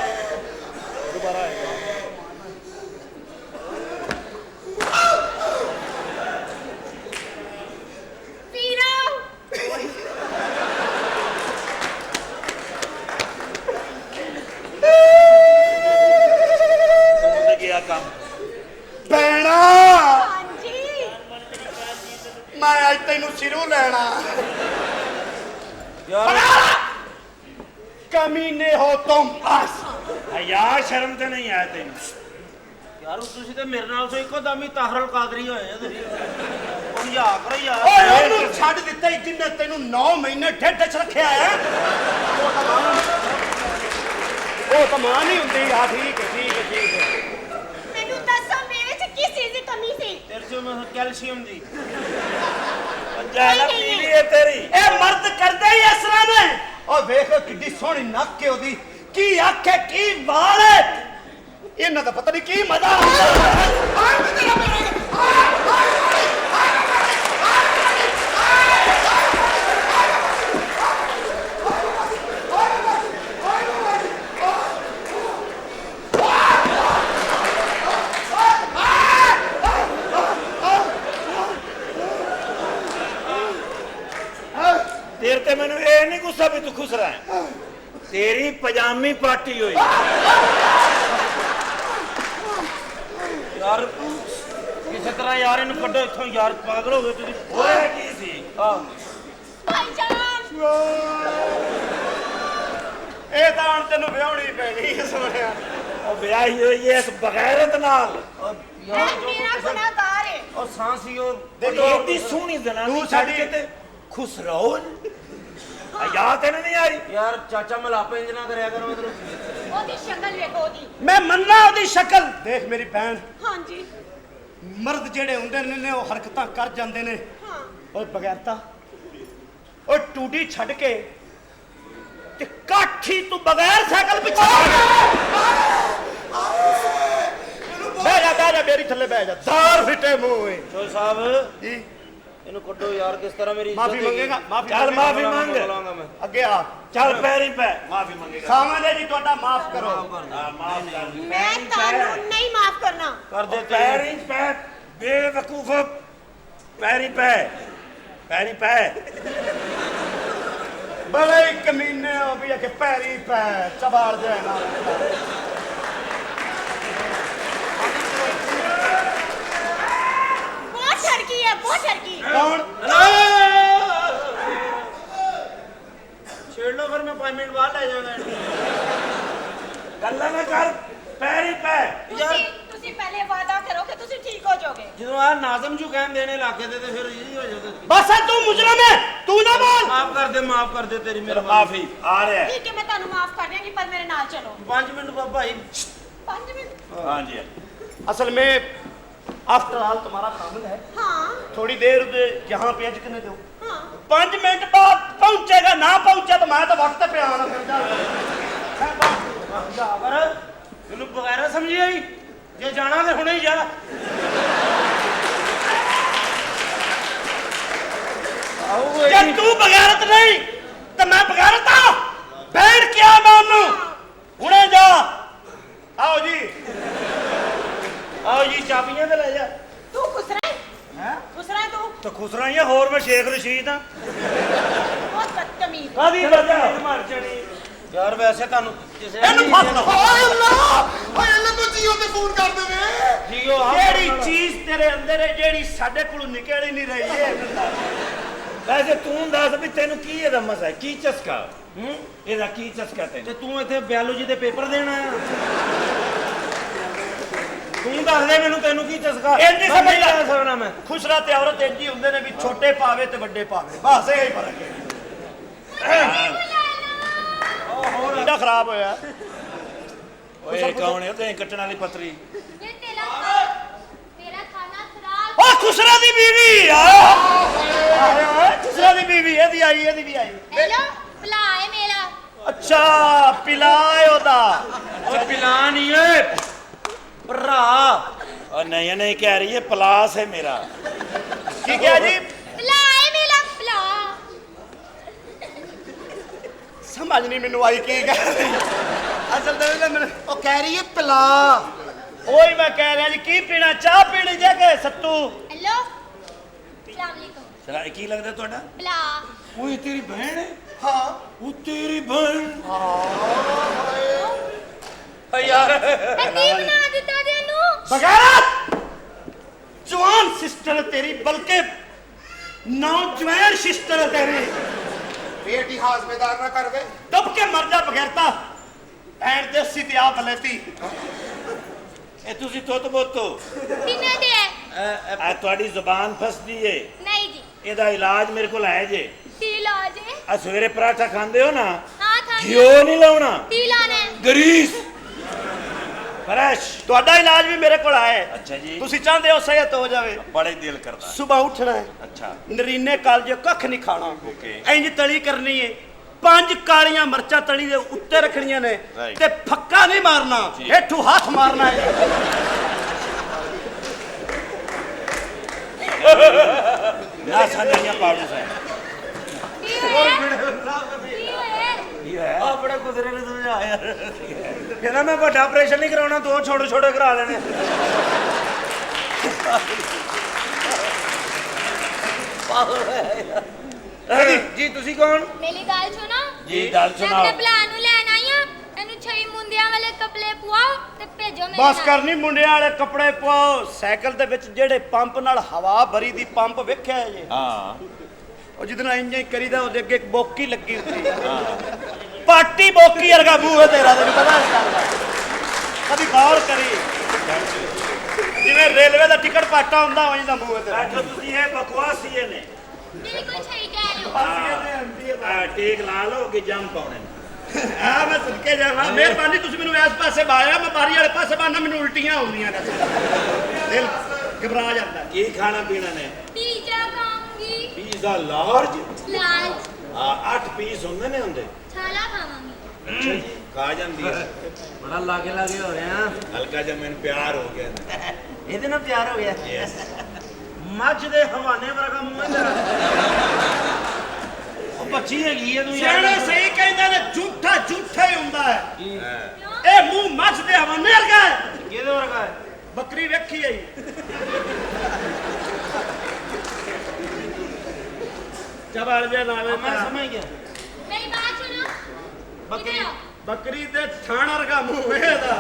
[SPEAKER 7] ਵੀਰਾ
[SPEAKER 3] ਤੂੰ ਤੇ ਗਿਆ ਕੰਮ।
[SPEAKER 5] ਭੈਣਾ
[SPEAKER 7] ਹਾਂਜੀ
[SPEAKER 5] ਮੈਂ ਅੱਜ ਤੈਨੂੰ ਸਿਰੋਂ ਲੈਣਾ।
[SPEAKER 1] ਯਾਰ
[SPEAKER 5] ਕਮੀਨੇ ਹੋ ਤੁਮ ਬਸ।
[SPEAKER 3] ਹਯਾ ਸ਼ਰਮ ਤੇ ਨਹੀਂ ਆਇਆ ਤੈਨੂੰ।
[SPEAKER 1] ਯਾਰ ਤੁਸੀਂ ਤੇ ਮੇਰੇ ਨਾਲ ਤੋਂ ਇੱਕੋ ਦਮ ਹੀ ਤਾਹਰਲ ਕਾਦਰੀ ਹੋਏ ਆ ਤੁਸੀਂ। ਉਹ ਯਾ ਕਰੋ ਯਾਰ।
[SPEAKER 5] ਓਏ ਉਹਨੂੰ ਛੱਡ ਦਿੱਤਾ ਹੀ ਜਿੰਨੇ ਤੈਨੂੰ 9 ਮਹੀਨੇ ਢਿੱਡ 'ਚ ਰੱਖਿਆ ਹੈ। ਉਹ ਤਾਂ ਮਾਂ ਨਹੀਂ ਹੁੰਦੀ। ਆ ਠੀਕ ਹੈ ਠੀਕ ਹੈ ਠੀਕ ਹੈ।
[SPEAKER 7] ਮੈਨੂੰ ਦੱਸੋ ਮੇਰੇ 'ਚ ਕਿਸ ਚੀਜ਼ ਦੀ ਕਮੀ ਸੀ?
[SPEAKER 1] ਤੇਰੇ ਚੋਂ ਮੈਂ ਕੈਲਸ਼ੀਅਮ ਦੀ
[SPEAKER 3] ਪੰਜਾਲਾ ਪੀਲੀ ਹੈ ਤੇਰੀ।
[SPEAKER 5] ਇਹ ਮਰਦ ਕਰਦੇ ਹੀ ਇਸ ਤਰ੍ਹਾਂ ਨੇ। ਉਹ ਵੇਖੋ ਕਿੱਡੀ ਸੋਹਣੀ ਨੱਕ ਹੈ ਉਹਦੀ, ਕੀ ਅੱਖ ਹੈ, ਕੀ ਵਾਲ ਹੈ। ਇਹਨਾਂ ਦਾ ਪਤਾ ਨਹੀਂ ਕੀ ਮਜ਼ਾ ਆਉਂਦਾ।
[SPEAKER 3] ਤੇਰੇ ਤੇ ਮੈਨੂੰ ਇਹ ਨਹੀਂ ਗੁੱਸਾ ਵੀ ਤੂੰ ਖੁਸਰਾ ਹੈ। ਤੇਰੀ ਪਜਾਮੀ ਪਾਟੀ ਹੋਈ।
[SPEAKER 1] ਯਾਰ ਕਿਸੇ ਤਰ੍ਹਾਂ ਯਾਰ ਇਹਨੂੰ ਕੱਢੋ ਇੱਥੋਂ ਯਾਰ। ਪਾਗਲ ਹੋ ਗਏ ਤੁਸੀਂ।
[SPEAKER 3] ਹੋਇਆ ਕੀ ਸੀ?
[SPEAKER 7] ਭਾਈਜਾਨ
[SPEAKER 5] ਇਹ ਤਾਂ ਹੁਣ ਤੈਨੂੰ ਵਿਆਹਣੀ ਪੈਣੀ ਸੋਹਣਿਆ।
[SPEAKER 3] ਉਹ ਵਿਆਹੀ ਹੋਈ ਹੈ ਇਸ ਬਗੈਰਤ ਨਾਲ।
[SPEAKER 7] ਇਹ ਮੇਰਾ ਗੁਨਾਹਗਾਰ ਹੈ।
[SPEAKER 1] ਉਹ ਸਾਂਸੀ ਉਹ
[SPEAKER 3] ਦੇਖੋ ਏਡੀ ਸੋਹਣੀ ਜ਼ਨਾਨੀ
[SPEAKER 5] ਤੂੰ
[SPEAKER 3] ਛੱਡ
[SPEAKER 5] ਸਾਡੀ-
[SPEAKER 3] ਕੇ ਤੇ ਖੁਸਰੋ। ਹਯਾ ਤੈਨੂੰ ਨਹੀਂ ਆਈ?
[SPEAKER 1] ਯਾਰ ਚਾਚਾ ਮਲਾਪੇ ਇੰਜ ਨਾ ਕਰਿਆ ਕਰੋ ਇਧਰ।
[SPEAKER 7] ਉਹਦੀ ਸ਼ਕਲ ਵੇਖੋ ਉਹਦੀ।
[SPEAKER 5] ਮੈਂ ਮੰਨਣਾ ਉਹਦੀ ਸ਼ਕਲ ਦੇਖ ਮੇਰੀ ਭੈਣ।
[SPEAKER 7] ਹਾਂਜੀ
[SPEAKER 5] ਮਰਦ ਜਿਹੜੇ ਹੁੰਦੇ ਨੇ ਉਹ ਹਰਕਤਾਂ ਕਰ ਜਾਂਦੇ ਨੇ।
[SPEAKER 7] ਹਾਂ
[SPEAKER 5] ਓਏ ਬਗੈਰਤਾ, ਓਏ ਟੂਡੀ ਛੱਡ ਕੇ ਤੇ ਕਾਠੀ ਤੂੰ ਬਗੈਰ ਸਾਈਕਲ ਪਿੱਛੇ ਬਹਿ ਜਾ ਮੇਰੀ ਥੱਲੇ ਬਹਿ ਜਾ। ਦਾਰ ਫਿੱਟੇ ਮੂੰਹ ਓਏ।
[SPEAKER 1] ਚੋ ਸਾਹਿਬ
[SPEAKER 5] ਜੀ
[SPEAKER 1] ਇਹਨੂੰ ਕੱਢੋ ਯਾਰ, ਕਿਸ ਤਰ੍ਹਾਂ ਮੇਰੀ ਇੱਜ਼ਤ
[SPEAKER 5] ਮਾਫੀ
[SPEAKER 1] ਹੈਗੀ।
[SPEAKER 5] ਮੰਗੇਗਾ ਮਾਫੀ
[SPEAKER 3] ਚੱਲ ਮਾਫੀ ਮੰਗ
[SPEAKER 1] ਬੁਲਾਉਂਗਾ ਮੈਂ।
[SPEAKER 5] ਅੱਗੇ ਆ
[SPEAKER 3] ਚੱਲ ਪੈਰੀ ਪੈ ਮਾਫੀ ਮੰਗੇਗਾ
[SPEAKER 5] ਖਾਵਾਂਗੇ ਜੀ ਤੁਹਾਡਾ ਮਾਫ ਕਰੋ
[SPEAKER 3] ਹਾਂ ਮਾਫ ਕਰ
[SPEAKER 7] ਮੈਂ ਤੁਹਾਨੂੰ ਨਹੀਂ ਮਾਫ ਕਰਨਾ।
[SPEAKER 1] ਕਰ ਦੇ
[SPEAKER 3] ਪੈਰੀ ਪੈ ਬੇਵਕੂਫ ਪੈਰੀ ਪੈ
[SPEAKER 5] ਬੜੇ ਹੀ ਕਮੀਨੇ ਹੋ ਵੀ ਕਿ ਪੈਰੀ ਪੈ ਚਬਾੜ ਦੇ ਨਾ
[SPEAKER 7] ਬਹੁਤ ਠਰਕੀ ਹੈ, ਬਹੁਤ ਠਰਕੀ।
[SPEAKER 5] ਕੌਣ
[SPEAKER 1] ਛੇੜ ਲਓ ਫਿਰ ਮੈਂ 5 ਮਿੰਟ ਬਾਅਦ ਲੈ ਜਾਵਾਂਗਾ।
[SPEAKER 3] ਗੱਲਾਂ ਨਾ ਕਰ ਪੈਰੀ ਪੈ
[SPEAKER 7] ਤੁਸੀਂ ਪਹਿਲੇ ਵਾਅਦਾ ਕਰੋ ਕਿ ਤੁਸੀਂ ਠੀਕ ਹੋ ਜਾਓਗੇ।
[SPEAKER 1] ਜਦੋਂ ਆ ਨਾਜ਼ਮ ਜੂ ਕਹਿਣ ਦੇਣੇ ਲੱਗੇ ਤੇ ਫਿਰ ਇਹ ਹੋ ਜਾਊਗਾ।
[SPEAKER 5] ਬਸ ਤੂੰ ਮੁਜਰਮ ਹੈ ਤੂੰ ਨਾ ਬੋਲ
[SPEAKER 1] ਮਾਫ ਕਰ ਦੇ ਤੇਰੀ ਮੇਰਾ
[SPEAKER 3] ਮਾਫੀ ਆ ਰਿਹਾ ਹੈ।
[SPEAKER 7] ਠੀਕ ਹੈ, ਮੈਂ ਤੁਹਾਨੂੰ ਮਾਫ ਕਰ ਦਿਆਂਗੀ, ਪਰ ਮੇਰੇ ਨਾਲ ਚਲੋ।
[SPEAKER 1] 5 ਮਿੰਟ ਭਾਈ
[SPEAKER 7] 5 ਮਿੰਟ।
[SPEAKER 3] ਹਾਂਜੀ
[SPEAKER 5] असल में आफ्टर ऑल तुम्हारा काम है
[SPEAKER 7] हाँ
[SPEAKER 5] थोड़ी देर यहाँ पे अजकने दो
[SPEAKER 7] हाँ
[SPEAKER 5] 5 मिनट बाद पहुंचेगा ना पहुंचा तो मैं तो वक्त पे आना फिर जा
[SPEAKER 1] ਪਰ ਮੈਨੂੰ ਬਗੈਰਾ ਸਮਝੀ ਆਈ, ਜੇ ਜਾਣਾ ਤੇ ਹੁਣੇ ਹੀ ਜਾ। ਆਓ
[SPEAKER 5] जब तू बगैरत नहीं तो मैं बगैरत हाँ बैठ क्या मैं उन्होंने हुणे जा आओ जी
[SPEAKER 1] ਆਓ ਜੀ ਚਾਬੀਆਂ ਤੇ ਲੈ ਜਾ।
[SPEAKER 7] तू खुश रहे, खुश रहे तू।
[SPEAKER 3] ਤਾਂ ਖੁਸਰਾ ਹੀ ਆ, ਹੋਰ ਮੈਂ ਸ਼ੇਖ ਰਸ਼ੀਦ ਆ
[SPEAKER 7] बहुत बदतमीज।
[SPEAKER 3] ਕਾਦੀ ਵਜ੍ਹਾ ਮਰ ਜਣੀ
[SPEAKER 1] ਯਾਰ ਵੈਸੇ ਤੁਹਾਨੂੰ ਕਿਸੇ
[SPEAKER 5] ਇਹਨੂੰ ਫਸ ਲਓ
[SPEAKER 2] ਹਾਏ ਅੱਲਾ ਤੂੰ ਜੀਓ ਤੇ ਫੋਨ ਕਰ ਦੇਵੇ।
[SPEAKER 1] ਜੀਓ ਆ
[SPEAKER 5] ਜਿਹੜੀ ਚੀਜ਼ ਤੇਰੇ ਅੰਦਰ ਹੈ ਜਿਹੜੀ ਸਾਡੇ ਕੋਲੋਂ ਨਿਕਲ ਹੀ ਨਹੀਂ ਰਹੀ ਹੈ
[SPEAKER 3] ਵੈਸੇ ਤੂੰ ਦੱਸ ਵੀ ਤੈਨੂੰ ਕੀ ਇਹਦਾ ਮਸਾ ਹੈ, ਕੀ ਚਸਕਾ ਇਹਦਾ ਕੀ ਚਸਕਾ
[SPEAKER 1] ਤੇ
[SPEAKER 3] ਤੈਨੂੰ
[SPEAKER 1] ਤੂੰ ਇੱਥੇ ਬਾਇਓਲੋਜੀ ਦੇ ਪੇਪਰ ਦੇਣ ਆਇਆ? ਤੂੰ ਦੱਸ ਦੇ ਮੈਨੂੰ, ਤੈਨੂੰ ਕੀ ਚਸਕਾ?
[SPEAKER 5] ਇੰਨੀ
[SPEAKER 1] ਮੈਂ ਨਹੀਂ
[SPEAKER 5] ਸਮਝ ਲੈ
[SPEAKER 1] ਲੈ ਸਕਦਾ ਮੈਂ।
[SPEAKER 5] ਖੁਸਰਾ ਤੇ ਔਰਤ ਇੰਜ ਹੀ ਹੁੰਦੇ ਨੇ ਵੀ ਛੋਟੇ ਪਾਵੇ ਤੇ ਵੱਡੇ ਪਾਵੇ ਬਸ ਇਹ ਹੀ ਫਰਕ ਹੈ ਇਹਦਾ ਖਰਾਬ ਹੋਇਆ
[SPEAKER 3] ਓਏ ਕੌਣ ਹੈ ਤੇ ਕੱਟਣ ਵਾਲੀ ਪਤਰੀ
[SPEAKER 8] ये तेरा खाना खराब।
[SPEAKER 5] ਓ ਖੁਸਰਾ ਦੀ ਬੀਵੀ ਆ ਖੁਸਰਾ ਦੀ ਬੀਵੀ ਇਹਦੀ ਵੀ ਆਈ
[SPEAKER 8] हेलो भला है मेरा।
[SPEAKER 5] ਅੱਛਾ ਪਿਲਾਏ ਉਹਦਾ
[SPEAKER 1] ਓਏ ਪਿਲਾ ਨਹੀਂ ਓਏ ਭਰਾ।
[SPEAKER 3] और नहीं कह रही है पलास है मेरा
[SPEAKER 5] ਕੀ ਕਿਹਾ ਜੀ
[SPEAKER 8] भला है मेरा भला।
[SPEAKER 5] ਸਮਝ ਨਹੀਂ ਮੈਨੂੰ ਆਈ ਕੀ ਕਹਿ ਰਹੀ ਅਸਲ ਤੇ ਮੈਨੂੰ ਉਹ ਕਹਿ ਰਹੀ ਹੈ ਪਿਲਾ ਉਹੀ ਮੈਂ ਕਹਿ ਰਿਹਾ ਜੀ ਕੀ ਪੀਣਾ ਚਾਹ ਪੀਣੀ ਜੇ ਕਿ ਸੱਤੂ
[SPEAKER 8] हेलो अस्सलाम वालेकुम।
[SPEAKER 3] चला की लगता ਤੁਹਾਡਾ
[SPEAKER 8] भला
[SPEAKER 3] ओए तेरी बहन है
[SPEAKER 2] ਹਾਂ
[SPEAKER 3] वो तेरी बहन
[SPEAKER 1] ਯਾਰ
[SPEAKER 8] अभी बना देता तेनू।
[SPEAKER 5] बगैरत जवान सिस्टर तेरी बल्कि नौजवान सिस्टर तेरी
[SPEAKER 2] ਬੇਟੀ ਹਾਜ਼ਮੇਦਾਰ ਨਾ ਕਰ ਵੇ।
[SPEAKER 5] दब के मर जा बगैरता एंड देसी ते आप लेती
[SPEAKER 3] ए तुसी तोत बोतो
[SPEAKER 8] किन्ने दे है?
[SPEAKER 3] आ ਤੁਹਾਡੀ ਜ਼ੁਬਾਨ ਫਸਦੀ ਏ
[SPEAKER 8] नहीं जी
[SPEAKER 3] ਇਹਦਾ ਇਲਾਜ ਮੇਰੇ ਕੋਲ ਹੈ ਜੇ
[SPEAKER 8] की इलाज है?
[SPEAKER 3] ਆ ਸਵੇਰੇ ਪਰਾਠਾ ਖਾਂਦੇ ਹੋ ਨਾ
[SPEAKER 8] हाँ था।
[SPEAKER 3] ਘਿਓ ਨਹੀਂ ਲਾਉਣਾ
[SPEAKER 8] की लाना है?
[SPEAKER 3] ਗਰੀਸ ਫਰੈਸ਼
[SPEAKER 5] ਤੁਹਾਡਾ ਇਲਾਜ ਵੀ ਮੇਰੇ ਕੋਲ ਆਇਆ ਹੈ
[SPEAKER 3] ਅੱਛਾ ਜੀ
[SPEAKER 5] ਤੁਸੀਂ ਚਾਹੁੰਦੇ ਹੋ ਸਿਹਤ ਹੋ ਜਾਵੇ
[SPEAKER 3] ਬੜਾ ਹੀ ਦਿਲ ਕਰਦਾ
[SPEAKER 5] ਸਵੇਰ ਉੱਠਣਾ ਹੈ
[SPEAKER 3] ਅੱਛਾ
[SPEAKER 5] ਨਰੀਨੇ ਕਾਲਜੇ ਕੱਖ ਨਹੀਂ ਖਾਣਾ
[SPEAKER 3] ਓਕੇ
[SPEAKER 5] ਇੰਜ ਤਲੀ ਕਰਨੀ ਹੈ 5 ਕਾਲੀਆਂ ਮਿਰਚਾਂ ਤਲੀ ਦੇ ਉੱਤੇ ਰੱਖਣੀਆਂ ਨੇ
[SPEAKER 3] Right.
[SPEAKER 5] ਤੇ ਫੱਕਾ ਨਹੀਂ ਮਾਰਨਾ
[SPEAKER 3] ਜੀ।
[SPEAKER 5] ਹੇਠੋਂ ਹੱਥ ਮਾਰਨਾ ਹੈ
[SPEAKER 3] ਨਾ ਸਾਨੀਆਂ ਪਾਉਡਰ ਸੇ
[SPEAKER 8] की है?
[SPEAKER 3] ਕੀ ਹੈ
[SPEAKER 1] ਆ ਬੜਾ ਗੁਜ਼ਰੇ ਨੇ ਸਮਝਾ ਯਾਰ। ਕਹਿੰਦਾ ਮੈਂ ਵੱਡਾ ਆਪਰੇਸ਼ਨ ਨਹੀਂ ਕਰਾਉਣਾ, 2 ਛੋਟੇ ਛੋਟੇ ਕਰਾ ਲੈਣੇ। ਜੀ ਤੁਸੀਂ ਕੌਣ?
[SPEAKER 8] मेरी गाल सुनो।
[SPEAKER 3] जी गल
[SPEAKER 8] मैं
[SPEAKER 3] सुनाओ
[SPEAKER 8] अपने भला नू लैन आई हां। एनू 6 मुंडियां वाले कपड़े पवाओ ते भेजो मेरे
[SPEAKER 5] ਬਸ
[SPEAKER 8] नाल।
[SPEAKER 5] ਕਰਨੀ ਮੁੰਡਿਆਂ ਵਾਲੇ ਕੱਪੜੇ ਪਾਓ ਸਾਈਕਲ ਦੇ ਵਿੱਚ ਜਿਹੜੇ ਪੰਪ ਨਾਲ ਹਵਾ ਭਰੀ ਦੀ ਪੰਪ ਵੇਖਿਆ ਹੈ ਜੀ
[SPEAKER 3] ਹਾਂ
[SPEAKER 5] ਉਹ ਜਿਹਦੇ ਨਾਲ ਇੰਜ ਹੀ ਕਰੀਦਾ ਉਹਦੇ ਅੱਗੇ ਇੱਕ ਬੋਕੀ ਲੱਗੀ ਹੁੰਦੀ ਹੈ ਪਾਟੀ ਬੋਕੀ ਵਰਗਾ ਮੂੰਹ ਹੈ ਤੇਰਾ ਤੈਨੂੰ ਪਤਾ ਇਸ ਗੱਲ ਦਾ ਕਦੀ ਗੌਰ ਕਰੀ ਜਿਵੇਂ ਰੇਲਵੇ ਦਾ ਟਿਕਟ ਪਾਟਾ ਹੁੰਦਾ ਉਹ ਦਾ ਮੂੰਹ ਹੈ ਤੇਰਾ
[SPEAKER 3] ਬੈਠੋ ਤੁਸੀਂ ਇਹ ਬਕਵਾਸ ਹੀ ਨੇ
[SPEAKER 8] बिल्कुल सही कह रहे हो।
[SPEAKER 3] ਆ ਟੇਕ ਲਾ ਲਓ ਕਿ ਜੰਮ ਪਾਉਣੇ
[SPEAKER 5] ਆ ਮੈਂ ਸਦਕੇ ਜਾਵਾਂ ਮਿਹਰਬਾਨੀ ਤੁਸੀਂ ਮੈਨੂੰ ਇਸ ਪਾਸੇ ਬਾਇਆ ਮੈਂ ਬਾਰੀ ਵਾਲੇ ਪਾਸੇ ਬਾਨਾ ਮੈਨੂੰ ਉਲਟੀਆਂ ਆਉਂਦੀਆਂ ਨੇ ਦਿਲ ਘਬਰਾ ਜਾਂਦਾ
[SPEAKER 3] ਕੀ ਖਾਣਾ ਪੀਣਾ ਨੇ
[SPEAKER 8] पिज्जा खाऊंगी।
[SPEAKER 3] Pizza large
[SPEAKER 8] large.
[SPEAKER 3] ਆ 8 ਪੀਸ ਹੁੰਦੇ ਹੁੰਦੇ
[SPEAKER 8] छाला खावांगी।
[SPEAKER 3] ਅੱਛਾ ਜੀ ਖਾ ਜਾਂਦੀ ਹੈ
[SPEAKER 1] ਬੜਾ ਲਾਗੇ ਹੋ ਰਿਹਾ।
[SPEAKER 3] ਹਲਕਾ ਜਿਹਾ ਮੈਨੂੰ ਪਿਆਰ ਹੋ ਗਿਆ
[SPEAKER 1] ਇਹਦੇ ਨਾਲ ਪਿਆਰ ਹੋ ਗਿਆ।
[SPEAKER 3] ਯੈਸ
[SPEAKER 1] ਮੱਝ ਦੇ ਹਵਾਨੇ ਵਰਗਾ ਮੂੰਹ ਹੈ ਤੇਰਾ। ਉਹ ਬੱਚੀ ਹੈਗੀ ਹੈ ਤੂੰ ਯਾਰ।
[SPEAKER 5] ਸਿਆਣੇ ਸਹੀ ਕਹਿੰਦੇ ਨੇ ਝੂਠਾ ਝੂਠਾ ਹੀ ਹੁੰਦਾ ਹੈ। ਇਹ ਮੂੰਹ ਮੱਝ ਦੇ ਹਵਾਨੇ ਵਰਗਾ ਹੈ।
[SPEAKER 1] ਕਿਹਦੇ ਵਰਗਾ ਹੈ?
[SPEAKER 5] ਬੱਕਰੀ ਵੇਖੀ ਆਈ ਚਬਲ ਜੇ ਨਾਵੇਂ
[SPEAKER 1] ਮੈਂ ਸਮਝ ਗਿਆ।
[SPEAKER 8] मेरी बात सुनो
[SPEAKER 1] बकरी
[SPEAKER 8] इधर आओ।
[SPEAKER 5] ਬੱਕਰੀ ਦੇ ਥਾਣ ਵਰਗਾ ਮੂੰਹ ਹੈ ਇਹਦਾ।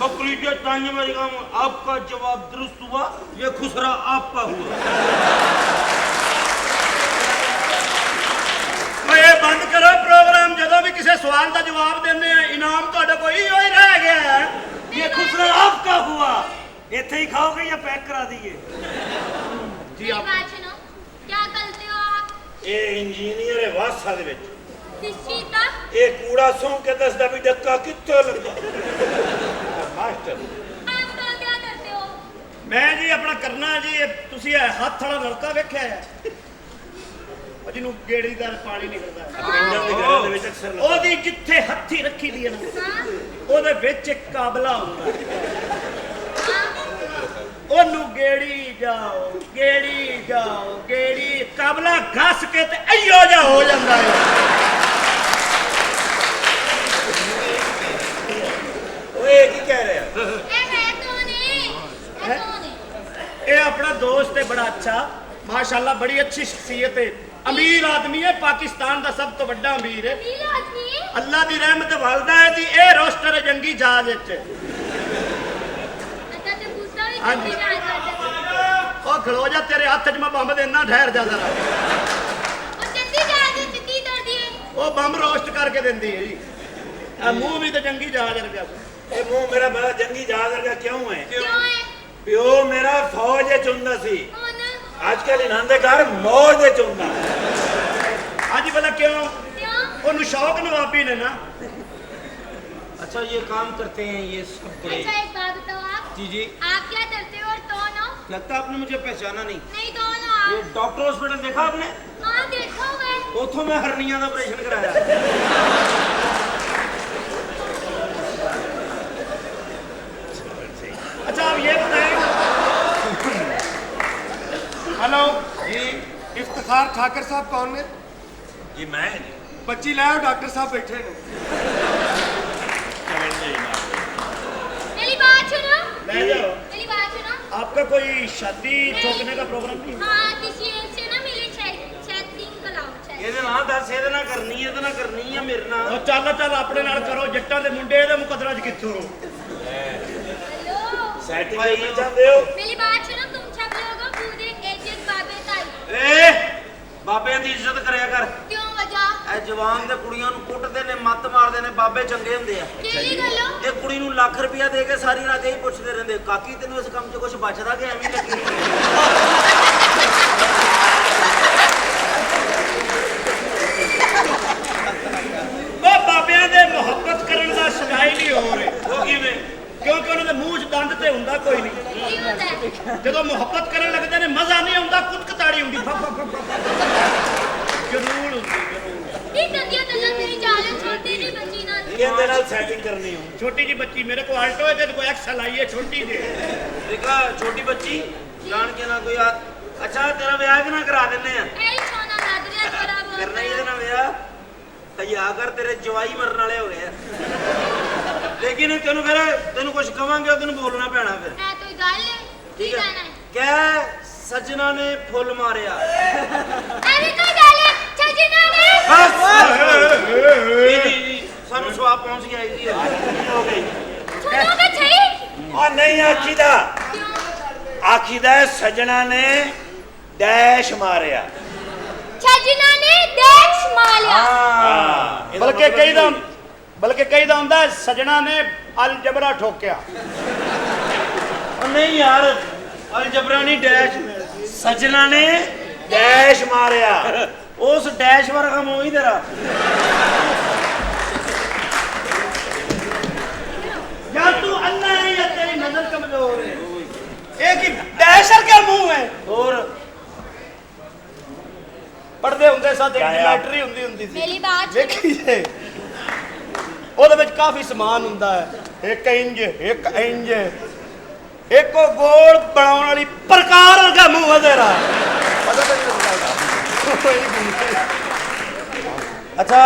[SPEAKER 1] बकरी के टांगे में आपका जवाब दुरुस्त हुआ, ये खुसरा आपका हुआ।
[SPEAKER 5] ਓਏ ਬੰਦ ਕਰੋ ਪ੍ਰੋਗਰਾਮ। ਜਦੋਂ ਵੀ ਕਿਸੇ ਸਵਾਲ ਦਾ ਜਵਾਬ ਦਿੰਦੇ ਆ ਇਨਾਮ ਤੁਹਾਡਾ ਕੋਈ ਹੋਈ ਰਹਿ ਗਿਆ ਹੈ।
[SPEAKER 3] ये खुसरा आपका हुआ। ਇੱਥੇ ਹੀ ਖਾਓਗੇ ਜਾਂ ਪੈਕ ਕਰਾ ਦਈਏ?
[SPEAKER 8] मेरी बात सुनो क्या करते हो आप
[SPEAKER 1] ਇਹ ਇੰਜੀਨੀਅਰ ਹੈ ਵਾਸਾ ਦੇ ਵਿੱਚ।
[SPEAKER 8] किस चीज का
[SPEAKER 1] ਇਹ ਕੂੜਾ ਸੌਂ ਕੇ ਦੱਸਦਾ ਵੀ ਡੱਕਾ ਕਿੱਥੇ ਲੱਗਾ। ਮਾਸਟਰ
[SPEAKER 8] आप तो क्या करते हो
[SPEAKER 5] ਮੈਂ ਜੀ ਆਪਣਾ ਕਰਨਾ ਜੀ ਇਹ ਤੁਸੀਂ ਇਹ ਹੱਥ ਵਾਲਾ ਨਲਕਾ ਵੇਖਿਆ ਹੈ ਉਹ ਜਿਹਨੂੰ ਗੇੜੀ ਦਾ ਪਾਣੀ ਨਿਕਲਦਾ ਹੈ।
[SPEAKER 1] ਪਿੰਡਾਂ ਦੇ ਘਰਾਂ ਦੇ ਵਿੱਚ ਅਕਸਰ ਲੱਗਦਾ।
[SPEAKER 5] ਉਹਦੀ ਜਿੱਥੇ ਹੱਥੀ ਰੱਖੀ ਦੀ ਹੈ ਨਾ
[SPEAKER 8] हाँ
[SPEAKER 5] ਉਹਦੇ ਵਿੱਚ ਇੱਕ ਕਾਬਲਾ ਹੁੰਦਾ ਹੈ।
[SPEAKER 8] हाँ
[SPEAKER 5] ਉਹਨੂੰ ਗੇੜੀ ਜਾਓ ਗੇੜੀ ਕਾਬਲਾ ਘਸ ਕੇ ਤੇ ਅਈਓ ਜਾ ਹੋ ਜਾਂਦਾ ਹੈ।
[SPEAKER 1] ਓਏ ਕੀ ਕਹਿ ਰਿਹਾ?
[SPEAKER 8] ए है कौन है कौन है
[SPEAKER 5] ਇਹ ਆਪਣਾ ਦੋਸਤ ਹੈ ਬੜਾ ਅੱਛਾ ਮਾਸ਼ਾਅੱਲਾ ਬੜੀ ਅੱਛੀ ਸ਼ਖਸੀਅਤ ਹੈ ਅਮੀਰ ਆਦਮੀ ਹੈ ਪਾਕਿਸਤਾਨ ਦਾ ਸਭ ਤੋਂ ਵੱਡਾ ਅਮੀਰ ਹੈ
[SPEAKER 8] नीला आदमी है
[SPEAKER 5] ਅੱਲਾ ਦੀ ਰਹਿਮਤ ਵਾਲਦਾ ਹੈ ਦੀ ਇਹ ਰੋਸਟਰ ਹੈ ਜੰਗੀ ਜਹਾਜ਼ ਵਿੱਚ
[SPEAKER 8] अच्छा तो पूछता भी
[SPEAKER 5] हाँ जी।
[SPEAKER 8] कितनी रात करते
[SPEAKER 5] ਉਹ ਖਲੋ ਜਾ ਤੇਰੇ ਹੱਥ 'ਚ ਮੈਂ ਬੰਬ ਦੇਣਾ ਠਹਿਰ ਜਾ ਜ਼ਰਾ
[SPEAKER 8] और जल्दी जा दे चिट्ठी कर दिए
[SPEAKER 5] ਉਹ ਬੰਬ ਰੋਸਟ ਕਰਕੇ ਦਿੰਦੀ ਹੈ ਜੀ ਆ ਮੂੰਹ ਵੀ ਤੇ ਜੰਗੀ ਜਹਾਜ਼ ਵਰਗਾ
[SPEAKER 1] ਇਹ ਮੂੰਹ ਮੇਰਾ ਬੜਾ ਜੰਗੀ ਜਹਾਜ਼ ਵਰਗਾ ਕਿਉਂ ਹੈ?
[SPEAKER 8] क्यों है
[SPEAKER 1] ਪਿਓ ਮੇਰਾ ਫੌਜ ਵਿੱਚ ਹੁੰਦਾ ਸੀ।
[SPEAKER 8] कौन
[SPEAKER 1] ਅੱਜ ਕੱਲ ਇਹਨਾਂ ਦੇ ਘਰ ਮੌਜ ਵਿੱਚ ਹੁੰਦਾ।
[SPEAKER 5] ਅੱਜ ਭਲਾ ਕਿਉਂ
[SPEAKER 8] क्यों
[SPEAKER 5] ਉਹਨੂੰ ਸ਼ੌਕ ਨਵਾਬੀ ਨੇ ਨਾ
[SPEAKER 1] अच्छा ये काम करते हैं ये सब बड़े।
[SPEAKER 8] अच्छा एक बात बताओ आप
[SPEAKER 1] जी जी।
[SPEAKER 8] आप क्या करते हो और कौन हो
[SPEAKER 1] लगता है आपने मुझे पहचाना नहीं।
[SPEAKER 8] नहीं कौन हो
[SPEAKER 1] ये
[SPEAKER 8] आप
[SPEAKER 1] डॉक्टर हॉस्पिटल देखा आपने?
[SPEAKER 8] हाँ देखो मैं
[SPEAKER 1] उतो मैं हरनिया का ऑपरेशन कराया।
[SPEAKER 5] अच्छा आप ये बताएं
[SPEAKER 6] हेलो
[SPEAKER 1] जी
[SPEAKER 6] इफ्तिखार ठाकर साहब कौन ने?
[SPEAKER 1] ये मैं जी।
[SPEAKER 6] बच्ची लाओ डॉक्टर साहब बैठे ने।
[SPEAKER 8] मेरी बात सुनो
[SPEAKER 5] ले जाओ
[SPEAKER 8] मेरी बात सुनो
[SPEAKER 5] आपका कोई शादी चौंकने का प्रोग्राम नहीं है?
[SPEAKER 8] हाँ किसी एक से ना मिली चैटिंग कलाओ चैट
[SPEAKER 1] ਇਹਦੇ ਨਾਲ ਦੱਸ ਇਹਦੇ ਨਾਲ ਕਰਨੀ ਇਹਦੇ ਨਾਲ ਕਰਨੀ ਆ ਮੇਰੇ ਨਾਲ।
[SPEAKER 5] ਉਹ ਚੱਲ ਆਪਣੇ ਨਾਲ ਕਰੋ ਜੱਟਾਂ ਦੇ ਮੁੰਡੇ ਇਹਦੇ ਮੁਕੱਦਰਾਂ 'ਚ ਕਿੱਥੋਂ
[SPEAKER 8] हेलो
[SPEAKER 1] ਸੈਟਿੰਗ ਕਰਨਾ ਚਾਹੁੰਦੇ ਹੋ?
[SPEAKER 8] मेरी बात सुनो तुम सब लोग हो पूरे एक एक बाबे ताई
[SPEAKER 1] ਏ ਬਾਬਿਆਂ ਦੀ ਇੱਜ਼ਤ ਕਰਿਆ ਕਰ।
[SPEAKER 8] क्यों वजह
[SPEAKER 1] ਇਹ ਜਵਾਨ ਦੇ ਕੁੜੀਆਂ ਨੂੰ ਕੁੱਟਦੇ ਨੇ ਮੱਤ ਮਾਰਦੇ ਨੇ ਬਾਬੇ ਚੰਗੇ ਹੁੰਦੇ ਆ।
[SPEAKER 8] केली गलो
[SPEAKER 1] ਇਹ ਕੁੜੀ ਨੂੰ ਲੱਖ ਰੁਪਇਆ ਦੇ ਕੇ ਸਾਰੀ ਰਾਤ ਇਹੀ ਪੁੱਛਦੇ ਰਹਿੰਦੇ ਕਾਕੀ ਤੈਨੂੰ ਇਸ ਕੰਮ 'ਚ ਕੁਝ ਬਚਦਾ ਕਿ ਐਵੇਂ ਲੱਗੀ?
[SPEAKER 5] ਉਹ ਬਾਬਿਆਂ ਦੇ ਮੁਹੱਬਤ ਕਰਨ ਦਾ ਸਟਾਈਲ ਹੀ ਹੋਰ ਹੈ
[SPEAKER 1] ਉਹ ਕਿਵੇਂ?
[SPEAKER 5] ਕਿਉਂਕਿ ਉਹਨਾਂ ਦੇ ਮੂੰਹ 'ਚ ਦੰਦ ਤੇ ਹੁੰਦਾ ਕੋਈ ਨਹੀਂ
[SPEAKER 8] की होता है
[SPEAKER 5] ਜਦੋਂ ਮੁਹੱਬਤ ਕਰਨ ਲੱਗਦੇ ਨੇ ਮਜ਼ਾ ਨਹੀਂ ਆਉਂਦਾ ਕੁੱਤਕਤਾੜੀ ਹੁੰਦੀ ਜਰੂਰ ਹੁੰਦੀ
[SPEAKER 8] ये गंदिया तल्ला मेरी जान छोटी सी बच्ची ना
[SPEAKER 1] ਇਹਦੇ ਨਾਲ ਸੈਟਿੰਗ ਕਰਨੀ ਹੋ।
[SPEAKER 5] ਛੋਟੀ ਜੀ ਬੱਚੀ ਮੇਰੇ ਕੋਲ ਆਲਟੋ ਹੈ ਤੇ ਕੋਈ ਐਕਸਲ ਆਈ ਹੈ ਛੋਟੀ ਜੀ
[SPEAKER 1] ਦੇਖਾ ਛੋਟੀ ਬੱਚੀ ਜਾਣ ਕੇ ਨਾ ਕੋਈ ਆ। ਅੱਛਾ ਤੇਰਾ ਵਿਆਹ ਕਿ ਨਾ ਕਰਾ ਦਿੰਨੇ ਆ?
[SPEAKER 8] ऐ सोना लग रहा थोड़ा बहुत
[SPEAKER 1] ਕਰਨਾ ਹੀ ਇਹਦੇ ਨਾਲ ਵਿਆਹ। ਤਈਆ ਕਰ ਤੇਰੇ ਜਵਾਈ ਮਰਨ ਵਾਲੇ ਹੋ ਗਏ ਆ। ਲੇਕਿਨ ਤੈਨੂੰ ਕੁਝ ਕਵਾਂਗੇ ਤੈਨੂੰ ਬੋਲਣਾ ਪੈਣਾ ਫਿਰ।
[SPEAKER 8] है तो गल है
[SPEAKER 1] ਠੀਕ
[SPEAKER 8] ठीक
[SPEAKER 1] ਹੈ
[SPEAKER 8] है ना
[SPEAKER 1] ਕਹਿ ਸੱਜਣਾ ਨੇ ਫੁੱਲ ਮਾਰਿਆ।
[SPEAKER 8] अरे कोई गल है छजना ने
[SPEAKER 1] ਜੀ ਸਾਨੂੰ ਸਵਾਬ ਪਹੁੰਚ ਗਿਆ ਜੀ ਹੋ ਗਈ।
[SPEAKER 8] सुनो तो सही
[SPEAKER 1] ਉਹ ਨਹੀਂ ਆਖੀਦਾ
[SPEAKER 8] क्यों
[SPEAKER 1] ਆਖੀਦਾ ਸੱਜਣਾ ਨੇ ਡੈਸ਼ ਮਾਰਿਆ।
[SPEAKER 8] छजना ने देश मालिया
[SPEAKER 1] ਹਾਂ
[SPEAKER 5] ਬਲਕਿ ਕਈਦਾ ਹੁੰਦਾ ਹੈ, ਸਜਣਾ ਨੇ ਅਲਜਬਰਾ ਠੋਕਿਆ
[SPEAKER 1] ਉਹ ਨਹੀਂ ਯਾਰ ਅਲਜਬਰਾ ਨਹੀਂ ਡੈਸ਼ ਸੱਜਣਾ ਨੇ ਡੈਸ਼ ਮਾਰਿਆ। ਉਸ ਡੈਸ਼ ਵਰਗਾ ਮੂੰਹ ਹੀ ਤੇਰਾ।
[SPEAKER 5] ਜਾਂ ਤੂੰ ਅੰਨਾ ਹੈ ਜਾਂ ਤੇਰੀ ਨਜ਼ਰ ਕਮਜ਼ੋਰ ਹੈ ਇਹ ਕੀ ਡੈਸ਼ਰ ਕੇ ਮੂੰਹ ਹੈ
[SPEAKER 1] ਹੋਰ
[SPEAKER 5] ਪੜਦੇ ਹੁੰਦੇ ਸਾਥ ਇੱਕ ਜਮੈਟਰੀ ਹੁੰਦੀ ਸੀ
[SPEAKER 8] मेरी बात सुनो
[SPEAKER 5] ਵੇਖੀਏ ਉਹਦੇ ਵਿੱਚ ਕਾਫੀ ਸਮਾਨ ਹੁੰਦਾ ਹੈ ਇੱਕ ਇੰਜ ਇੱਕ ਉਹ ਗੋਲ ਬਣਾਉਣ ਵਾਲੀ ਪ੍ਰਕਾਰ ਵਰਗਾ ਮੂੰਹ ਹੈ ਤੇਰਾ कोई नहीं।
[SPEAKER 1] अच्छा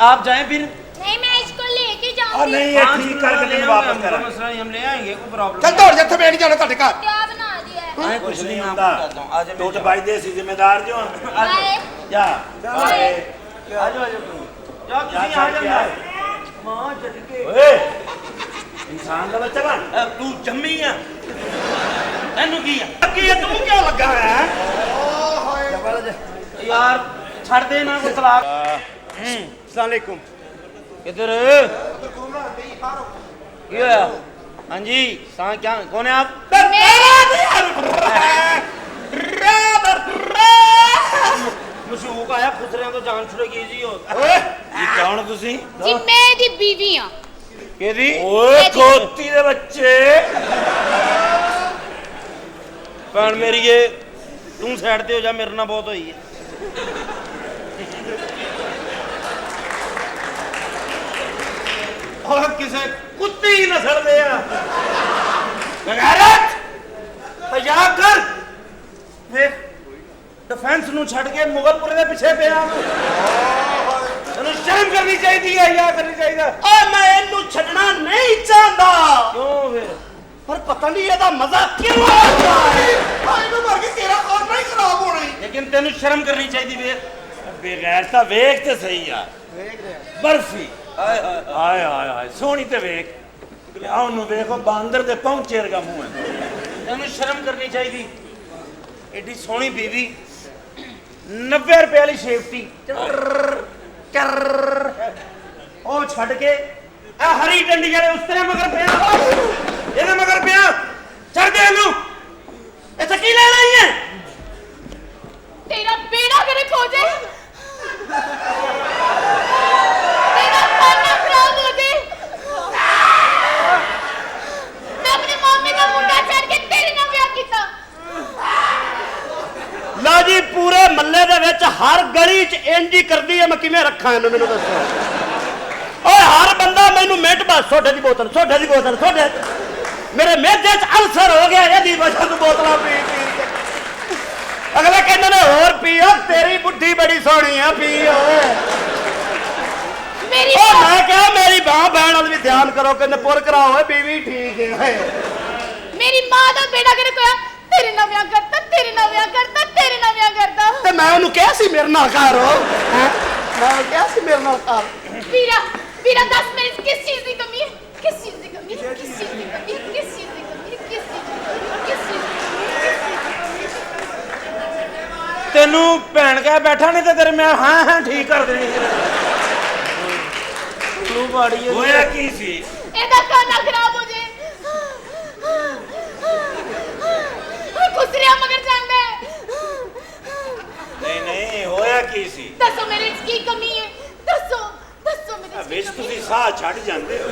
[SPEAKER 1] आप जाएं फिर।
[SPEAKER 8] नहीं मैं इसको लेके
[SPEAKER 3] और
[SPEAKER 8] जाऊंगी।
[SPEAKER 3] नहीं ये ठीक करके तेन वापस करा
[SPEAKER 1] मसला नहीं, हम ले आएंगे, कोई प्रॉब्लम
[SPEAKER 2] ਚੱਲ ਦੌੜ ਜਾ, ਇੱਥੇ ਮੈਂ ਨਹੀਂ ਜਾਣਾ ਤੁਹਾਡੇ ਘਰ।
[SPEAKER 8] क्या बना दिया है?
[SPEAKER 1] नहीं
[SPEAKER 3] कुछ नहीं
[SPEAKER 1] मैं
[SPEAKER 3] होता
[SPEAKER 1] आपको बताता हूँ। आज
[SPEAKER 3] तो तो भाई देसी जिम्मेदार जो हैं।
[SPEAKER 8] बाय।
[SPEAKER 3] जा
[SPEAKER 8] बाय।
[SPEAKER 1] आजो आजो जाओ तुसी आ
[SPEAKER 3] क्या
[SPEAKER 1] जाना
[SPEAKER 3] है?
[SPEAKER 1] मां झटके
[SPEAKER 3] ओए इंसान का बच्चा बन
[SPEAKER 1] तू जम्मी आ एनु की आ
[SPEAKER 3] की तू क्या लगा है
[SPEAKER 1] यार छड़ दे ना कोई तलाक
[SPEAKER 5] अस्सलाम वालेकुम।
[SPEAKER 1] किधर क्या है? हाँ जी सा क्या कौन है आप? मशूक आया खुसरे तो जान छुड़ेगी जी हो
[SPEAKER 3] ये कौन तुसी
[SPEAKER 8] जी मैं दी बीवी हां।
[SPEAKER 1] केदी
[SPEAKER 3] ओए खोती दे बच्चे
[SPEAKER 1] भैन मेरी ये तू साइड ते हो जा, मेरे नाल बहुत होई है। और किसे कुत्ते ही नस्ल दे बगैरत हया कर देख डिफेंस नु छड़ के मुगलपुरे दे पीछे पिया तैनू शर्म करनी चाहिए हया करनी चाहिए।
[SPEAKER 5] ओ मैं इन्नू छड़ना नहीं चाहता,
[SPEAKER 1] क्यों फिर
[SPEAKER 5] पर पता नहीं ਇਹਦਾ ਮਜ਼ਾ ਕਿਉਂ ਆਉਂਦਾ ਹੈ।
[SPEAKER 2] ਭਾਈ ਨੂੰ ਮਰ ਕੇ ਤੇਰਾ ਖਾਣਾ ਹੀ ਖਰਾਬ ਹੋਣਾ ਹੀ।
[SPEAKER 1] लेकिन तेनू शर्म करनी चाहिए वे
[SPEAKER 3] बगैर ता वेख ते सही यार बर्फी
[SPEAKER 1] हाय हाय
[SPEAKER 3] हाय हाय हाय सोहनी ते वेख आ ओनू वेखो बांदर दे पहुंचे रगा मुंह है
[SPEAKER 1] तेनू शर्म करनी चाहिए। एडी सोहनी बीवी 90 रुपए वाली सेफ्टी ओ छड़ के आ हरी डंडी वाले उस तरह मगर पिया ਇਹਦੇ ਮਗਰ ਪਿਆ ਛੱਡ ਦੇ ਇਹਨੂੰ ਇੱਥੇ ਕੀ ਲੈਣ ਆਈ ਹੈ?
[SPEAKER 8] तेरा बेड़ा करे खोजे, तेरा खाना खराब हो जाए। मैं अपने मामे का मुंडा छड़ के तेरे नाल ब्याह कीता।
[SPEAKER 5] ਲਾ ਜੀ ਪੂਰੇ ਮੱਲੇ ਦੇ ਵਿੱਚ ਹਰ ਗਲੀ 'ਚ ਇੰਜ ਹੀ ਕਰਦੀ ਹੈ, ਮੈਂ ਕਿਵੇਂ ਰੱਖਾਂ ਇਹਨੂੰ ਮੈਨੂੰ ਦੱਸੋ। ਓਏ ਹਰ ਬੰਦਾ ਮੈਨੂੰ ਮਿੰਟ ਬਾਅਦ ਸੋਡੇ ਦੀ ਬੋਤਲ ਸੋਡੇ ਮੇਰੇ ਮਿਹਦੇ 'ਚ ਅਲਸਰ ਹੋ ਗਿਆ ਇਹਦੀ ਵਜ੍ਹਾ ਤੋਂ ਬੋਤਲਾਂ ਪੀ ਕੇ। ਅਗਲੇ ਕਹਿੰਦੇ ਨੇ ਹੋਰ ਪੀਓ, ਤੇਰੀ ਬੁੱਢੀ ਬੜੀ ਸੋਹਣੀ ਆ ਪੀ ਓਏ।
[SPEAKER 8] मेरी
[SPEAKER 5] ਉਹ ਮੈਂ ਕਿਹਾ ਮੇਰੀ ਬਾਹ ਬਹਿਣ ਵਾਲ ਵੀ ਧਿਆਨ ਕਰੋ, ਕਹਿੰਦੇ ਪੁਰ ਕਰਾਓ ਓਏ ਬੀਵੀ ਠੀਕ ਹੈ।
[SPEAKER 8] मेरी मां दा बेड़ा करे कोया तेरे नाल ब्याह करता, तेरे नाल ब्याह करता, तेरे नाल ब्याह करता।
[SPEAKER 5] ਤੇ ਮੈਂ ਉਹਨੂੰ ਕਿਹਾ ਸੀ ਮੇਰੇ ਨਾਲ ਘਰ ਹੋ ਹੈਂ? ਮੈਂ ਉਹਨੂੰ ਕਿਹਾ ਸੀ ਮੇਰੇ ਨਾਲ ਘਰ।
[SPEAKER 8] वीरा वीरा दस मेरी किस चीज की कमी है? किस चीज की कमी है? किस चीज की कमी है? किस चीज की कमी है? किस चीज की कमी है? किस चीज की
[SPEAKER 1] ਤੈਨੂੰ ਭੈਣ ਕਹਿ ਬੈਠਾ ਨਹੀਂ ਤੇ ਤੇਰੇ ਮੈਂ ਹਾਂ ਠੀਕ ਕਰ ਦੇਣੀ ਤੂੰ ਬਾੜੀ
[SPEAKER 3] होया की सी
[SPEAKER 8] एदा खाना खराब हो जाए। खुसरिया मगर जांदा है।
[SPEAKER 3] नहीं नहीं होया की सी
[SPEAKER 8] दसो मेरे च की कमी है? दसो दसो मेरे च की
[SPEAKER 3] विच
[SPEAKER 8] कमी
[SPEAKER 3] तुसी
[SPEAKER 8] है?
[SPEAKER 3] साह छड़ जांदे हो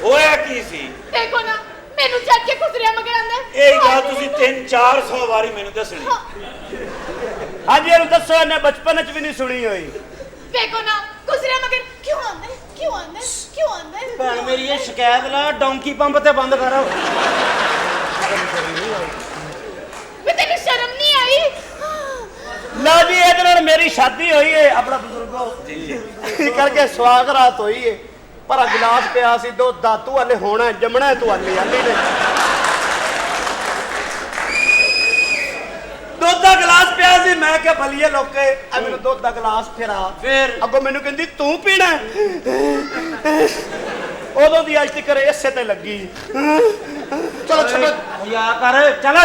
[SPEAKER 3] होया की सी
[SPEAKER 8] देखो ना मेनू छड़ के खुसरिया मगर आंदा है।
[SPEAKER 3] यही गल तुसी 300-400 वारी मैनू दसनी
[SPEAKER 5] ਹਾਂਜੀ ਇਹਨੂੰ ਦੱਸੋ, ਇਹਨੇ ਬਚਪਨ 'ਚ ਵੀ ਨਹੀਂ ਸੁਣੀ ਹੋਈ।
[SPEAKER 8] देखो ना खुसरिया मगर क्यों आंदा है? क्यों आंदा है? क्यों आंदा है?
[SPEAKER 1] ਭੈਣ ਮੇਰੀ ਇਹ ਸ਼ਿਕਾਇਤ ਲਾ ਡੌਂਕੀ ਪੰਪ ਤੇ ਬੰਦ ਕਰ
[SPEAKER 8] मैं तेनू शर्म नहीं आई?
[SPEAKER 5] ਲਓ ਜੀ ਇਹਦੇ ਨਾਲ ਮੇਰੀ ਸ਼ਾਦੀ ਹੋਈ ਹੈ ਆਪਣਾ ਬਜ਼ੁਰਗੋ ਜੀ ਕਰਕੇ ਸਵਾਗ ਰਾਤ ਹੋਈ ਹੈ, ਪਰ ਗਿਲਾਸ ਪਿਆ ਸੀ ਦੁੱਧ ਦਾ, ਤੂੰ ਹਲੇ ਹੋਣਾ ਜੰਮਣਾ ਤੂੰ ਹਲੇ ਆਂਦੀ ਨੇ ਦੁੱਧ ਦਾ ਗਲਾਸ ਪਿਆ ਸੀ। ਮੈਂ ਕਿਹਾ ਭਲੀਏ ਲੋਕੇ ਆ ਮੈਨੂੰ ਦੁੱਧ ਦਾ ਗਲਾਸ ਫੇਰਾ,
[SPEAKER 1] ਫਿਰ
[SPEAKER 5] ਅੱਗੋਂ ਮੈਨੂੰ ਕਹਿੰਦੀ ਤੂੰ ਪੀਣਾ ਹੈ? ਉਦੋਂ ਦੀ ਅੱਜ ਤੱਕ ਇਸੇ ਤੇ ਲੱਗੀ।
[SPEAKER 2] ਚਲੋ ਛੱਡੋ।
[SPEAKER 1] ਯਾ ਕਰ ਚੱਲ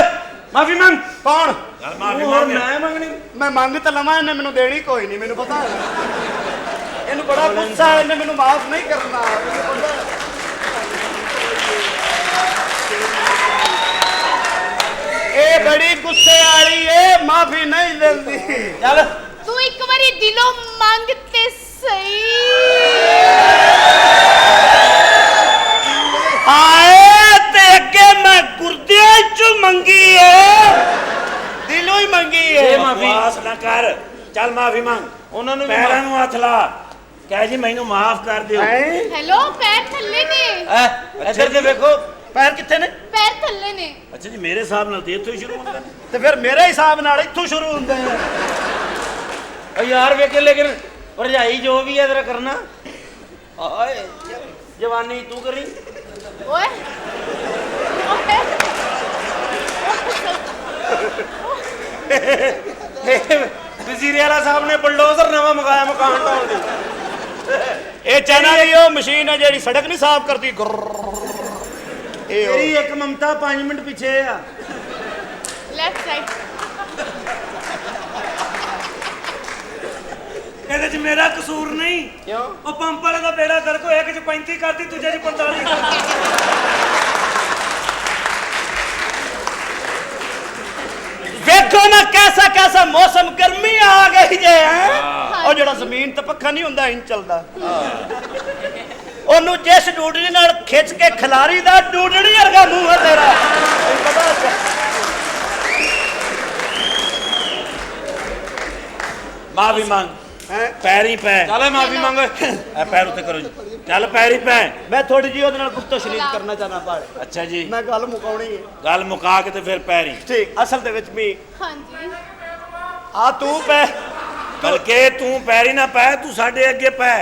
[SPEAKER 1] ਮਾਫੀ ਮੰਗ
[SPEAKER 5] ਕੌਣ?
[SPEAKER 3] चल माफी
[SPEAKER 1] ਹੋਰ
[SPEAKER 3] मांग
[SPEAKER 1] ਮੈਂ ਮੰਗਣੀ
[SPEAKER 5] ਮੈਂ ਮੰਗ ਤਾਂ ਲਵਾਂ, ਇਹਨੇ ਮੈਨੂੰ ਦੇਣੀ ਕੋਈ ਨਹੀਂ, ਮੈਨੂੰ ਪਤਾ ਹੈ। ਇਹਨੂੰ ਬੜਾ ਗੁੱਸਾ ਹੈ, ਇਹਨੇ ਮੈਨੂੰ ਮਾਫ ਨਹੀਂ ਕਰਨਾ, ਮੈਨੂੰ ਪਤਾ ਹੈ। ਇਹ ਬੜੀ ਗੁੱਸੇ ਵਾਲੀ ਏ, ਮਾਫੀ ਨਹੀਂ ਦਿੰਦੀ।
[SPEAKER 1] ਚੱਲ
[SPEAKER 8] तू एक बारी दिलों मांगते सही।
[SPEAKER 5] ਹਾਏ ਤੇ ਅੱਗੇ ਮੈਂ ਗੁਰਦਿਆਂ ਚ ਮੰਗੀ ਏ, ਦਿਲੋਂ ਹੀ ਮੰਗੀ ਏ।
[SPEAKER 1] ਇਹ ਮਾਫੀ
[SPEAKER 3] बकवास ना कर चल माफी मांग
[SPEAKER 1] ਉਹਨਾਂ ਨੂੰ ਵੀ
[SPEAKER 3] पैरों ਨੂੰ ਹੱਥ ਲਾ ਕਹਿ ਜੀ ਮੈਨੂੰ ਮਾਫ ਕਰ ਦਿਓ
[SPEAKER 5] ਹੈਂ?
[SPEAKER 8] हेलो पैर थल्ले ने,
[SPEAKER 1] ਇੱਧਰ ਤੇ ਵੇਖੋ
[SPEAKER 5] ਪੈਰ ਕਿੱਥੇ ਨੇ?
[SPEAKER 8] पैर थल्ले ने।
[SPEAKER 3] ਅੱਛਾ ਜੀ ਮੇਰੇ ਹਿਸਾਬ ਨਾਲ ਤੇ ਇੱਥੋਂ ਹੀ ਸ਼ੁਰੂ ਹੁੰਦਾ ਹੈ।
[SPEAKER 5] ਤੇ ਫਿਰ ਮੇਰੇ ਹਿਸਾਬ ਨਾਲ ਇੱਥੋਂ ਸ਼ੁਰੂ ਹੁੰਦੇ ਆ।
[SPEAKER 1] ਓ ਯਾਰ ਵੇਖ ਲੇਕਿਨ ਭਰਜਾਈ ਜੋ ਵੀ ਹੈ ਤੇਰਾ ਕਰਨਾ ਆਏ ਜਵਾਨੀ ਤੂੰ ਕਰੀ
[SPEAKER 8] ओए
[SPEAKER 1] ਵਜ਼ੀਰ ਆਲਾ ਸਾਹਿਬ ਨੇ ਬਲਡੋਜ਼ਰ ਨਵਾਂ ਮੰਗਾਇਆ ਮਕਾਨ ਢਾਉਣ ਦੀ
[SPEAKER 5] ਇਹ ਚਾਈਨਾ ਦੀ ਉਹ ਮਸ਼ੀਨ ਹੈ ਜਿਹੜੀ ਸੜਕ ਨਹੀਂ ਸਾਫ਼ ਕਰਦੀ ਇਹ ਉਹ।
[SPEAKER 1] ਤੇਰੀ ਇੱਕ ਮਮਤਾ 5 ਮਿੰਟ ਪਿੱਛੇ ਆ
[SPEAKER 8] लेफ्ट साइड
[SPEAKER 3] ਇਹਦੇ 'ਚ ਮੇਰਾ ਕਸੂਰ ਨਹੀਂ।
[SPEAKER 1] ਕਿਉਂ
[SPEAKER 3] ਉਹ ਪੰਪ ਵਾਲੇ ਦਾ ਬੇੜਾ ਗਰਕ ਹੋਇਆ ਕਿ 'ਚ 35 ਕਰਦੀ ਦੂਜੇ 'ਚ 45 ਕਰਦੀ।
[SPEAKER 5] ਵੇਖੋ ਨਾ ਕੈਸਾ ਕੈਸਾ ਮੌਸਮ ਗਰਮੀ ਆ ਗਈ ਜੇ ਹੈ ਉਹ ਜਿਹੜਾ ਜ਼ਮੀਨ ਤੇ ਪੱਖਾ ਨਹੀਂ ਹੁੰਦਾ ਇੰਜ ਚੱਲਦਾ ਉਹਨੂੰ ਜਿਸ ਡੂਡਣੀ ਨਾਲ ਖਿੱਚ ਕੇ ਖਿਲਾਰੀ ਦਾ ਡੂਡਣੀ ਵਰਗਾ ਮੂੰਹ ਹੈ ਤੇਰਾ ਤੈਨੂੰ ਪਤਾ
[SPEAKER 3] ਮਾਫੀ ਮੰਗ
[SPEAKER 5] ਹੈ
[SPEAKER 3] ਪੈਰੀ ਪੈ
[SPEAKER 1] ਚੱਲ ਮਾਫੀ ਮੰਗ
[SPEAKER 3] ਇਹ ਪੈਰ ਉੱਤੇ ਕਰੋ ਜੀ ਚੱਲ ਪੈਰੀ ਪੈ।
[SPEAKER 5] ਮੈਂ ਥੋੜੀ ਜਿਹੀ ਉਹਦੇ ਨਾਲ ਗੁਫ਼ਤਗੂ ਸ਼ਰੀਕ ਕਰਨਾ ਚਾਹਨਾ ਪਰ
[SPEAKER 3] ਅੱਛਾ ਜੀ
[SPEAKER 5] ਮੈਂ ਗੱਲ ਮੁਕਾਉਣੀ ਹੈ
[SPEAKER 3] ਗੱਲ ਮੁਕਾ ਕੇ ਤੇ ਫਿਰ ਪੈਰੀ
[SPEAKER 5] ਠੀਕ ਅਸਲ ਦੇ ਵਿੱਚ ਵੀ
[SPEAKER 8] हाँ जी
[SPEAKER 5] ਆ ਤੂੰ ਪੈ
[SPEAKER 3] ਬਲਕਿ ਤੂੰ ਪੈਰੀ ਨਾ ਪੈ ਤੂੰ ਸਾਡੇ ਅੱਗੇ ਪੈ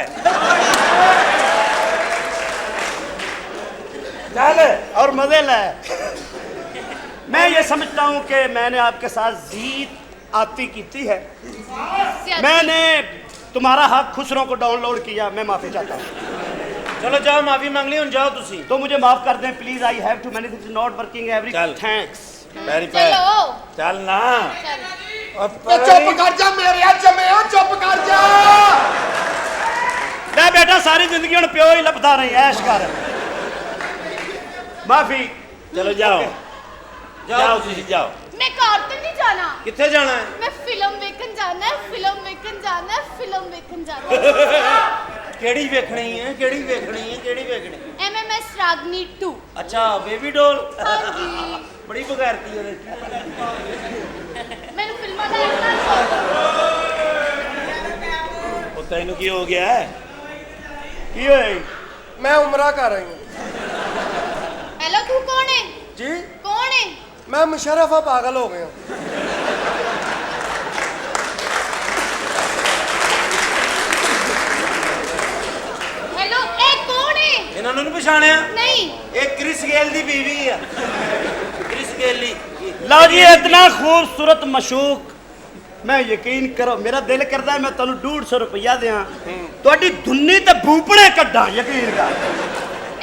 [SPEAKER 3] ਚੱਲ
[SPEAKER 5] और मजे ले मैं ये समझता हूँ कि मैंने आपके साथ जीत आती की है मैंने तुम्हारा हक खुसरों को डाउनलोड किया मैं माफी चाहता हूँ
[SPEAKER 1] ਚਲੋ ਜਾਓ ਮਾਫੀ ਮੰਗ ਲਈ ਹੁਣ ਜਾਓ ਤੁਸੀਂ
[SPEAKER 5] तो मुझे माफ कर दें please I have too many things not working every
[SPEAKER 3] चल।
[SPEAKER 5] थैंक्स
[SPEAKER 3] ਪੈਰੀ ਪੈ
[SPEAKER 8] चलो
[SPEAKER 3] ਚੱਲ ਨਾ
[SPEAKER 8] चलो
[SPEAKER 2] ਤੇ ਚੁੱਪ ਕਰ ਜਾ ਮੇਰੇ ਜਮਿਓ ਚੁੱਪ ਕਰ ਜਾ
[SPEAKER 5] मैं बेटा सारी जिंदगी हुण प्यो ही लभदा रही ऐश कर माफी
[SPEAKER 3] ਚਲੋ ਜਾਓ ਜਾਓ ਤੁਸੀਂ ਜਾਓ
[SPEAKER 8] मैं कार तो नहीं जाना
[SPEAKER 1] ਕਿੱਥੇ ਜਾਣਾ ਹੈ
[SPEAKER 8] मैं फिल्म देखन जाना है फिल्म देखन जाना है फिल्म देखन जाना है
[SPEAKER 1] ਕਿਹੜੀ ਵੇਖਣੀ ਹੈ ਕਿਹੜੀ ਵੇਖਣੀ ਹੈ ਕਿਹੜੀ ਵੇਖਣੀ
[SPEAKER 8] MMS रागनी 2
[SPEAKER 1] ਅੱਛਾ ਬੇਬੀ ਡੋਲ
[SPEAKER 8] हाँ जी
[SPEAKER 1] ਬੜੀ ਬਗੈਰਤੀ ਉਹਦੇ
[SPEAKER 8] मैंने फिल्मा का इतना शौक
[SPEAKER 3] ਉਹ ਤੈਨੂੰ ਕੀ ਹੋ ਗਿਆ ਹੈ?
[SPEAKER 5] की होए
[SPEAKER 6] मैं उमरा कर रही हूँ
[SPEAKER 8] हेलो तू कौन है
[SPEAKER 6] जी
[SPEAKER 8] कौन है
[SPEAKER 6] मैं मुशर्रफा पागल हो गया हूँ
[SPEAKER 8] हेलो ए कौन है
[SPEAKER 1] ਇਹਨਾਂ ਨੂੰ ਨਹੀਂ ਪਛਾਣਿਆ
[SPEAKER 8] नहीं
[SPEAKER 1] ਇਹ ਕ੍ਰਿਸ ਗੇਲ ਦੀ ਬੀਵੀ ਆ ਕ੍ਰਿਸ ਗੇਲ ਦੀ
[SPEAKER 5] लो जी इतना खूबसूरत मशूक मैं यकीन करो मेरा दिल करता है मैं तेन 150 रुपया दियां ਤੁਹਾਡੀ धुन्नी ते भूपणे कड्डा यकीन कर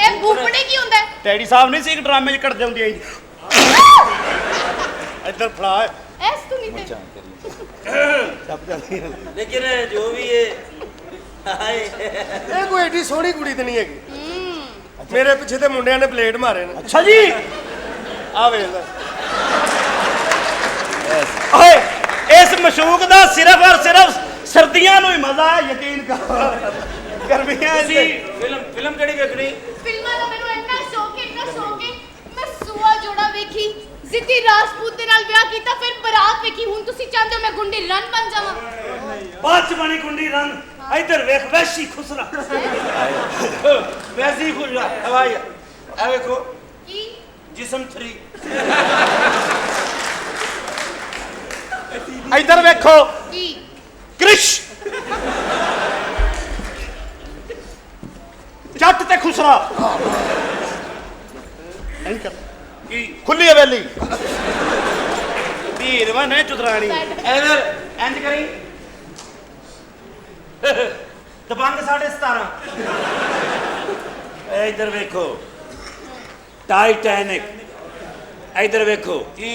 [SPEAKER 8] ए भूपने की ਹੁੰਦਾ है
[SPEAKER 5] डैडी साहब नहीं सी ड्रामे च कटदे हुंदे इधर फड़ा
[SPEAKER 8] एस तू नहीं थे
[SPEAKER 1] ਲੇਕਿਨ ਜੋ ਵੀ ਇਹ ਹਾਏ
[SPEAKER 6] ਇਹ ਕੋਈ ਏਡੀ ਸੋਹਣੀ ਕੁੜੀ ਤੇ ਨਹੀਂ ਹੈਗੀ ਮੇਰੇ ਪਿੱਛੇ ਤੇ ਮੁੰਡਿਆਂ ਨੇ ਬਲੇਡ ਮਾਰੇ ਨੇ
[SPEAKER 5] अच्छा जी
[SPEAKER 6] ਆ ਵੇਖ ਲੈ
[SPEAKER 5] ओए इस मशूक दा सिर्फ और सिर्फ सर्दियां नु ही मजा है यकीन कर गर्मियां
[SPEAKER 1] ਤੁਸੀਂ
[SPEAKER 5] च
[SPEAKER 1] ਫਿਲਮ ਕਿਹੜੀ ਵੇਖਣੀ
[SPEAKER 8] ਫਿਲਮਾਂ ਦਾ ਮੈਨੂੰ ਇੰਨਾ ਸ਼ੌਕ ਹੈ ਮੈਂ ਸੂਆ ਜੋੜਾ ਵੇਖੀ ਜ਼ਿੱਦੀ ਰਾਜਪੂਤ ਦੇ ਨਾਲ ਵਿਆਹ ਕੀਤਾ ਫਿਰ ਬਰਾਤ ਵੇਖੀ ਹੁਣ ਤੁਸੀਂ ਚਾਹੁੰਦੇ ਹੋ ਮੈਂ ਗੁੰਡੀ ਰਨ ਬਣ ਜਾਵਾਂ
[SPEAKER 3] ਬਾਅਦ ਚ ਬਣੀ ਕੁੰਡੀ ਰੰਗ ਇੱਧਰ ਵੇਖ ਵੈਸ਼ੀ ਖੁਸਰਾ
[SPEAKER 1] ਵੈਸੀ ਖੁਸ਼ ਹਵਾਈ ਆ ਵੇਖੋ
[SPEAKER 8] ਕੀ
[SPEAKER 1] ਜਿਸਮ 3
[SPEAKER 5] इधर देखो
[SPEAKER 8] ਕੀ
[SPEAKER 5] कृष जट ते खुसरा
[SPEAKER 1] ਕੀ
[SPEAKER 5] खुली हवेली धीर वन चुतरानी
[SPEAKER 1] ਇਧਰ ਇੰਜ ਕਰੀ ਦਬੰਗ 17.5
[SPEAKER 3] ਇਹ ਇੱਧਰ ਵੇਖੋ ਟਾਈਟੈਨਿਕ ਇੱਧਰ ਵੇਖੋ
[SPEAKER 1] ਕੀ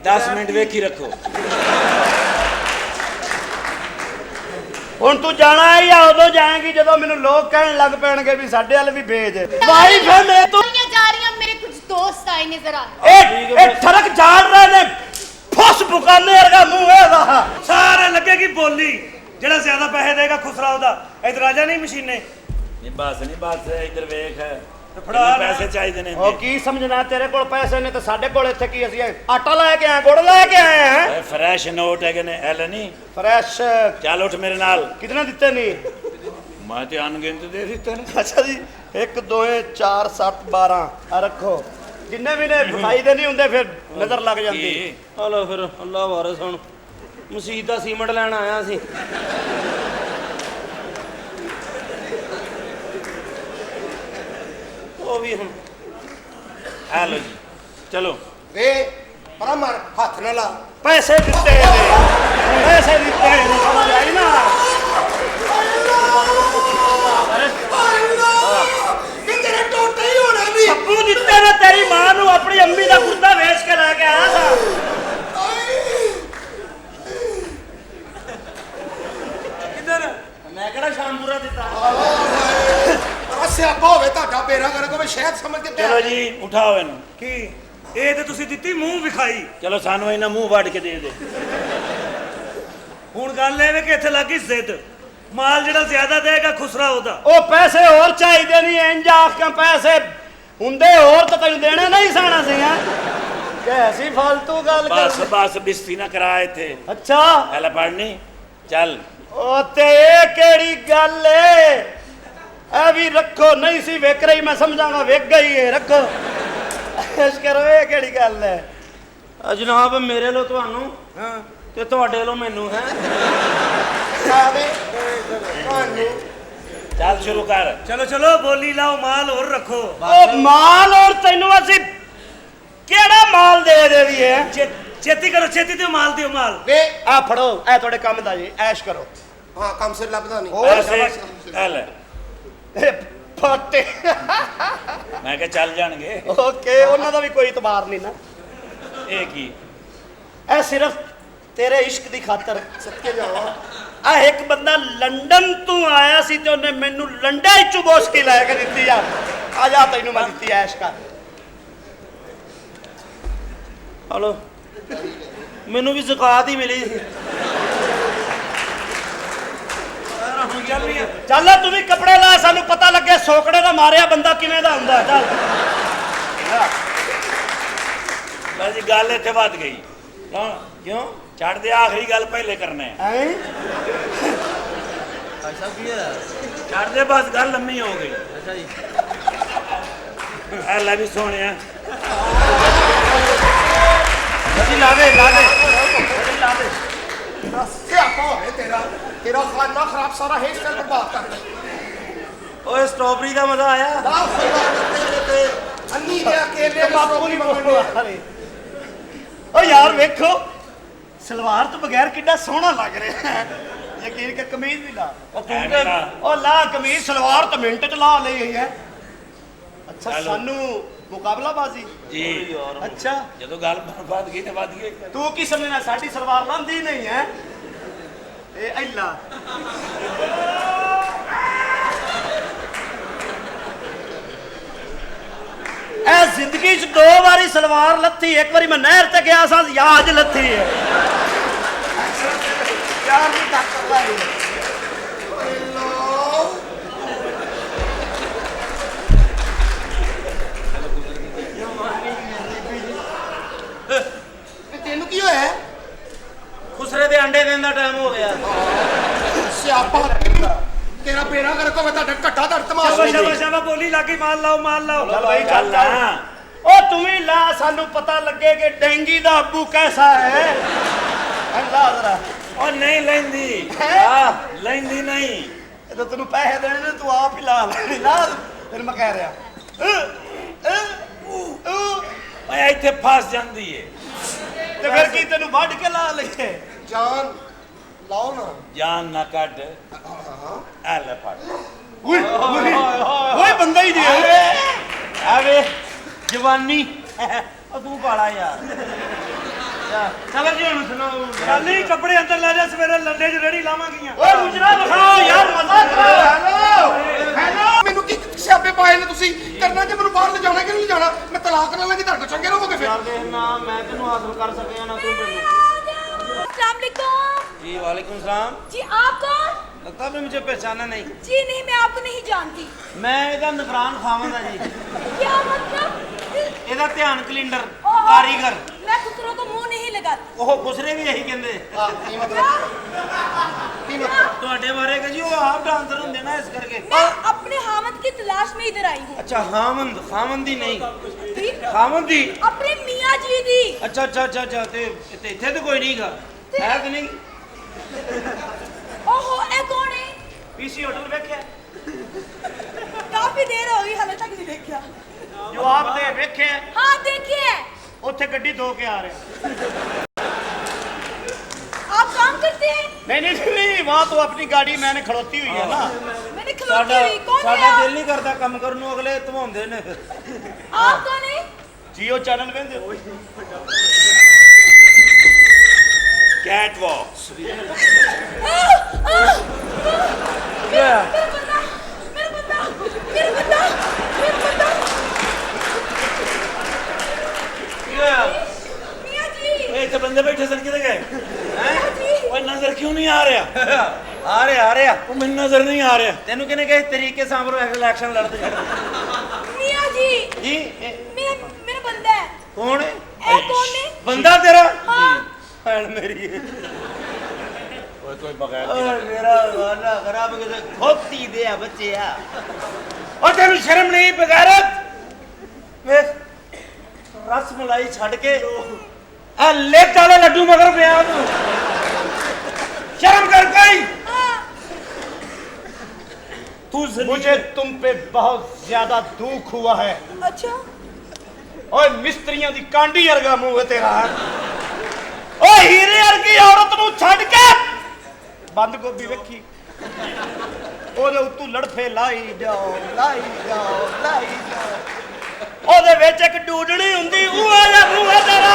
[SPEAKER 3] 10 ਮਿੰਟ ਵੇਖੀ ਰੱਖੋ
[SPEAKER 5] ਹੁਣ ਤੂੰ ਜਾਣਾ ਹੈ ਜਾਂ ਉਦੋਂ ਜਾਏਂਗੀ ਜਦੋਂ ਮੈਨੂੰ ਲੋਕ ਕਹਿਣ ਲੱਗ ਪੈਣਗੇ ਵੀ ਸਾਡੇ ਵੱਲ ਵੀ ਭੇਜ ਵਾਈਫ ਹੈ ਮੇਰੇ ਤੋਂ
[SPEAKER 8] ਸਾਰੀਆਂ ਜਾ ਰਹੀਆਂ ਮੇਰੇ ਕੁਝ ਦੋਸਤ ਆਏ ਨੇ ਜ਼ਰਾ
[SPEAKER 5] ਇਹ ਠਰਕ ਝਾੜ ਰਹੇ ਨੇ ਫੁੱਸ ਬੁਕਾਨੇ ਵਰਗਾ ਮੂੰਹ ਹੈ ਇਹਦਾ
[SPEAKER 3] ਸਾਰੇ ਲੱਗੇਗੀ ਬੋਲੀ ਜਿਹੜਾ ਜ਼ਿਆਦਾ ਪੈਸੇ ਦੇਗਾ ਖੁਸਰਾ ਉਹਦਾ ਇੱਧਰ ਆ ਜਾ ਨਹੀਂ ਮਸ਼ੀਨੇ ਨਹੀਂ ਬਸ ਇੱਧਰ ਵੇਖ ਫੜਾ ਕਿੰਨੇ ਲੈ। ਪੈਸੇ ਚਾਹੀਦੇ ਨੇ
[SPEAKER 5] ਉਹ ਕੀ ਸਮਝਣਾ ਤੇਰੇ ਕੋਲ ਪੈਸੇ ਨੇ ਤੇ ਸਾਡੇ ਕੋਲ ਇੱਥੇ ਕੀ ਅਸੀਂ ਆਟਾ ਲੈ ਕੇ ਆਏ ਗੁੜ ਲੈ ਕੇ ਆਏ ਹਾਂ
[SPEAKER 3] ਇਹ ਫਰੈਸ਼ ਨੋਟ ਹੈਗੇ ਨੇ ਐਲ ਨਹੀਂ
[SPEAKER 5] ਫਰੈਸ਼
[SPEAKER 3] ਚੱਲ ਉੱਠ ਮੇਰੇ ਨਾਲ
[SPEAKER 5] ਕਿਤਨਾ ਦਿੱਤੇ ਨਹੀਂ
[SPEAKER 3] ਮੈਂ ਤੇ ਅਣਗਿਣਤ ਦੇ ਦਿੱਤੇ ਨੇ
[SPEAKER 5] ਅੱਛਾ ਜੀ 1 2 4 7 12 ਆ ਰੱਖੋ ਜਿੰਨੇ ਵੀ ਨੇ ਵਿਖਾਈ ਦੇ ਨਹੀਂ ਹੁੰਦੇ ਫਿਰ ਨਜ਼ਰ ਲੱਗ ਜਾਂਦੀ।
[SPEAKER 1] ਹਲੋ ਫਿਰ ਅੱਲਾ ਵਾਰਿਸ ਹੁਣ ਮਸਜਿਦ ਦਾ ਸੀਮੈਂਟ ਲੈਣ ਆਇਆ ਸੀ। ਉਹ ਵੀ ਹੁਣ ਆ ਲੋ ਜੀ ਚਲੋ
[SPEAKER 2] ਵੇ ਪਰਾ ਮਾਰ ਹੱਥ ਨਾ ਲਾ।
[SPEAKER 5] ਪੈਸੇ ਦਿੱਤੇ ਨੇ, ਪੈਸੇ ਦਿੱਤੇ ਨੇ, ਸਮਝ ਆਈ ਨਾ।
[SPEAKER 2] ਕਿ ਤੇਰੇ ਟੋਟੇ ਹੀ ਹੋਣੇ ਵੀ।
[SPEAKER 5] ਸੱਪੂ ਦਿੱਤੇ ਨੇ ਤੇਰੀ ਮਾਂ ਨੂੰ, ਆਪਣੀ ਅੰਮੀ ਦਾ ਕੁੜਤਾ ਵੇਚ ਕੇ ਲੈ ਕੇ ਆਇਆ ਸਾਂ।
[SPEAKER 1] ਕਿੱਧਰ ਮੈਂ ਕਿਹੜਾ ਸ਼ਾਮਪੁਰਾ ਦਿੱਤਾ।
[SPEAKER 2] ਆ ਸਿਆਪਾ ਹੋਵੇ ਤੁਹਾਡਾ ਬੇੜਾ ਕਰ ਕੋਈ ਸ਼ਹਿਦ ਸਮਝ ਕੇ
[SPEAKER 1] ਚਲੋ ਜੀ ਉਠਾਓ ਇਹਨੂੰ।
[SPEAKER 3] ਕੀ ਇਹ ਤੇ ਤੁਸੀਂ ਦਿੱਤੀ ਮੂੰਹ ਵਿਖਾਈ।
[SPEAKER 1] ਚਲੋ ਸਾਨੂੰ ਇਹਨਾਂ ਮੂੰਹ ਵੱਢ ਕੇ ਦੇ ਦੇ।
[SPEAKER 3] ਹੁਣ ਗੱਲ ਇਹ ਵੇ ਕਿ ਇੱਥੇ ਲੱਗੀ ਜ਼ਿੱਦ, ਮਾਲ ਜਿਹੜਾ ਜ਼ਿਆਦਾ ਦੇਗਾ ਖੁਸਰਾ ਉਹਦਾ।
[SPEAKER 5] ਉਹ ਪੈਸੇ ਹੋਰ ਚਾਹੀਦੇ ਨਹੀਂ, ਇੰਜ ਆਖ ਕੇ ਪੈਸੇ ਹੁੰਦੇ ਹੋਰ ਤਾਂ ਤੈਨੂੰ ਦੇਣੇ ਨਹੀਂ ਸਾਣਾ ਸੀਗਾ। ਕੈਸੀ ਫालतू ਗੱਲ
[SPEAKER 1] ਬਸ
[SPEAKER 5] ਕਰ।
[SPEAKER 1] ਬਸ ਬਿਸਤੀ ਨਾ ਕਰਾ ਇੱਥੇ।
[SPEAKER 5] ਅੱਛਾ
[SPEAKER 1] ਪਹਿਲਾਂ ਪੜਨੀ ਚੱਲ।
[SPEAKER 5] ਉਹ ਤੇ ਇਹ ਕਿਹੜੀ ਗੱਲ ਏ? ਇਹ ਵੀ ਰੱਖੋ, ਨਹੀਂ ਸੀ ਵੇਖ ਰਹੀ, ਮੈਂ ਸਮਝਾਂਗਾ ਵੇਖ ਗਈ ਏ, ਰੱਖੋ। ਇਸ ਕਰੋ, ਇਹ ਕਿਹੜੀ ਗੱਲ ਹੈ?
[SPEAKER 1] ਜਨਾਬ ਮੇਰੇ ਲੋ ਤੁਹਾਨੂੰ ਤੇ ਤੁਹਾਡੇ ਲੋ ਮੈਨੂੰ ਹੈ।
[SPEAKER 2] ਆਵੇ ਤੁਹਾਨੂੰ
[SPEAKER 1] ਚੱਲ ਸ਼ੁਰੂ ਕਰ।
[SPEAKER 3] ਚਲੋ ਚਲੋ ਬੋਲੀ ਲਾਓ, ਮਾਲ ਹੋਰ ਰੱਖੋ।
[SPEAKER 5] ਉਹ ਮਾਲ ਔਰ ਤੈਨੂੰ ਅਸੀਂ ਕਿਹੜਾ ਮਾਲ ਦੇ ਦੇਵੀਏ?
[SPEAKER 3] ਛੇਤੀ ਕਰੋ, ਛੇਤੀ ਦਿਓ ਮਾਲ, ਦਿਓ ਮਾਲ।
[SPEAKER 2] ਵੇ
[SPEAKER 5] ਆ ਫੜੋ, ਇਹ ਤੁਹਾਡੇ ਕੰਮ ਦਾ ਜੀ, ਐਸ਼ ਕਰੋ।
[SPEAKER 2] ਹਾਂ ਕੰਮ ਸਿਰ ਲੱਭਦਾ ਨਹੀਂ।
[SPEAKER 1] ਪੈਸੇ ਚੱਲ।
[SPEAKER 5] ਇਹ ਫਾਟੇ
[SPEAKER 1] ਮੈਂ ਕਿਹਾ ਚੱਲ ਜਾਣਗੇ।
[SPEAKER 5] ਓਕੇ, ਉਹਨਾਂ ਦਾ ਵੀ ਕੋਈ ਇਤਬਾਰ ਨਹੀਂ ਨਾ।
[SPEAKER 1] ਇਹ ਕੀ?
[SPEAKER 5] ਇਹ ਸਿਰਫ ਤੇਰੇ ਇਸ਼ਕ ਦੀ ਖਾਤਰ।
[SPEAKER 2] ਸੱਕੇ ਜਾਵਾ
[SPEAKER 5] ਆ ਇੱਕ ਬੰਦਾ ਲੰਡਨ ਤੋਂ ਆਇਆ ਸੀ ਤੇ ਉਹਨੇ ਮੈਨੂੰ ਲੰਡੇ ਚੋਂ ਬੋਸਕੀ ਲੈ ਕੇ ਦਿੱਤੀ ਆ। ਆ ਜਾ ਤੈਨੂੰ ਮੈਂ ਦਿੱਤੀ, ਐਸ਼ ਕਰ।
[SPEAKER 1] ਹਲੋ ਮੈਨੂੰ ਵੀ ਜ਼ਕਾਤ ਹੀ ਮਿਲੀ ਸੀ।
[SPEAKER 5] ਚੱਲ ਤੂੰ ਵੀ ਕੱਪੜੇ ਲਾ, ਸਾਨੂੰ ਪਤਾ ਲੱਗੇ ਸੋਕੜੇ ਦਾ ਮਾਰਿਆ ਬੰਦਾ ਕਿਵੇਂ ਦਾ ਹੁੰਦਾ। ਚੱਲ
[SPEAKER 1] ਬਸ ਜੀ ਗੱਲ ਇੱਥੇ ਵੱਧ ਗਈ। ਕਿਉਂ ਛੱਡ ਦੇ, ਆਖਰੀ ਗੱਲ ਪਹਿਲੇ ਕਰਨਾ ਹੈ।
[SPEAKER 5] ਐਂ
[SPEAKER 1] ਛੱਡ ਦੇ, ਬਸ ਗੱਲ ਲੰਮੀ ਹੋ ਗਈ। ਅੱਛਾ ਜੀ ਐ ਲੈ ਵੀ ਸੋਹਣਿਆ।
[SPEAKER 5] ਲਾ ਦੇ ਲਾ ਦੇ ਲਾ ਦੇ।
[SPEAKER 2] ਸਿਆਪਾ ਹੋਵੇ ਤੇਰਾ ਤੇਰਾ ਖਾਨਾ ਖਰਾਬ, ਸਾਰਾ ਹੇਅਰ ਸਟਾਈਲ ਬਰਬਾਦ ਕਰ ਦੇ।
[SPEAKER 1] ਓਏ ਸਟ੍ਰਾਬੇਰੀ ਦਾ ਮਜ਼ਾ ਆਇਆ।
[SPEAKER 2] ਨਾ ਖੁਦਾ ਤੇ ਅੰਨੀ ਦੇ ਅਕੇਲੇ
[SPEAKER 5] ਬਾਪੂ ਨਹੀਂ ਮੰਗਣੇ। ਓ ਯਾਰ ਵੇਖੋ, ਸਲਵਾਰ ਤੋਂ ਬਗੈਰ ਕਿੰਨਾ ਸੋਹਣਾ ਲੱਗ ਰਿਹਾ ਹੈ। ਯਕੀਨ ਕਰ, ਕਮੀਜ਼ ਵੀ ਲਾ। ਉਹ ਲਾ ਕਮੀਜ਼, ਸਲਵਾਰ ਤਾਂ ਮਿੰਟ ਚ ਲਾ ਲਈ ਹੈ। ਅੱਛਾ ਸਾਨੂੰ ਮੁਕਾਬਲਾਬਾਜ਼ੀ
[SPEAKER 1] ਜੀ।
[SPEAKER 5] ਅੱਛਾ
[SPEAKER 1] ਜਦੋਂ ਗੱਲ ਵੱਧ ਗਈ ਤੇ ਵੱਧ ਗਈ।
[SPEAKER 5] ਤੂੰ ਕੀ ਸਮਝਣਾ ਸਾਡੀ ਸਲਵਾਰ ਲਾਂਦੀ ਨਹੀਂ ਹੈ? ਇਹ ਐਲਾ ਇਹ ਜ਼ਿੰਦਗੀ 'ਚ 2 ਵਾਰੀ ਸਲਵਾਰ ਲੱਥੀ। ਇੱਕ ਵਾਰੀ ਮੈਂ ਨਹਿਰ ਤੇ ਗਿਆ ਸਾਂ, ਯਾਦ ਲੱਥੀ ਹੈ। ਯਾਰ ਨਹੀਂ ਟੱਕਰਦਾ ਇਹ।
[SPEAKER 2] ਤੈਨੂੰ ਕੀ ਹੋਇਆ?
[SPEAKER 1] ਖੁਸਰੇ ਦੇ ਅੰਡੇ ਦੇਣ ਦਾ ਟਾਈਮ ਹੋ ਗਿਆ।
[SPEAKER 2] ਸਿਆਪਾ ਤੇਰਾ ਬੇੜਾ ਕਰ ਕੋ ਤੁਹਾਡਾ ਘੱਟਾ ਧੜ ਤਮਾਸ਼
[SPEAKER 3] ਸ਼ਾਬਾਸ਼
[SPEAKER 2] ਨਹੀਂ।
[SPEAKER 3] ਸ਼ਾਬਾਸ਼ ਸ਼ਾਬਾਸ਼, ਬੋਲੀ ਲੱਗੀ, ਮਾਲ ਲਾਓ, ਮਾਲ ਲਾਓ।
[SPEAKER 5] ਚੱਲ ਭਾਈ ਚੱਲ ਚੱਲ। ਉਹ ਤੂੰ ਵੀ ਲਾ, ਸਾਨੂੰ ਪਤਾ ਲੱਗੇ ਕਿ ਡੈਂਗੀ ਦਾ ਅੱਬੂ ਕੈਸਾ ਹੈ। ਅੱਲਾ ਜ਼ਰਾ।
[SPEAKER 1] ਉਹ ਨਹੀਂ ਲੈਂਦੀ।
[SPEAKER 5] ਹੈਂ?
[SPEAKER 1] ਲੈਂਦੀ ਨਹੀਂ।
[SPEAKER 5] ਇਹ ਤਾਂ ਤੈਨੂੰ ਪੈਸੇ ਦੇਣੇ ਨੇ, ਤੂੰ ਆਪ ਹੀ ਲਾ ਲੈ। ਲਾ ਤੈਨੂੰ ਮੈਂ ਕਹਿ ਰਿਹਾ।
[SPEAKER 1] ਓਏ ਇੱਥੇ ਫਸ ਜਾਂਦੀ ਏ।
[SPEAKER 5] ਤੇ ਫਿਰ ਕੀ ਤੈਨੂੰ ਵੱਢ ਕੇ ਲਾ ਲਈਏ?
[SPEAKER 2] ਜਾਨ ਲਾਓ ਨਾ।
[SPEAKER 1] ਜਾਨ ਨਾ ਕੱਢ। ਆ ਲੈ ਫੜ।
[SPEAKER 5] ਓਏ ਬੰਦਾ ਹੀ ਦੇ।
[SPEAKER 1] ਆਵੇ ਜਵਾਨੀ। ਉਹ ਤੂੰ ਪਾਲਾ ਯਾਰ। ਚਲੋ ਜੀ ਹੁਣ ਸੁਣਾਓ।
[SPEAKER 3] ਚੱਲ ਨਹੀਂ, ਕੱਪੜੇ ਅੰਦਰ ਲੈ ਜਾ, ਸਵੇਰੇ ਲੰਡੇ 'ਚ ਰੇੜੀ ਲਾਵਾਂਗੀਆਂ।
[SPEAKER 5] ਓਏ ਮੁਜਰਾ ਵਿਖਾਓ ਯਾਰ, ਮਜ਼ਾ ਕਰੋ।
[SPEAKER 2] ਹੈਲੋ ਮੈਨੂੰ ਕੀ ਸਿਆਪੇ ਪਾਏ ਨੇ ਤੁਸੀਂ? ਕਰਨਾ ਜੇ ਮੈਨੂੰ ਬਾਹਰ ਲਿਜਾਣਾ ਕਿ ਨਹੀਂ ਲਿਜਾਣਾ? ਮੈਂ ਤਲਾਕ ਲੈ ਲਾਂਗੀ, ਤੁਹਾਡੇ ਚੰਗੇ ਰਹੋਗੇ ਫਿਰ।
[SPEAKER 1] ना मैं तेन हासिल कर सकिया ना तू तेन।
[SPEAKER 7] अस्सलाम वालेकुम।
[SPEAKER 1] जी वालेकुम सलाम।
[SPEAKER 7] जी आप कौन?
[SPEAKER 1] लगता है मुझे पहचाना नहीं।
[SPEAKER 7] जी नहीं, मैं आपको नहीं जानती।
[SPEAKER 1] मैं ਇਹਦਾ ਨਿਗਰਾਨ ਖਾਵਾਂਗਾ ਜੀ।
[SPEAKER 7] क्या मतलब?
[SPEAKER 1] ਇਹਦਾ ਧਿਆਨ ਕਲਿੰਡਰ
[SPEAKER 7] ओहो,
[SPEAKER 1] ਕਾਰੀਗਰ।
[SPEAKER 7] मैं खुसरो को मुंह नहीं लगाती।
[SPEAKER 1] ਉਹ ਖੁਸਰੇ ਵੀ ਇਹੀ ਕਹਿੰਦੇ
[SPEAKER 2] ਕੀ ਮਤਲਬ ਕੀ ਮਤਲਬ
[SPEAKER 1] ਤੁਹਾਡੇ ਬਾਰੇ ਕਿ ਜੀ ਉਹ ਆਪ ਡਾਂਸਰ ਹੁੰਦੇ ਨਾ ਇਸ ਕਰਕੇ
[SPEAKER 7] मैं अपने हामद की तलाश में इधर आई हूँ।
[SPEAKER 1] ਅੱਛਾ ਹਾਮੰਦ ਖਾਮੰਦ ਦੀ ਨਹੀਂ
[SPEAKER 7] ठीक?
[SPEAKER 1] ਖਾਮੰਦ ਦੀ
[SPEAKER 7] अपने मियाँ जी दी।
[SPEAKER 1] ਅੱਛਾ ਅੱਛਾ ਅੱਛਾ ਅੱਛਾ ਤੇ ਇੱਥੇ ਤਾਂ ਕੋਈ ਨਹੀਂਗਾ ਹੈ ਕਿ ਨਹੀਂ
[SPEAKER 7] ओहो ए कौन है?
[SPEAKER 1] ਪੀਸੀ ਹੋਟਲ ਵੇਖਿਆ
[SPEAKER 7] काफी देर हो गई हाले तक नहीं देखा।
[SPEAKER 5] ਜਵਾਬ ਦੇ ਵੇਖਿਆ
[SPEAKER 7] हाँ देखिए
[SPEAKER 5] ਉੱਥੇ ਗੱਡੀ ਧੋ ਕੇ ਆ ਰਿਹਾ
[SPEAKER 7] आप काम करते हैं।
[SPEAKER 5] नहीं नहीं नहीं वहाँ तो अपनी गाड़ी मैंने खड़ोती हुई है ना
[SPEAKER 7] मैंने खलोती
[SPEAKER 1] ਸਾਡਾ
[SPEAKER 7] हुई कौन है
[SPEAKER 1] ਸਾਡਾ ਦਿਲ
[SPEAKER 7] आप?
[SPEAKER 1] ਨਹੀਂ ਕਰਦਾ ਕੰਮ ਕਰਨ ਨੂੰ ਅਗਲੇ ਧਵਾਉਂਦੇ ਨੇ
[SPEAKER 7] आप कौन है?
[SPEAKER 5] जियो चैनल में दे कैट वॉक्स
[SPEAKER 7] मेरा बंदा मेरा बंदा मेरा बंदा मेरा बंदा मियाँ जी
[SPEAKER 1] ਇਹ ਇੱਥੇ ਬੰਦੇ ਬੈਠੇ ਸਨ ਕਿਤੇ ਗਏ
[SPEAKER 7] मियाँ जी
[SPEAKER 1] ਓਏ ਨਜ਼ਰ ਕਿਉਂ ਨਹੀਂ ਆ ਰਿਹਾ ਆ ਰਿਹਾ ਉਹ ਮੈਨੂੰ ਨਜ਼ਰ ਨਹੀਂ ਆ ਰਿਹਾ ਤੈਨੂੰ ਕਿਹਨੇ ਕਹੇ ਤਰੀਕੇ ਸਾਂਭਰੋ ਇਲੈਕਸ਼ਨ ਲੜਦੇ
[SPEAKER 7] मियाँ जी
[SPEAKER 1] ਜੀ
[SPEAKER 7] मेरा मेरा बंदा है।
[SPEAKER 1] ਕੌਣ ਹੈ
[SPEAKER 7] ए कौन है?
[SPEAKER 1] ਬੰਦਾ ਤੇਰਾ
[SPEAKER 7] हाँ
[SPEAKER 1] ਭੈਣ ਮੇਰੀ
[SPEAKER 5] ओए कोई बगैर
[SPEAKER 1] ਓਏ ਮੇਰਾ ਵਾਲਾ ਖਰਾਬ ਕਿਤੇ ਖੋਤੀ ਦੇ ਆ ਬੱਚਿਆ ਓ ਤੈਨੂੰ ਸ਼ਰਮ ਨਹੀਂ ਬਗੈਰਤ ਵੇਖ ਰਸ ਮਲਾਈ ਛੱਡ ਕੇ ਆ ਲੇਟ ਵਾਲੇ ਲੱਡੂ ਮਗਰ ਪਿਆ ਤੂੰ ਸ਼ਰਮ ਕਰ ਕੋਈ
[SPEAKER 7] हाँ
[SPEAKER 1] ਤੂੰ
[SPEAKER 5] मुझे तुम पे बहुत ज्यादा दुख हुआ है
[SPEAKER 7] अच्छा
[SPEAKER 5] ओए मिस्त्रियों दी कांडी वर्गा मुंह है तेरा ओए हीरे वर्गी औरत ਨੂੰ ਛੱਡ ਕੇ ਬੰਦ ਗੋਭੀ ਵੇਖੀ ਉਹਦੇ ਉੱਤੋਂ ਲੜਫੇ ਲਾਈ ਜਾਓ ਉਹਦੇ ਵਿੱਚ ਇੱਕ ਡੂਡਣੀ ਹੁੰਦੀ ਉਹ ਵਾਲਾ ਮੂੰਹ ਹੈ ਤੇਰਾ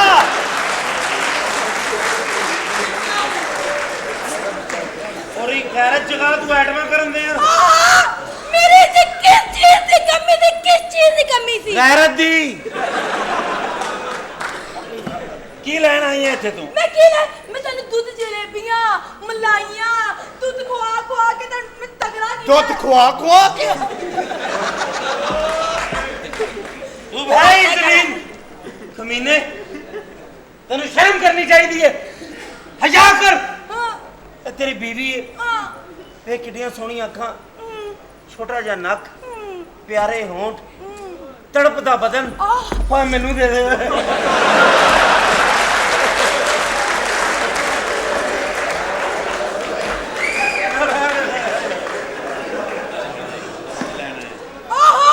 [SPEAKER 1] ਔਰ ਇਹ ਗੈਰਤ ਜਗਾ ਤੂੰ ਐਟਮਾਂ ਕਰਨ ਦੇ ਆ
[SPEAKER 7] मेरे से किस चीज की कमी थी? किस चीज की कमी थी?
[SPEAKER 1] ਗੈਰਤ ਦੀ ਕੀ ਲੈਣ ਆਈ ਹੈ ਇੱਥੇ ਤੂੰ
[SPEAKER 7] मैं की ना मैं तेन दूध जलेबियां मलाइयां दूध खुआ के तेन मैं तगड़ा की
[SPEAKER 5] ਦੁੱਧ ਖਵਾ ਕੇ
[SPEAKER 1] ਤੂੰ ਭਾਈ ਜ਼ਮੀਨ ਕਮੀਨੇ ਤੈਨੂੰ ਸ਼ਰਮ ਕਰਨੀ ਚਾਹੀਦੀ ਹੈ ਹਯਾ ਕਰ
[SPEAKER 7] हां
[SPEAKER 1] ਇਹ ਤੇਰੀ ਬੀਵੀ ਹੈ
[SPEAKER 7] हां
[SPEAKER 1] ਇਹ ਕਿੱਡੀਆਂ ਸੋਹਣੀਆਂ ਅੱਖਾਂ ਛੋਟਾ ਜਿਹਾ ਨੱਕ ਪਿਆਰੇ ਹੋਂਠ ਤੜਪਦਾ ਬਦਨ ਓਏ ਮੈਨੂੰ ਦੇ ਦੇ
[SPEAKER 7] ओहो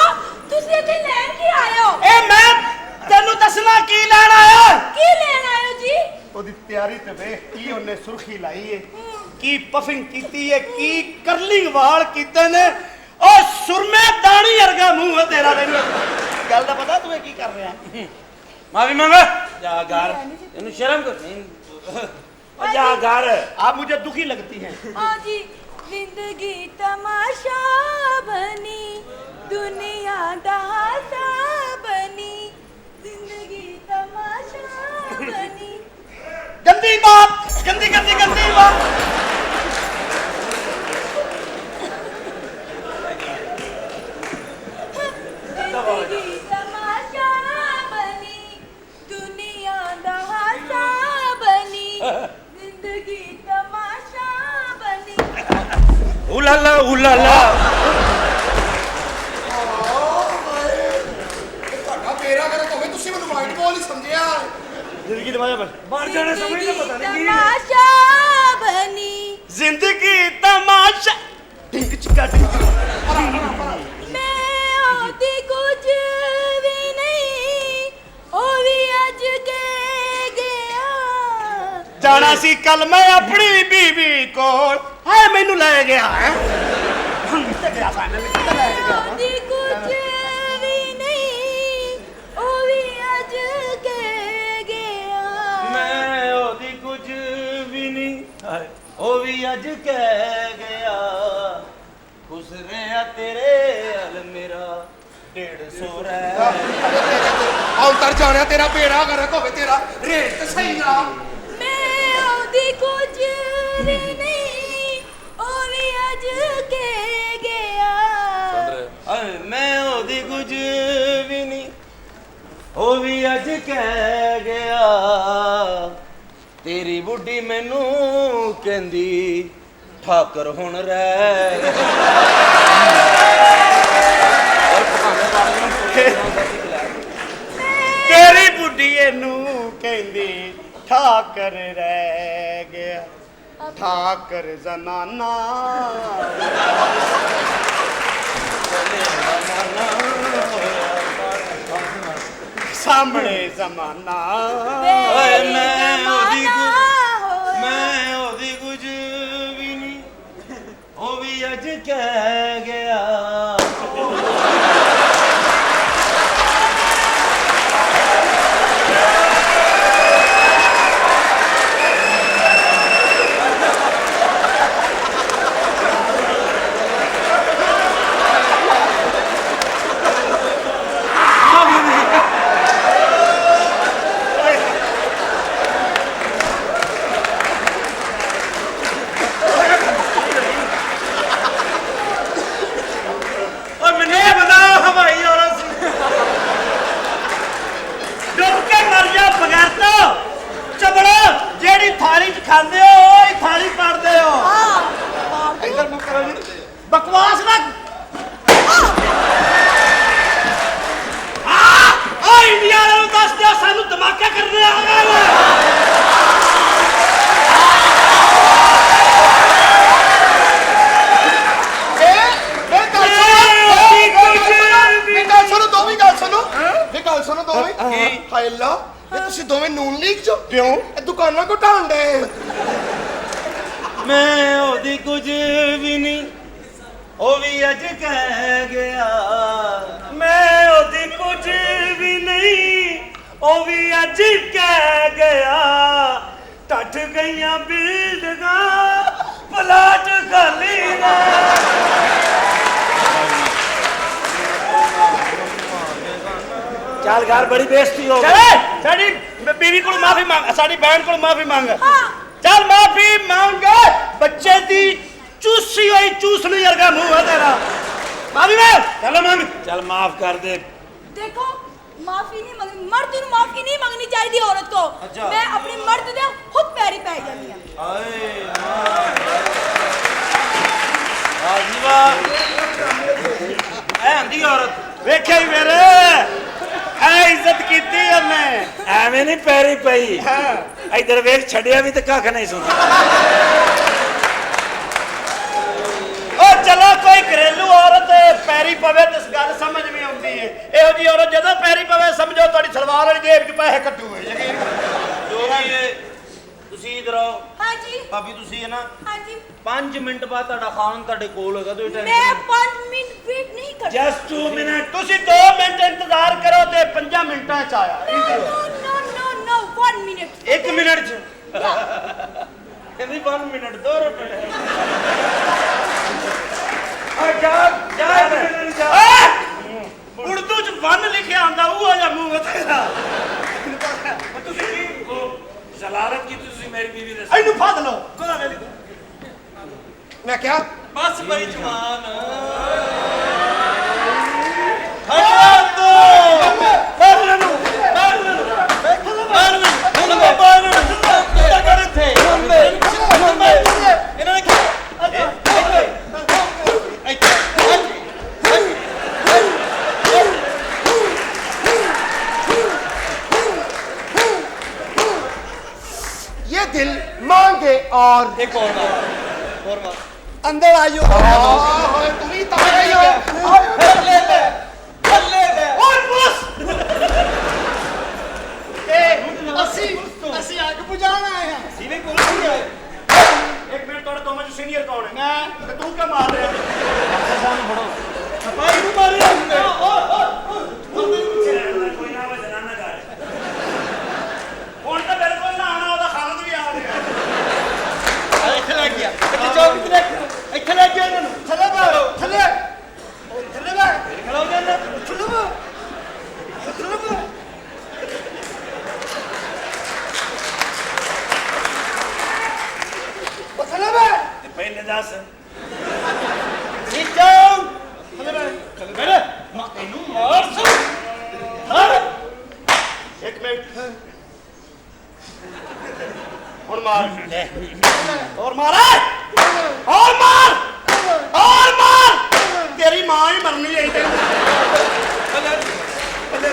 [SPEAKER 7] तुसी इथे लेन की आए हो?
[SPEAKER 5] ਇਹ ਮੈਂ ਤੈਨੂੰ ਦੱਸਣਾ ਕੀ ਲੈਣ ਆਇਆ
[SPEAKER 7] की लेन आए हो जी?
[SPEAKER 5] ਉਹਦੀ ਤਿਆਰੀ ਤੇ ਵੇਖ ਕੀ ਉਹਨੇ ਸੁਰਖੀ ਲਾਈ ਏ ਕੀ ਪਫਿੰਗ ਕੀਤੀ ਏ ਕੀ ਕਰਲਿੰਗ ਵਾਲ ਕੀਤੇ ਨੇ ਉਹ ਸੁਰਮੇ ਦਾਣੀ ਵਰਗਾ ਮੂੰਹ ਹੈ ਤੇਰਾ ਤੈਨੂੰ ਗੱਲ ਦਾ ਪਤਾ ਤੂੰ ਇਹ ਕੀ ਕਰ ਰਿਹਾ
[SPEAKER 1] ਮਾਫੀ ਮੰਗਾ ਜਾ ਘਰ ਤੈਨੂੰ ਸ਼ਰਮ ਕਰ ਨਹੀਂ ਜਾ ਘਰ
[SPEAKER 5] आप मुझे दुखी लगती हैं
[SPEAKER 7] हाँ जी जिंदगी तमाशा बनी दुनिया दहासा बनी जिंदगी तमाशा बनी
[SPEAKER 5] गंदी बात गंदी गंदी गंदी बात
[SPEAKER 7] जिंदगी तमाशा बनी दुनिया दहासा बनी जिंदगी तमाशा बनी
[SPEAKER 1] ਉਲਾਲਾ ਉਲਾਲਾ
[SPEAKER 2] ਤੁਹਾਡਾ ਬੇੜਾ ਕਰ ਹੋਵੇ ਤੁਸੀਂ ਮੈਨੂੰ ਮਾਈਂਡ ਬੋਲ ਹੀ ਸਮਝਿਆ
[SPEAKER 5] जिंदगी दबाया बस
[SPEAKER 1] ਬਾਹਰ ਜਾਣੇ ਸਮਝ ਤਾਂ ਪਤਾ ਨਹੀਂ ਕੀ
[SPEAKER 7] तमाशा बनी
[SPEAKER 5] जिंदगी तमाशा ढिंक चिका ढिंक
[SPEAKER 7] मैं होती कुछ भी नहीं ओ भी अज कह गया
[SPEAKER 5] जाना सी कल मैं अपनी बीवी कोल है मैनू ले गया है
[SPEAKER 7] होती कुछ भी नहीं ओ भी अज कह गया
[SPEAKER 1] ਮੈਂ ਉਹਦੀ ਕੁਝ ਵੀ ਨਹੀਂ ਉਹ ਵੀ ਅੱਜ ਕਹਿ ਗਿਆ ਖੁਸ਼ ਰਿਹਾ ਤੇਰੇ ਹਲ ਮੇਰਾ 150 ਰਹਿ
[SPEAKER 2] ਔਂਤਰ ਜਾਣਿਆ ਤੇਰਾ ਬੇੜਾ ਕਰ ਹੋਵੇ ਤੇਰਾ ਰੇਟ ਤੇ ਸਹੀ ਆ
[SPEAKER 7] मैं होती कुछ भी नहीं ओ भी अज कह गया
[SPEAKER 1] ਮੈਂ ਉਹਦੀ ਕੁਝ ਵੀ ਨਹੀਂ ਉਹ ਵੀ ਅੱਜ ਕਹਿ ਗਿਆ ਤੇਰੀ ਬੁੱਢੀ ਮੈਨੂੰ ਕਹਿੰਦੀ ਠਾਕਰ ਹੁਣ ਰਹਿ ਗਿਆ।
[SPEAKER 5] ਤੇਰੀ ਬੁੱਢੀ ਇਹਨੂੰ ਕਹਿੰਦੀ ਠਾਕਰ ਰਹਿ ਗਿਆ, ਠਾਕਰ ਜ਼ਮਾਨਾ ਸਾਹਮਣੇ ਜ਼ਮਾਨਾ।
[SPEAKER 1] ਓਏ ਮੈਂ ਉਹਦੀ ਕੁਝ ਵੀ ਨਹੀਂ, ਉਹ ਵੀ ਅੱਜ ਕਹਿ ਗਿਆ।
[SPEAKER 5] थाली च खाते हो थाली पड़ते हो। इधर मुंह करो जी, बकवास ना। इंडिया वालों दस दिया सानू धमाका करने आ गए।
[SPEAKER 2] ਤੁਸੀਂ ਦੋਵੇਂ ਨੂਨ ਲੀਗ ਚੋ
[SPEAKER 5] क्यों?
[SPEAKER 2] ਇਹ ਦੁਕਾਨਾਂ ਕੋ ਢਾਣ ਡੇ।
[SPEAKER 1] ਮੈਂ ਉਹਦੀ ਕੁਝ ਵੀ ਨਹੀਂ, ਉਹ ਵੀ ਅੱਜ ਕਹਿ ਗਿਆ।
[SPEAKER 3] ਮੈਂ ਉਹਦੀ ਕੁਝ ਵੀ ਨਹੀਂ, ਉਹ ਵੀ ਅੱਜ ਕਹਿ ਗਿਆ। ਟੱਟ ਗਈਆਂ ਬਿਲਡਿੰਗਾਂ, ਪਲਾਟ ਖਾਲੀ ਨਾ।
[SPEAKER 5] चल घर बड़ी बेइज्जती हो गई। साडी बीवी को माफी मांग, साडी बहन को माफी मांग। चल माफी मांग, बच्चे दी चूसी हुई चूसनी वर्गा मुंह है तेरा। माफी मांग, चलो मांग। चल माफ कर दे।
[SPEAKER 7] देखो माफी नहीं मंगनी, मर्द ਨੂੰ माफी नहीं मांगनी चाहिए औरत को।
[SPEAKER 1] अच्छा।
[SPEAKER 7] मैं अपने मर्द दे खुद पैरी पै जानी हां।
[SPEAKER 1] आए वाह जी वाह, ऐ आंदी औरत
[SPEAKER 5] वेखे ही मेरे ऐ इज्जत कीती हमने,
[SPEAKER 3] ਐਵੇਂ ਨਹੀਂ ਪੈਰੀ ਪਈ।
[SPEAKER 5] हां
[SPEAKER 3] ਇਧਰ ਵੇਖ, ਛੜਿਆ ਵੀ ਤੇ ਕੱਖ ਨਹੀਂ ਸੁਣਦਾ।
[SPEAKER 5] ओ चलो कोई घरेलू औरत पैरी पवे तो इस गल समझ में आती है। ਇਹੋ ਜੀ औरत ਜਦੋਂ ਪੈਰੀ ਪਵੇ ਸਮਝੋ ਤੁਹਾਡੀ ਸਲਵਾਰ ਵਾਲੀ ਜੇਬ 'ਚ ਪੈਸੇ ਕੱਟੂ ਹੋਏ। ਯਕੀਨ
[SPEAKER 1] ਜੋ ਵੀ ਹੈ। ਤੁਸੀਂ ਇਧਰ ਆਓ
[SPEAKER 7] हां जी
[SPEAKER 1] ਭਾਬੀ, ਤੁਸੀਂ ਹੈ ਨਾ
[SPEAKER 7] हां जी
[SPEAKER 1] 5 ਮਿੰਟ ਬਾਅਦ ਤੁਹਾਡਾ ਖਾਨ ਤੁਹਾਡੇ ਕੋਲ ਹੋਏਗਾ। ਤੁਸੀਂ
[SPEAKER 7] मैं
[SPEAKER 1] ਟੈਨਸ਼ਨ
[SPEAKER 7] 5 मिनट वेट नहीं कर
[SPEAKER 5] ਜਸਟ 2 ਮਿੰਟ, ਤੁਸੀਂ 2 ਮਿੰਟ ਇੰਤਜ਼ਾਰ ਕਰੋ ਤੇ 5 ਮਿੰਟਾਂ 'ਚ ਆਇਆ।
[SPEAKER 7] नो 1 मिनट
[SPEAKER 1] 1 ਮਿੰਟ ਚ ਕਹਿੰਦੀ 1 ਮਿੰਟ 2 ਰੁਪਏ। ਆ ਜਾ ਜਾ ਜਾ।
[SPEAKER 5] ਉਰਦੂ 'ਚ 1 ਲਿਖਿਆ ਆਂਦਾ, ਉਹ ਆ ਜਾ ਮੂੰਹ ਤੇਰਾ।
[SPEAKER 3] ਤੁਸੀਂ ਜ਼ਲਾਲਤ ਕੀਤੀ ਤੁਸੀਂ ਮੇਰੀ ਬੀਵੀ ਦੇ।
[SPEAKER 5] ਇਹਨੂੰ ਫੜ ਲਓ। ਕੋਲਾ ਵੇਲੀ
[SPEAKER 2] ਮੈਂ ਕਿਹਾ
[SPEAKER 1] ਬਸ ਬਈ ਜਵਾਨ
[SPEAKER 2] ये दिल मांगे और
[SPEAKER 1] एक और मार
[SPEAKER 2] अंदर आइयो। तू भी तब आइयो।
[SPEAKER 1] ले ले
[SPEAKER 5] ਓਏ ਪੁਲਿਸ
[SPEAKER 2] ਅਸੀਂ ਅੱਗ ਬੁਝਾਉਣ ਆਏ ਹਾਂ।
[SPEAKER 5] ਸੀਨੀ ਪੁਲਿਸ ਨਹੀਂ ਆਏ। 1 ਮਿੰਟ, ਤੁਹਾਡੇ ਦੋਵਾਂ 'ਚ ਸੀਨੀਅਰ ਕੌਣ ਹੈ? ਮੈਂ। ਤੇ ਤੂੰ ਕਿਉਂ ਮਾਰ ਰਿਹਾ?
[SPEAKER 1] ਭਾਈ ਨੂੰ ਮਾਰਿਆ ਹੁੰਦੇ।
[SPEAKER 3] ਕੋਈ ਨਾ ਵੇ ਜਨਾਨਾ ਕਰ।
[SPEAKER 5] ਹੁਣ ਤਾਂ ਬਿਲਕੁਲ ਨਾ ਆਣਾ, ਉਹਦਾ ਖਾਲਦ ਵੀ ਆ ਰਿਹਾ।
[SPEAKER 1] ਇੱਥੇ ਲੱਗ ਗਿਆ ਚੌਕ ਤੇ ਇੱਥੇ ਲੱਗ ਗਿਆ ਇਹਨਾਂ ਨੂੰ।
[SPEAKER 2] ਥੱਲੇ ਬੈਠੋ, ਥੱਲੇ ਥੱਲੇ ਬੈਠ।
[SPEAKER 1] ਖੜੋ ਜਾਂਦਾ
[SPEAKER 2] ਥੱਲੇ ਬੈਠ, ਥੱਲੇ ਬੈਠ। ਉਹ ਥੱਲੇ ਬੈਠ।
[SPEAKER 3] ਤੇ ਪਹਿਲੇ ਦੱਸ
[SPEAKER 1] sit down ਥੱਲੇ ਬੈਠ ਥੱਲੇ ਬੈਠ। ਮਾ ਇਹਨੂੰ ਮਾਰ ਸੂ
[SPEAKER 5] ਇੱਕ ਮਿੰਟ। ਹੁਣ ਮਾਰ ਹੋਰ ਮਾਰ ਹੋਰ ਮਾਰ ਹੋਰ ਮਾਰ ਤੇਰੀ ਮਾਂ ਹੀ ਮਰਨੀ ਹੈ ਤੈਨੂੰ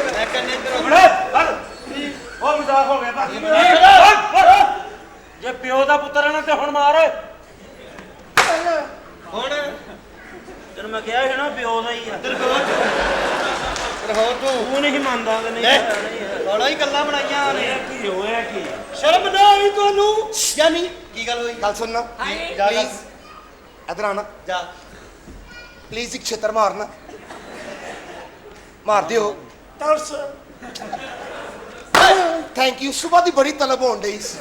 [SPEAKER 1] ਮੈਂ ਕਹਿੰਦਾ ਇੱਧਰ
[SPEAKER 3] ਉਹ ਮਜ਼ਾਕ ਹੋ ਗਿਆ ਬਾਕੀ ਜੇ ਪਿਓ ਦਾ ਪੁੱਤਰ ਹੈ ਨਾ ਤੇ ਹੁਣ ਮਾਰ
[SPEAKER 1] ਹੁਣ ਤੈਨੂੰ ਮੈਂ ਕਿਹਾ ਸੀ ਨਾ ਪਿਓ ਦਾ ਹੀ ਆ
[SPEAKER 2] ਰਹੋ
[SPEAKER 1] ਤੂੰ ਨਹੀਂ ਮੰਨਦਾ ਕਿ ਨਹੀਂ
[SPEAKER 2] ਥੋੜਾ ਹੀ ਗੱਲਾਂ ਬਣਾਈਆਂ ਨੇ
[SPEAKER 3] ਕੀ ਹੋਇਆ ਕੀ
[SPEAKER 2] ਸ਼ਰਮ ਨਾ ਆਈ ਤੁਹਾਨੂੰ ਯਾਨੀ ਕੀ ਗੱਲ ਹੋਈ ਗੱਲ ਸੁਣਨਾ ਪਲੀਜ਼ ਇਧਰ ਆਣਾ ਜਾ ਪਲੀਜ਼ ਇੱਕ ਛੇਤਰ ਮਾਰਨਾ ਮਾਰ ਦਿਓ
[SPEAKER 6] ਤਰਸ
[SPEAKER 2] ਥੈਂਕ ਯੂ ਸੁਬਾ ਦੀ ਬੜੀ ਤਲਬ ਹੋਣ ਡਈ ਸੀ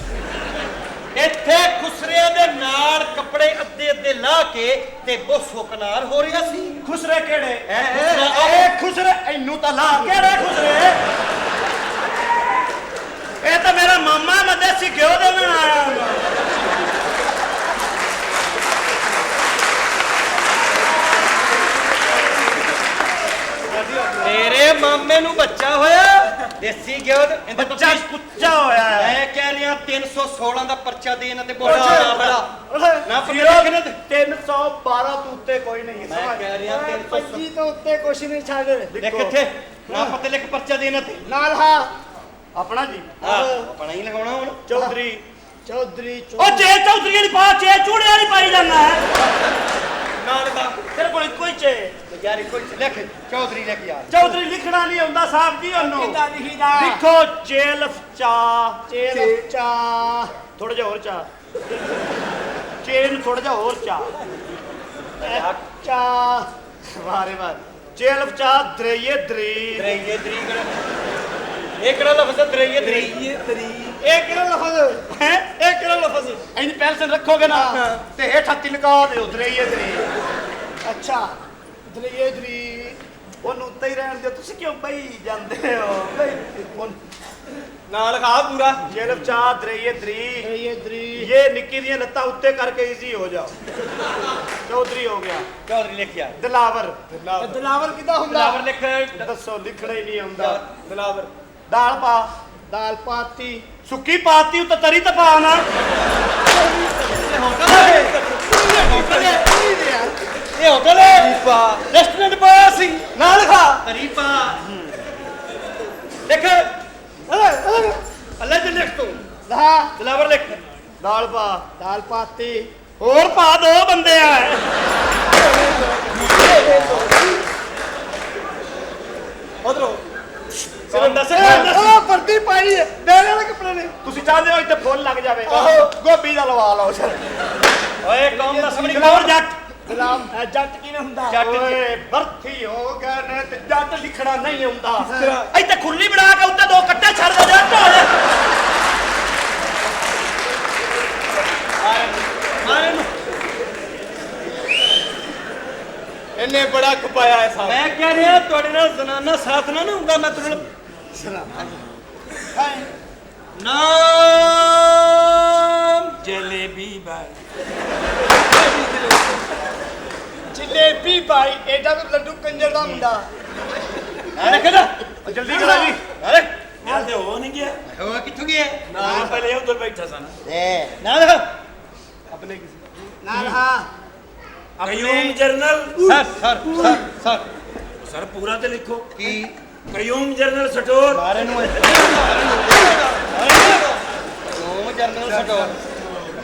[SPEAKER 5] ਇੱਥੇ ਖੁਸਰਿਆਂ ਦੇ ਨਾਲ ਕੱਪੜੇ ਅੱਧੇ ਅੱਧੇ ਲਾ ਕੇ ਤੇ ਬੋਸੋ ਕਨਾਰ ਹੋ ਰਿਹਾ ਸੀ
[SPEAKER 3] ਖੁਸਰੇ ਕਿਹੜੇ
[SPEAKER 5] ਇਹ ਖੁਸਰੇ ਇਹਨੂੰ ਤਾਂ ਲਾ ਕਿਹੜੇ ਖੁਸਰੇ ਇਹ ਤਾਂ ਮੇਰਾ ਮਾਮਾ ਮੈਂ ਦੇਸੀ ਘਿਓ ਦੇਣ ਆਇਆ ਤੇਰੇ ਮਾਮੇ ਨੂੰ ਬੱਚਾ ਹੋਇਆ ਦੇਸੀ ਘਿਓ ਬੱਚਾ ਕੁੱਚਾ ਹੋਇਆ ਹੈ ਮੈਂ ਕਹਿ ਰਿਹਾ 316 ਦਾ ਪਰਚਾ ਦੇ ਇਹਨਾਂ ਤੇ ਬੜਾ ਨਾ ਪੀਰੋ
[SPEAKER 6] 312 ਤੋਂ ਉੱਤੇ ਕੋਈ ਨਹੀਂ
[SPEAKER 5] ਮੈਂ ਕਹਿ ਰਿਹਾ 325
[SPEAKER 6] ਤੋਂ ਉੱਤੇ ਕੁਛ ਨਹੀਂ ਛੱਡ
[SPEAKER 5] ਲਿਖ ਕਿੱਥੇ ਨਾ ਪਤੇ ਲਿਖ ਪਰਚਾ ਦੇ ਇਹਨਾਂ ਤੇ
[SPEAKER 6] ਨਾਲ ਹਾਂ
[SPEAKER 5] ਆਪਣਾ ਜੀ ਆਪਣਾ ਹੀ ਲਗਾਉਣਾ ਹੁਣ
[SPEAKER 6] ਚੌਧਰੀ
[SPEAKER 5] ਉਹ ਚੇ ਚੌਧਰੀ ਵਾਲੀ ਪਾ ਚੇ ਚੂੜੇ ਵਾਲੀ ਪਾਈ ਜਾਂਦਾ ਹੈ ਨਾਲ ਦਾ ਤੇਰੇ ਕੋਲ ਕੋਈ ਚੇ ਯਾਰ ਕੋਈ ਲਿਖ ਚੌਧਰੀ ਲਿਖ ਯਾਰ ਚੌਧਰੀ ਲਿਖਣਾ ਨਹੀਂ ਆਉਂਦਾ ਸਾਹਿਬ ਜੀ ਉਹਨੂੰ
[SPEAKER 6] ਕਿੱਦਾਂ ਲਿਖੀਦਾ
[SPEAKER 5] ਲਿਖੋ ਚੇਲਫ ਚਾ
[SPEAKER 6] ਚਾ
[SPEAKER 5] ਥੋੜਾ ਜਿਹਾ ਹੋਰ ਚਾ ਚੇਨ ਥੋੜਾ ਜਿਹਾ ਹੋਰ ਚਾ
[SPEAKER 6] ਚਾ
[SPEAKER 5] ਵਾਰੇ ਵਾਰ ਚੇਲਫ ਚਾ ਦਰਈਏ ਦਰੀ ਇਹ ਕਿਹੜਾ ਲਫ਼ਜ਼ ਹੈ ਦਰਈਏ ਦਰੀ ਇਹ ਕਿਹੜਾ ਲਫ਼ਜ਼ ਹੈ ਇਹ ਕਿਹੜਾ ਲਫ਼ਜ਼ ਇੰਨੀ ਪੈਲਸਨ ਰੱਖੋਗੇ ਨਾ ਤੇ ਹੇਠਾਂ ਤਿਲਕਾ ਦਿਓ ਦਰਈਏ ਦਰੀ
[SPEAKER 6] ਅੱਛਾ ਦਰੀ
[SPEAKER 5] ਉਹਨੂੰ ਉੱਤੇ ਹੀ ਰਹਿਣ ਦਿਓ ਤੁਸੀਂ ਕਿਉਂ ਬਈ ਜਾਂਦੇ ਹੋ ਨਾਲ ਖਾ ਪੂਰਾ ਚੇਲਫ ਚਾ ਦਰਈਏ ਦਰੀ ਇਹ ਨਿੱਕੀ ਦੀਆਂ ਲੱਤਾਂ ਉੱਤੇ ਕਰਕੇ ਈਜ਼ੀ ਹੋ ਜਾਓ ਚੌਧਰੀ ਹੋ ਗਿਆ ਚੌਧਰੀ ਲਿਖਿਆ ਦਿਲਾਵਰ
[SPEAKER 6] ਦਲਾਵਰ ਕਿੱਦਾਂ ਹੁੰਦਾ
[SPEAKER 5] ਦਿਲਾਵਰ ਲਿਖ ਦੱਸੋ ਲਿਖਣਾ ਹੀ ਨਹੀਂ ਆਉਂਦਾ ਦਿਲਾਵਰ ਦਾਲ ਪਾ
[SPEAKER 6] ਦਾਲ ਪਾਤੀ
[SPEAKER 5] ਸੁੱਕੀ ਪਾਤੀ ਉੱਤੇ ਤਰੀ ਤਾਂ ਪਾ ਨਾ ਇਹ ਹੋਟਲ ਹੈ ਰੈਸਟੋਰੈਂਟ ਪਾਇਆ ਸੀ ਨਾਲ ਖਾ ਤਰੀ ਪਾ ਲਿਖ ਅੱਲਾ ਦੇ ਲਿਖ ਤੂੰ ਦਿਲਾਵਰ ਲਿਖ ਦਾਲ ਪਾ
[SPEAKER 6] ਦਾਲ ਪਾਤੀ
[SPEAKER 5] ਹੋਰ ਪਾ ਦੋ ਬੰਦੇ ਆ ਉਧਰੋਂ ਸਿਰੰਦਾ
[SPEAKER 6] ਉਹ ਵਰਦੀ ਪਾਈ ਹੈ ਦੇਣ ਵਾਲੇ ਕੱਪੜੇ ਨੇ
[SPEAKER 5] ਤੁਸੀਂ ਚਾਹਦੇ ਹੋ ਇੱਥੇ ਫੁੱਲ ਲੱਗ ਜਾਵੇ
[SPEAKER 6] ਆਹੋ।
[SPEAKER 5] ਗੋਭੀ ਦਾ ਲਵਾ ਲਓ ਸਰ ਓਏ ਕੌਮ ਦਾ ਸਮਝ ਗਲਾਵਰ ਜੱਟ
[SPEAKER 6] ਗੁਲਾਮ ਜੱਟ ਕਿਵੇਂ ਹੁੰਦਾ
[SPEAKER 5] ਓਏ ਭਰਤੀ ਹੋ ਗਏ ਨੇ ਤੇ ਜੱਟ ਲਿਖਣਾ ਨਹੀਂ ਆਉਂਦਾ ਇੱਥੇ ਖੁਰਲੀ ਬਣਾ ਕੇ ਉੱਤੇ ਦੋ ਕੱਟੇ ਛੱਡ ਦੇ ਜੱਟ ਹੋ ਜਾ ਮਾਰੇ ਨੂੰ ਇਹਨੇ ਬੜਾ ਖਪਾਇਆ ਹੈ ਸਾਹ ਮੈਂ ਕਹਿ ਰਿਹਾ ਤੁਹਾਡੇ ਨਾਲ ਜ਼ਨਾਨਾ ਸਾਥ ਨਾ ਹੁੰਦਾ ਮੈਂ ਤੁਹਾਡੇ ਨਾਲ ਨਾਮ ਜਲੇਬੀ ਬਾਈ
[SPEAKER 6] ਜਲੇਬੀ ਭਾਈ ਐਡਾ ਤਾਂ ਲੱਡੂ ਕੰਜਰ ਦਾ ਮੁੰਡਾ
[SPEAKER 5] ਅਰੇ ਕਿਹਦਾ ਜਲਦੀ ਕਰਾ ਜੀ ਅਰੇ
[SPEAKER 3] ਮੈਂ ਤੇ ਹੋ ਨਹੀਂ ਗਿਆ
[SPEAKER 5] ਉਹ ਕਿੱਥੋਂ ਗਿਆ
[SPEAKER 3] ਮੈਂ ਪਹਿਲੇ ਉਧਰ ਬੈਠਾ ਸਾਂ
[SPEAKER 5] ਨਾ ਦੇਖ ਆਪਣੇ
[SPEAKER 6] ਨਾਲ ਹਾਂ
[SPEAKER 3] ਕਯੂਮ ਜਰਨਲ
[SPEAKER 5] ਸਰ
[SPEAKER 3] ਸਰ ਪੂਰਾ ਤੇ ਲਿਖੋ
[SPEAKER 5] ਕੀ
[SPEAKER 3] ਕਯੂਮ ਜਰਨਲ ਸਟੋਰ
[SPEAKER 5] ਮਾਰੇ ਨੂੰ ਉਹ ਜਰਨਲ ਸਟੋਰ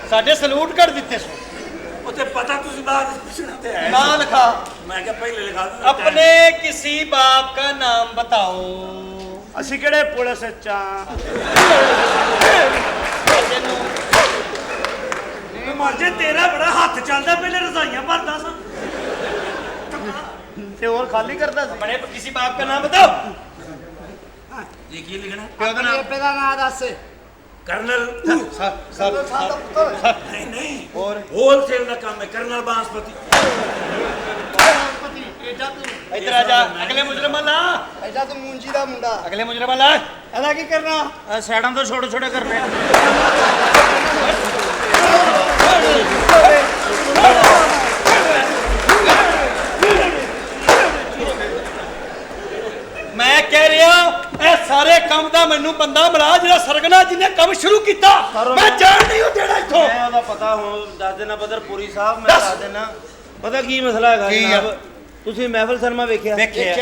[SPEAKER 5] ਸਾਡੇ ਸਲੂਟ ਕਰ ਦਿੱਤੇ ਸੋ
[SPEAKER 3] ਉੱਥੇ ਪਤਾ ਤੁਸੀਂ ਬਾਅਦ ਵਿੱਚ ਪੁੱਛਣਾ ਤੇ ਹੈ
[SPEAKER 5] ਨਾ ਲਿਖਾ
[SPEAKER 3] ਮੈਂ ਕਿਹਾ ਪਹਿਲੇ ਲਿਖਾ ਦਿੰਦਾ
[SPEAKER 5] अपने किसी बाप का नाम बताओ ਅਸੀਂ ਕਿਹੜੇ ਪੁਲਿਸ ਚ
[SPEAKER 3] ਮਰ ਜੇ ਤੇਰਾ ਬੜਾ ਹੱਥ ਚੱਲਦਾ ਪਹਿਲੇ ਰਜ਼ਾਈਆਂ ਭਰਦਾ ਸਾਂ
[SPEAKER 5] ਤੇ ਹੋਰ ਖਾਲੀ ਕਰਦਾ ਸੀ अपने किसी बाप का नाम बताओ
[SPEAKER 3] ਜੀ ਕੀ ਲਿਖਣਾ
[SPEAKER 5] ਪਿਓ ਦਾ ਨਾਮ
[SPEAKER 6] ਪਹਿਲਾ ਨਾਂ ਦੱਸ
[SPEAKER 3] ਕਰਨਲ
[SPEAKER 5] ਸਰ
[SPEAKER 3] ਨਹੀਂ ਨਹੀਂ
[SPEAKER 5] ਹੋਰ
[SPEAKER 3] ਹੋਲਸੇਲ ਦਾ ਕੰਮ ਹੈ ਕਰਨਲ ਬਾਂਸਪਤੀ
[SPEAKER 5] ਇੱਧਰ ਆ ਜਾ ਅਗਲੇ ਮੁਜਰਮਾਂ ਲਾ
[SPEAKER 6] ਐਡਾ ਤਾਂ ਮੂੰਜੀ ਦਾ ਮੁੰਡਾ
[SPEAKER 5] ਅਗਲੇ ਮੁਜਰਮਾਂ ਲਾ
[SPEAKER 6] ਇਹਦਾ ਕੀ ਕਰਨਾ
[SPEAKER 3] ਸਾਈਡਾਂ ਤੋਂ ਛੋਟੇ ਛੋਟੇ ਕਰਨੇ
[SPEAKER 5] ਮੈਂ ਕਹਿ ਰਿਹਾ ਇਹ ਸਾਰੇ
[SPEAKER 6] ਕੰਮ ਦਾ ਮੈਨੂੰ ਬੰਦਾ ਮਿਲਾ ਜਿਹੜਾ ਸਰਗਨਾ ਜਿਹਨੇ ਕੰਮ ਸ਼ੁਰੂ ਕੀਤਾ ਮੈਂ ਜਾਣ ਨਹੀਂ ਉਹ ਦੇਣਾ ਇੱਥੋਂ
[SPEAKER 1] ਮੈਂ ਉਹਦਾ ਪਤਾ ਹੁਣ ਦੱਸ ਦੇਣਾ ਬਦਰਪੁਰੀ ਸਾਹਿਬ ਮੈਂ ਦੱਸ ਦੇਣਾ ਪਤਾ ਕੀ ਮਸਲਾ ਹੈਗਾ ਜਨਾਬ ਤੁਸੀਂ ਮਹਿਫਲ ਸਿਨੇਮਾ ਵੇਖਿਆ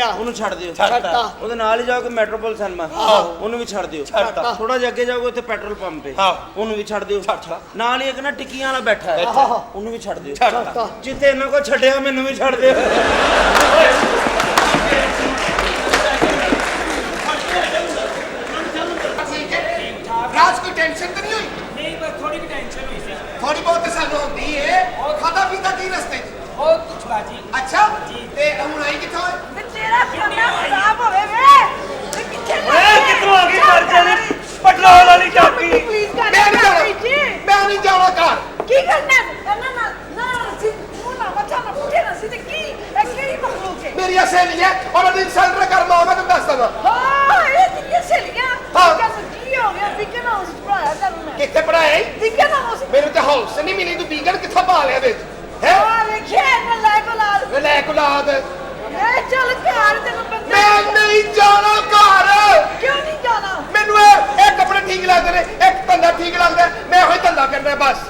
[SPEAKER 1] ਉਹਨੂੰ ਛੱਡ ਦਿਓ ਉਹਦੇ ਨਾਲ ਹੀ ਜਾਓ ਕਿ ਮੈਟਰੋਪੋਲ ਸਿਨੇਮਾ ਉਹਨੂੰ ਵੀ ਛੱਡ ਦਿਓ ਥੋੜਾ ਜਿਹਾ ਅੱਗੇ ਜਾਓਗੇ ਉੱਥੇ ਪੈਟਰੋਲ ਪੰਪ ਹੈ ਉਹਨੂੰ ਵੀ ਛੱਡ ਦਿਓ ਨਾਲ ਹੀ ਇੱਕ ਨਾ ਟਿੱਕੀਆਂ ਵਾਲਾ ਬੈਠਾ ਹੈ ਉਹਨੂੰ ਵੀ ਛੱਡ ਦਿਓ ਜਿੱਥੇ ਇਹਨਾਂ ਕੋ ਛੱਡਿਆ ਮੈਨੂੰ ਵੀ ਛੱਡ ਦਿਓ
[SPEAKER 2] ਰਾਜ ਕੋਈ ਟੈਨਸ਼ਨ ਤਾਂ ਨਹੀਂ ਹੋਈ?
[SPEAKER 9] ਨਹੀਂ ਬਸ ਥੋੜੀ ਵੀ ਟੈਨਸ਼ਨ ਹੋਈ ਸੀ
[SPEAKER 2] ਥੋੜੀ ਬਹੁਤ ਤਾਂ ਸਾਨੂੰ ਹੁੰਦੀ ਏ ਖਾਦਾ ਪੀਤਾ ਕੀ ਰਸਤੇ 'ਚ?
[SPEAKER 9] ਉਹ ਕੁਛ ਬਾਜੀ
[SPEAKER 2] ਅੱਛਾ ਤੇ ਹੁਣ ਆਈ ਕਿੱਥੋਂ ਹੈ?
[SPEAKER 7] ਤੇ ਤੇਰਾ ਖਾਣਾ ਖਰਾਬ ਹੋਵੇ ਵੇ ਤੇ ਕਿੱਥੇ
[SPEAKER 3] ਓਏ ਕਿੱਥੋਂ ਆ ਗਈ ਮਰ ਜਾਣੀ ਪੈਟਰੋਲ ਵਾਲੀ ਟਾਕੀ
[SPEAKER 7] ਪਲੀਜ਼ ਕਰ
[SPEAKER 2] ਮੈਂ ਨਹੀਂ ਜਾਣਾ ਮੈਂ ਨਹੀਂ ਜਾਣਾ ਘਰ
[SPEAKER 7] ਕੀ ਕਰਨਾ ਨਾ ਨਾ ਨਾ ਸੀ ਮੁੰਨਾ ਮੱਥਾ ਨਾ ਪੁੱਛੇ ਨਾ ਸੀ ਤੇ ਕੀ ਇਹ ਕਿਹੜੀ ਮਖਲੂਕ ਹੈ
[SPEAKER 2] ਮੇਰੀ ਸਹੇਲੀ ਹੈ ਉਹਨਾਂ ਦੀ ਸੈਂਟਰ ਕਰ ਮਾਂ ਮੈਂ ਤੁਹਾਨੂੰ ਦੱਸ ਦਵਾਂ
[SPEAKER 7] ਹਾਂ ਇਹ ਤੇਰੀਆਂ ਸਹੇਲੀਆਂ
[SPEAKER 2] ਹਾਂ।
[SPEAKER 7] ਕਿਆ ਕੀ ਹੋ ਗਿਆ ਬਿਕਨ ਹਾਊਸ ਪੜਾਇਆ ਤੈਨੂੰ ਮੈਂ
[SPEAKER 2] ਕਿੱਥੇ ਪੜਾਇਆ
[SPEAKER 7] ਬਿਕਨ ਹਾਊਸ
[SPEAKER 2] ਮੈਨੂੰ ਤਾਂ ਹਾਊਸ ਨਹੀਂ ਮਿਲੀ ਤੂੰ ਬੀਗਨ ਕਿੱਥੋਂ ਪਾ ਲਿਆ ਵਿੱਚ ਹੈ
[SPEAKER 7] ਆ ਵੇਖਿਆ ਨਾ ਲੈ ਕੋਲਾਲ
[SPEAKER 2] ਲੈ ਕੁਲਾਦ
[SPEAKER 7] ਇਹ ਚੱਲ ਘਰ ਤੈਨੂੰ ਬੰਦੇ
[SPEAKER 2] ਮੈਂ ਨਹੀਂ ਜਾਣਾ ਘਰ
[SPEAKER 7] ਕਿਉਂ ਨਹੀਂ ਜਾਣਾ
[SPEAKER 2] ਮੈਨੂੰ ਇਹ ਕੱਪੜੇ ਠੀਕ ਲੱਗਦੇ ਨੇ ਇੱਕ ਧੰਦਾ ਠੀਕ ਲੱਗਦਾ ਮੈਂ ਉਹੀ ਧੰਦਾ ਕਰਨਾ ਬਸ